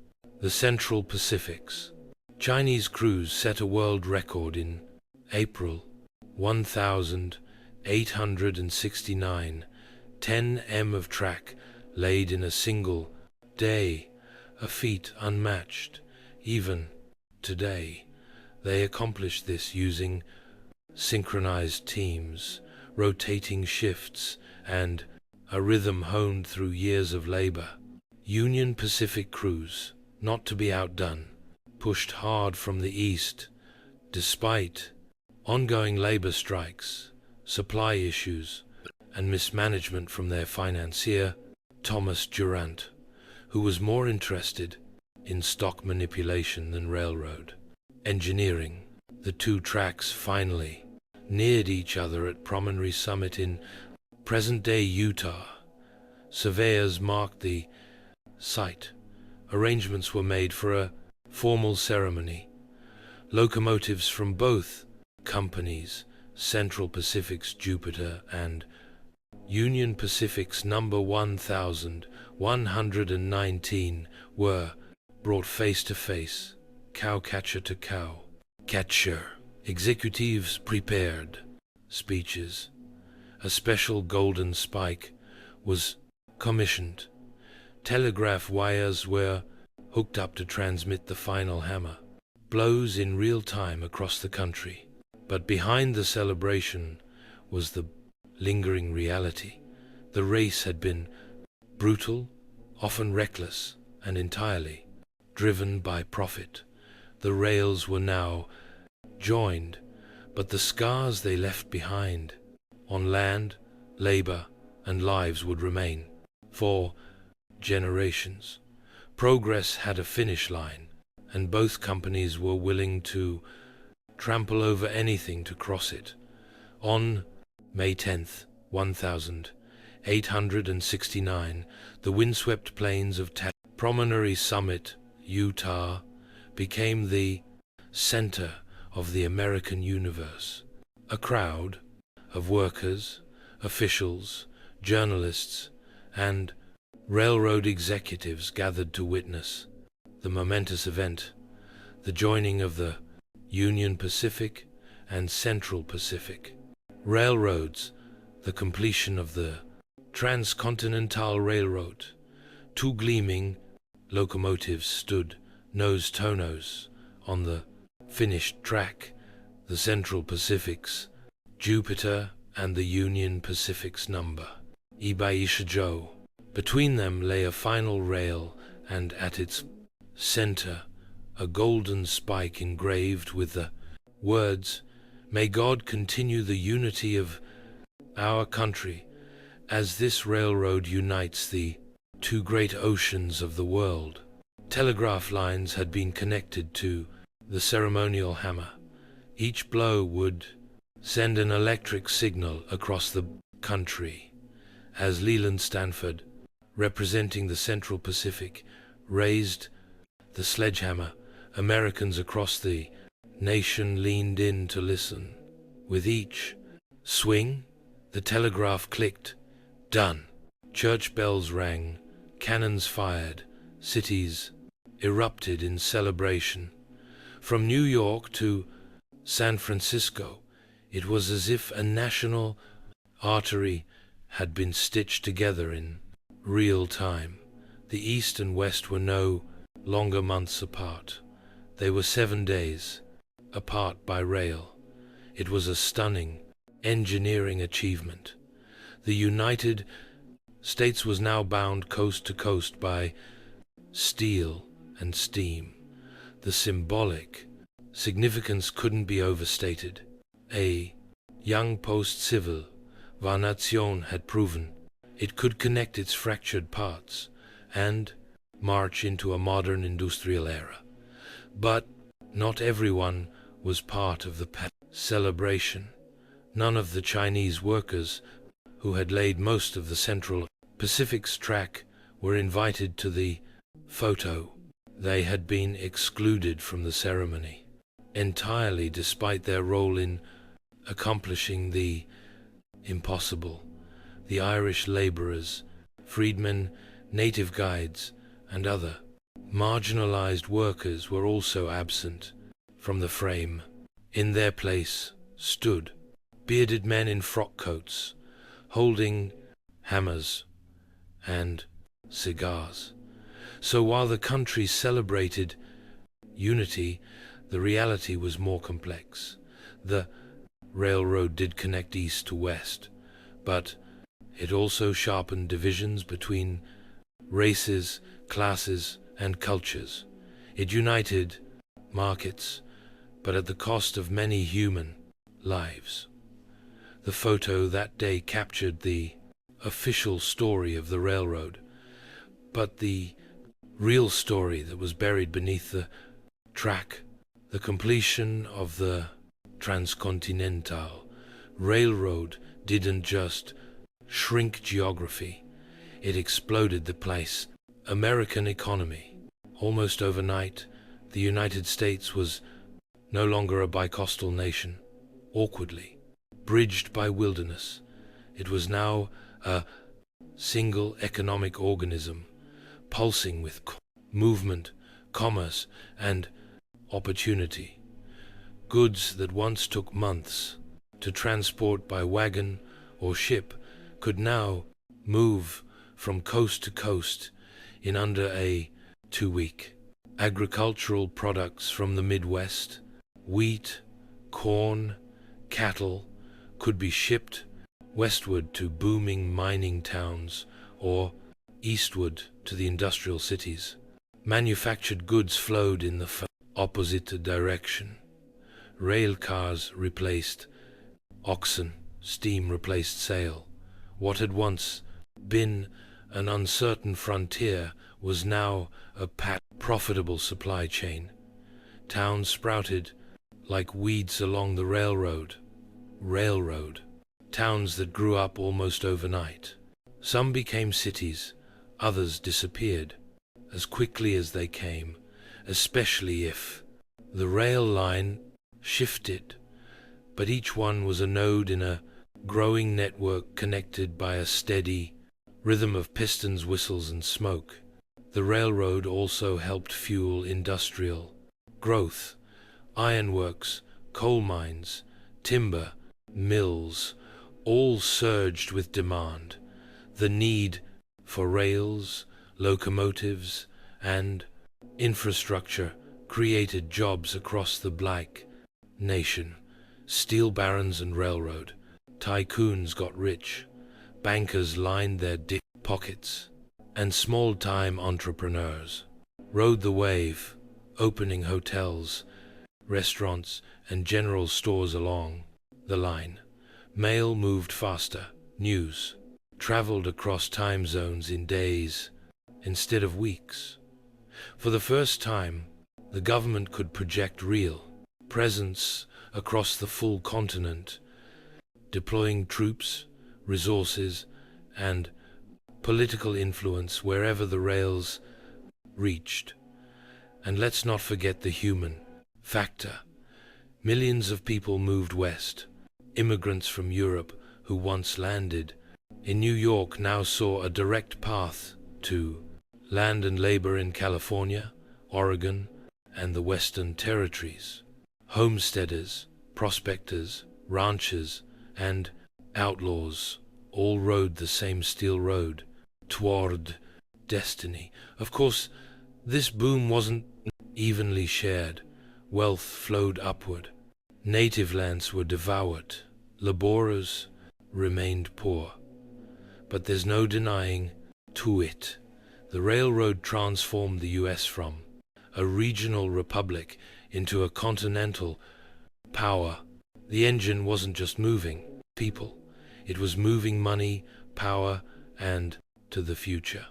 The Central Pacific's Chinese crews set a world record in April 1869, 10 m of track laid in a single day, a feat unmatched. Even today, they accomplished this using synchronized teams, rotating shifts, and a rhythm honed through years of labor. Union Pacific crews, not to be outdone, pushed hard from the east, despite ongoing labor strikes, supply issues, and mismanagement from their financier, Thomas Durant, who was more interested in stock manipulation than railroad engineering. The two tracks finally neared each other at Promontory Summit in present-day Utah. Surveyors marked the site. Arrangements were made for a formal ceremony. Locomotives from both companies, Central Pacific's Jupiter and Union Pacific's number 1119, were brought face to face, cowcatcher to cow catcher. Executives prepared speeches. A special golden spike was commissioned. Telegraph wires were hooked up to transmit the final hammer blows in real time across the country. But behind the celebration was the lingering reality. The race had been brutal, often reckless, and entirely driven by profit. The rails were now joined, but the scars they left behind on land, labor, and lives would remain for generations. Progress had a finish line, and both companies were willing to trample over anything to cross it. On May 10th, 1869, the windswept plains of Promontory Summit, Utah, became the center of the American universe. A crowd of workers, officials, journalists, and railroad executives gathered to witness the momentous event, the joining of the Union Pacific and Central Pacific Railroads, the completion of the Transcontinental Railroad. Two gleaming locomotives stood nose to nose on the finished track, the Central Pacific's Jupiter and the Union Pacific's number, Ibaishijo. Between them lay a final rail, and at its center a golden spike engraved with the words, "May God continue the unity of our country as this railroad unites the two great oceans of the world." Telegraph lines had been connected to the ceremonial hammer. Each blow would send an electric signal across the country. As Leland Stanford, representing the Central Pacific, raised the sledgehammer, Americans across the nation leaned in to listen. With each swing, the telegraph clicked. Done. Church bells rang, cannons fired, cities erupted in celebration. From New York to San Francisco, it was as if a national artery had been stitched together in real time. The East and West were no longer months apart. They were 7 days apart by rail. It was a stunning engineering achievement. The United States was now bound coast to coast by steel and steam. The symbolic significance couldn't be overstated. A young post-civil Nation had proven it could connect its fractured parts and march into a modern industrial era. But not everyone was part of the celebration. None of the Chinese workers who had laid most of the Central Pacific's track were invited to the photo. They had been excluded from the ceremony entirely, despite their role in accomplishing the impossible. The Irish laborers, freedmen, native guides, and other marginalized workers were also absent from the frame. In their place stood bearded men in frock coats, holding hammers and cigars. So while the country celebrated unity, the reality was more complex. The railroad did connect east to west, but it also sharpened divisions between races, classes, and cultures. It united markets, but at the cost of many human lives. The photo that day captured the official story of the railroad, but the real story that was buried beneath the track, the completion of the Transcontinental Railroad, didn't just shrink geography, it exploded the place. American economy. Almost overnight, the United States was no longer a bicoastal nation, awkwardly bridged by wilderness. It was now a single economic organism, pulsing with movement, commerce, and opportunity. Goods that once took months to transport by wagon or ship could now move from coast to coast in under a 2-week. Agricultural products from the Midwest, wheat, corn, cattle, could be shipped westward to booming mining towns or eastward to the industrial cities. Manufactured goods flowed in the opposite direction. Rail cars replaced oxen, steam replaced sail. What had once been an uncertain frontier was now a profitable supply chain. Towns sprouted like weeds along the railroad. Towns that grew up almost overnight. Some became cities, others disappeared as quickly as they came, especially if the rail line shifted. but each one was a node in a growing network connected by a steady rhythm of pistons, whistles, and smoke. The railroad also helped fuel industrial growth. Ironworks, coal mines, timber, mills, all surged with demand. The need for rails, locomotives, and infrastructure created jobs across the Black Nation. Steel barons and railroad tycoons got rich, bankers lined their deep pockets, and small-time entrepreneurs rode the wave, opening hotels, restaurants, and general stores along the line. Mail moved faster. News traveled across time zones in days instead of weeks. For the first time, the government could project real presence across the full continent, deploying troops, resources, and political influence wherever the rails reached. And let's not forget the human factor. Millions of people moved west. Immigrants from Europe who once landed in New York now saw a direct path to land and labor in California, Oregon, and the Western Territories. Homesteaders, prospectors, ranchers, and outlaws all rode the same steel road toward destiny. Of course, this boom wasn't evenly shared. Wealth flowed upward. Native lands were devoured. Laborers remained poor. But there's no denying to it. The railroad transformed the U.S. from a regional republic into a continental power. The engine wasn't just moving people. It was moving money, power, and to the future.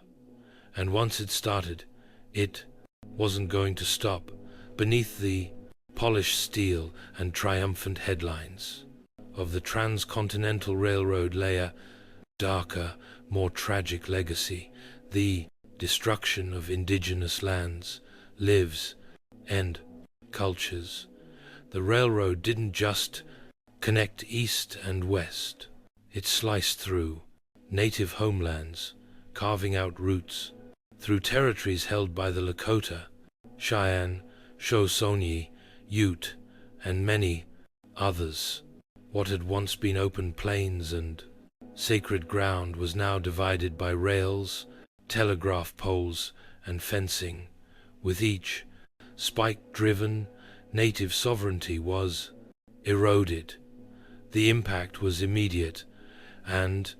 And once it started, it wasn't going to stop. Beneath the polished steel and triumphant headlines of the transcontinental railroad lay a darker, more tragic legacy: the destruction of indigenous lands, lives, and cultures. The railroad didn't just connect east and west. It sliced through native homelands, carving out routes through territories held by the Lakota, Cheyenne, Shoshone, Ute, and many others. What had once been open plains and sacred ground was now divided by rails, telegraph poles, and fencing. With each spike-driven, native sovereignty was eroded. The impact was immediate and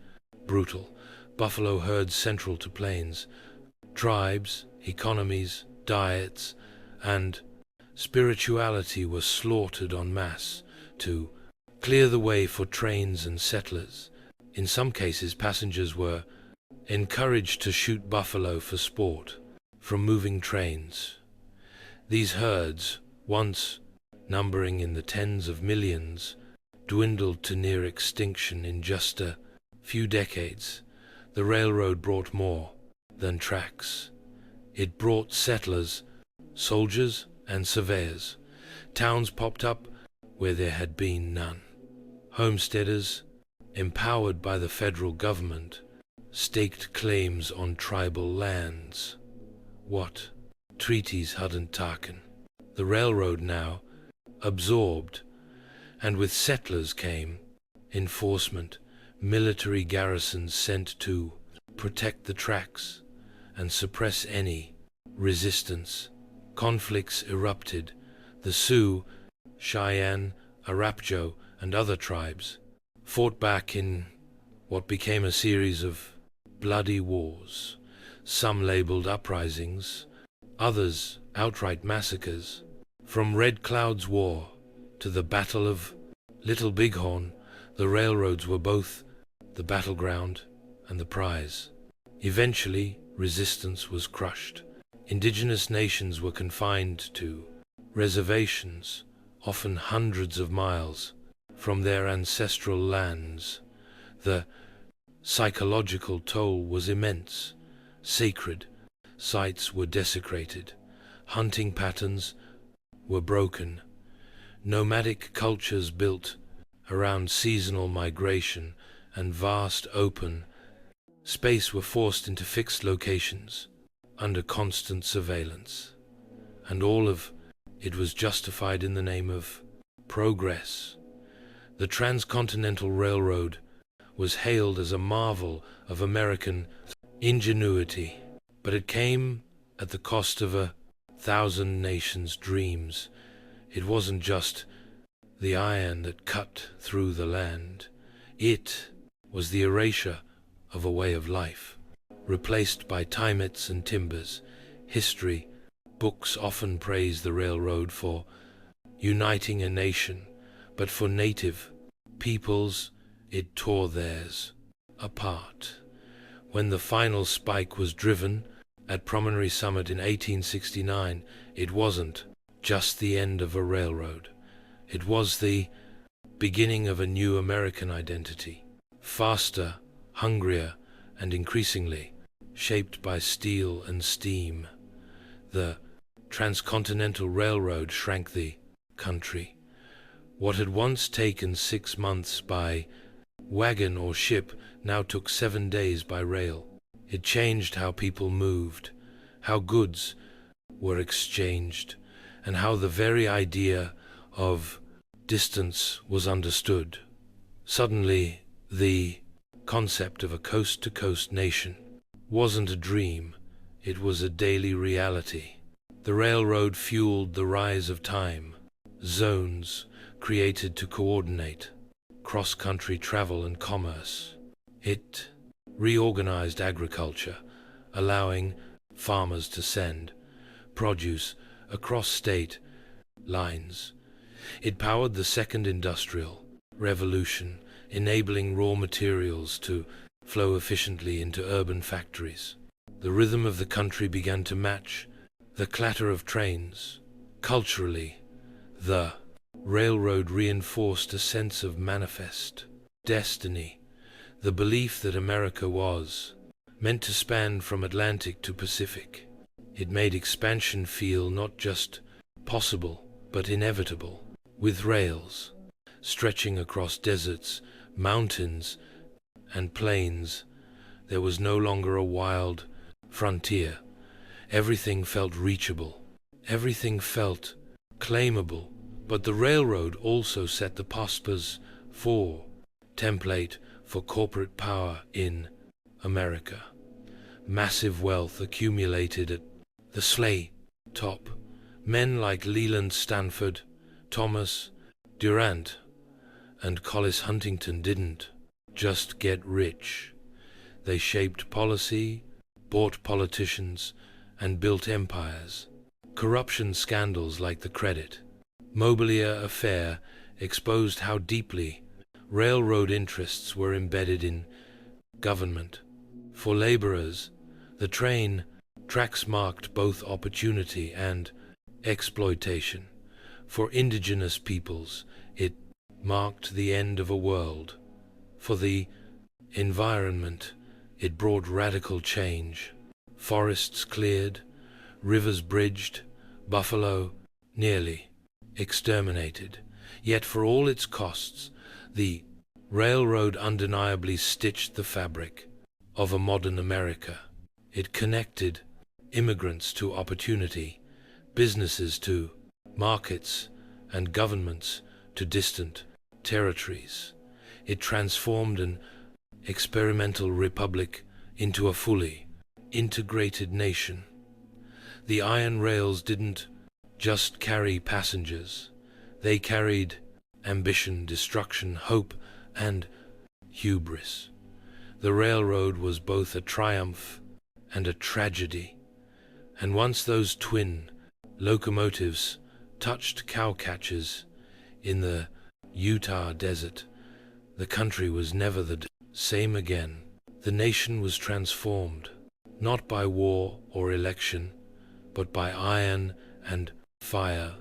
brutal. Buffalo herds central to plains, tribes, economies, diets, and spirituality were slaughtered en masse to clear the way for trains and settlers. In some cases, passengers were encouraged to shoot buffalo for sport from moving trains. These herds, once numbering in the tens of millions, dwindled to near extinction in just a few decades. The railroad brought more than tracks. It brought settlers, soldiers, and surveyors. Towns popped up where there had been none. Homesteaders, empowered by the federal government, staked claims on tribal lands. What treaties hadn't taken? The railroad now absorbed, and with settlers came enforcement, military garrisons sent to protect the tracks and suppress any resistance. Conflicts erupted. The Sioux, Cheyenne, Arapaho, and other tribes fought back in what became a series of bloody wars, some labeled uprisings, others outright massacres. From Red Cloud's War to the Battle of Little Bighorn, the railroads were both the battleground and the prize. Eventually, resistance was crushed. Indigenous nations were confined to reservations, often hundreds of miles from their ancestral lands. The psychological toll was immense. Sacred sites were desecrated. Hunting patterns were broken. Nomadic cultures built around seasonal migration and vast open space were forced into fixed locations under constant surveillance. And all of it was justified in the name of progress. The Transcontinental Railroad was hailed as a marvel of American ingenuity, but it came at the cost of 1,000 nations' dreams. It wasn't just the iron that cut through the land. It was the erasure of a way of life, replaced by timets and timbers. History books often praise the railroad for uniting a nation, but for native peoples, it tore theirs apart. When the final spike was driven at Promontory Summit in 1869, it wasn't just the end of a railroad. It was the beginning of a new American identity, faster, hungrier, and increasingly shaped by steel and steam. The Transcontinental Railroad shrank the country. What had once taken 6 months by wagon or ship now took 7 days by rail. It changed how people moved, how goods were exchanged, and how the very idea of distance was understood. Suddenly, the concept of a coast-to-coast nation wasn't a dream, it was a daily reality. The railroad fueled the rise of time zones created to coordinate cross-country travel and commerce. It reorganized agriculture, allowing farmers to send produce across state lines. It powered the second industrial revolution, enabling raw materials to flow efficiently into urban factories. The rhythm of the country began to match the clatter of trains. Culturally, the railroad reinforced a sense of manifest destiny, the belief that America was meant to span from Atlantic to Pacific. It made expansion feel not just possible, but inevitable. With rails stretching across deserts, mountains, and plains, there was no longer a wild frontier. Everything felt reachable. Everything felt claimable. But the railroad also set the POSPA's template for corporate power in America. Massive wealth accumulated at the sleigh top. Men like Leland Stanford, Thomas Durant, and Collis Huntington didn't just get rich. They shaped policy, bought politicians, and built empires. Corruption scandals like the Credit Mobilier affair exposed how deeply railroad interests were embedded in government. For laborers, the train tracks marked both opportunity and exploitation. For indigenous peoples, it marked the end of a world. For the environment, it brought radical change. Forests cleared, rivers bridged, buffalo nearly exterminated. Yet for all its costs, the railroad undeniably stitched the fabric of a modern America. It connected immigrants to opportunity, businesses to markets, and governments to distant territories. It transformed an experimental republic into a fully integrated nation. The iron rails didn't just carry passengers. They carried ambition, destruction, hope, and hubris. The railroad was both a triumph and a tragedy. And once those twin locomotives touched cowcatchers in the Utah desert, the country was never the same again. The nation was transformed, not by war or election, but by iron and fire.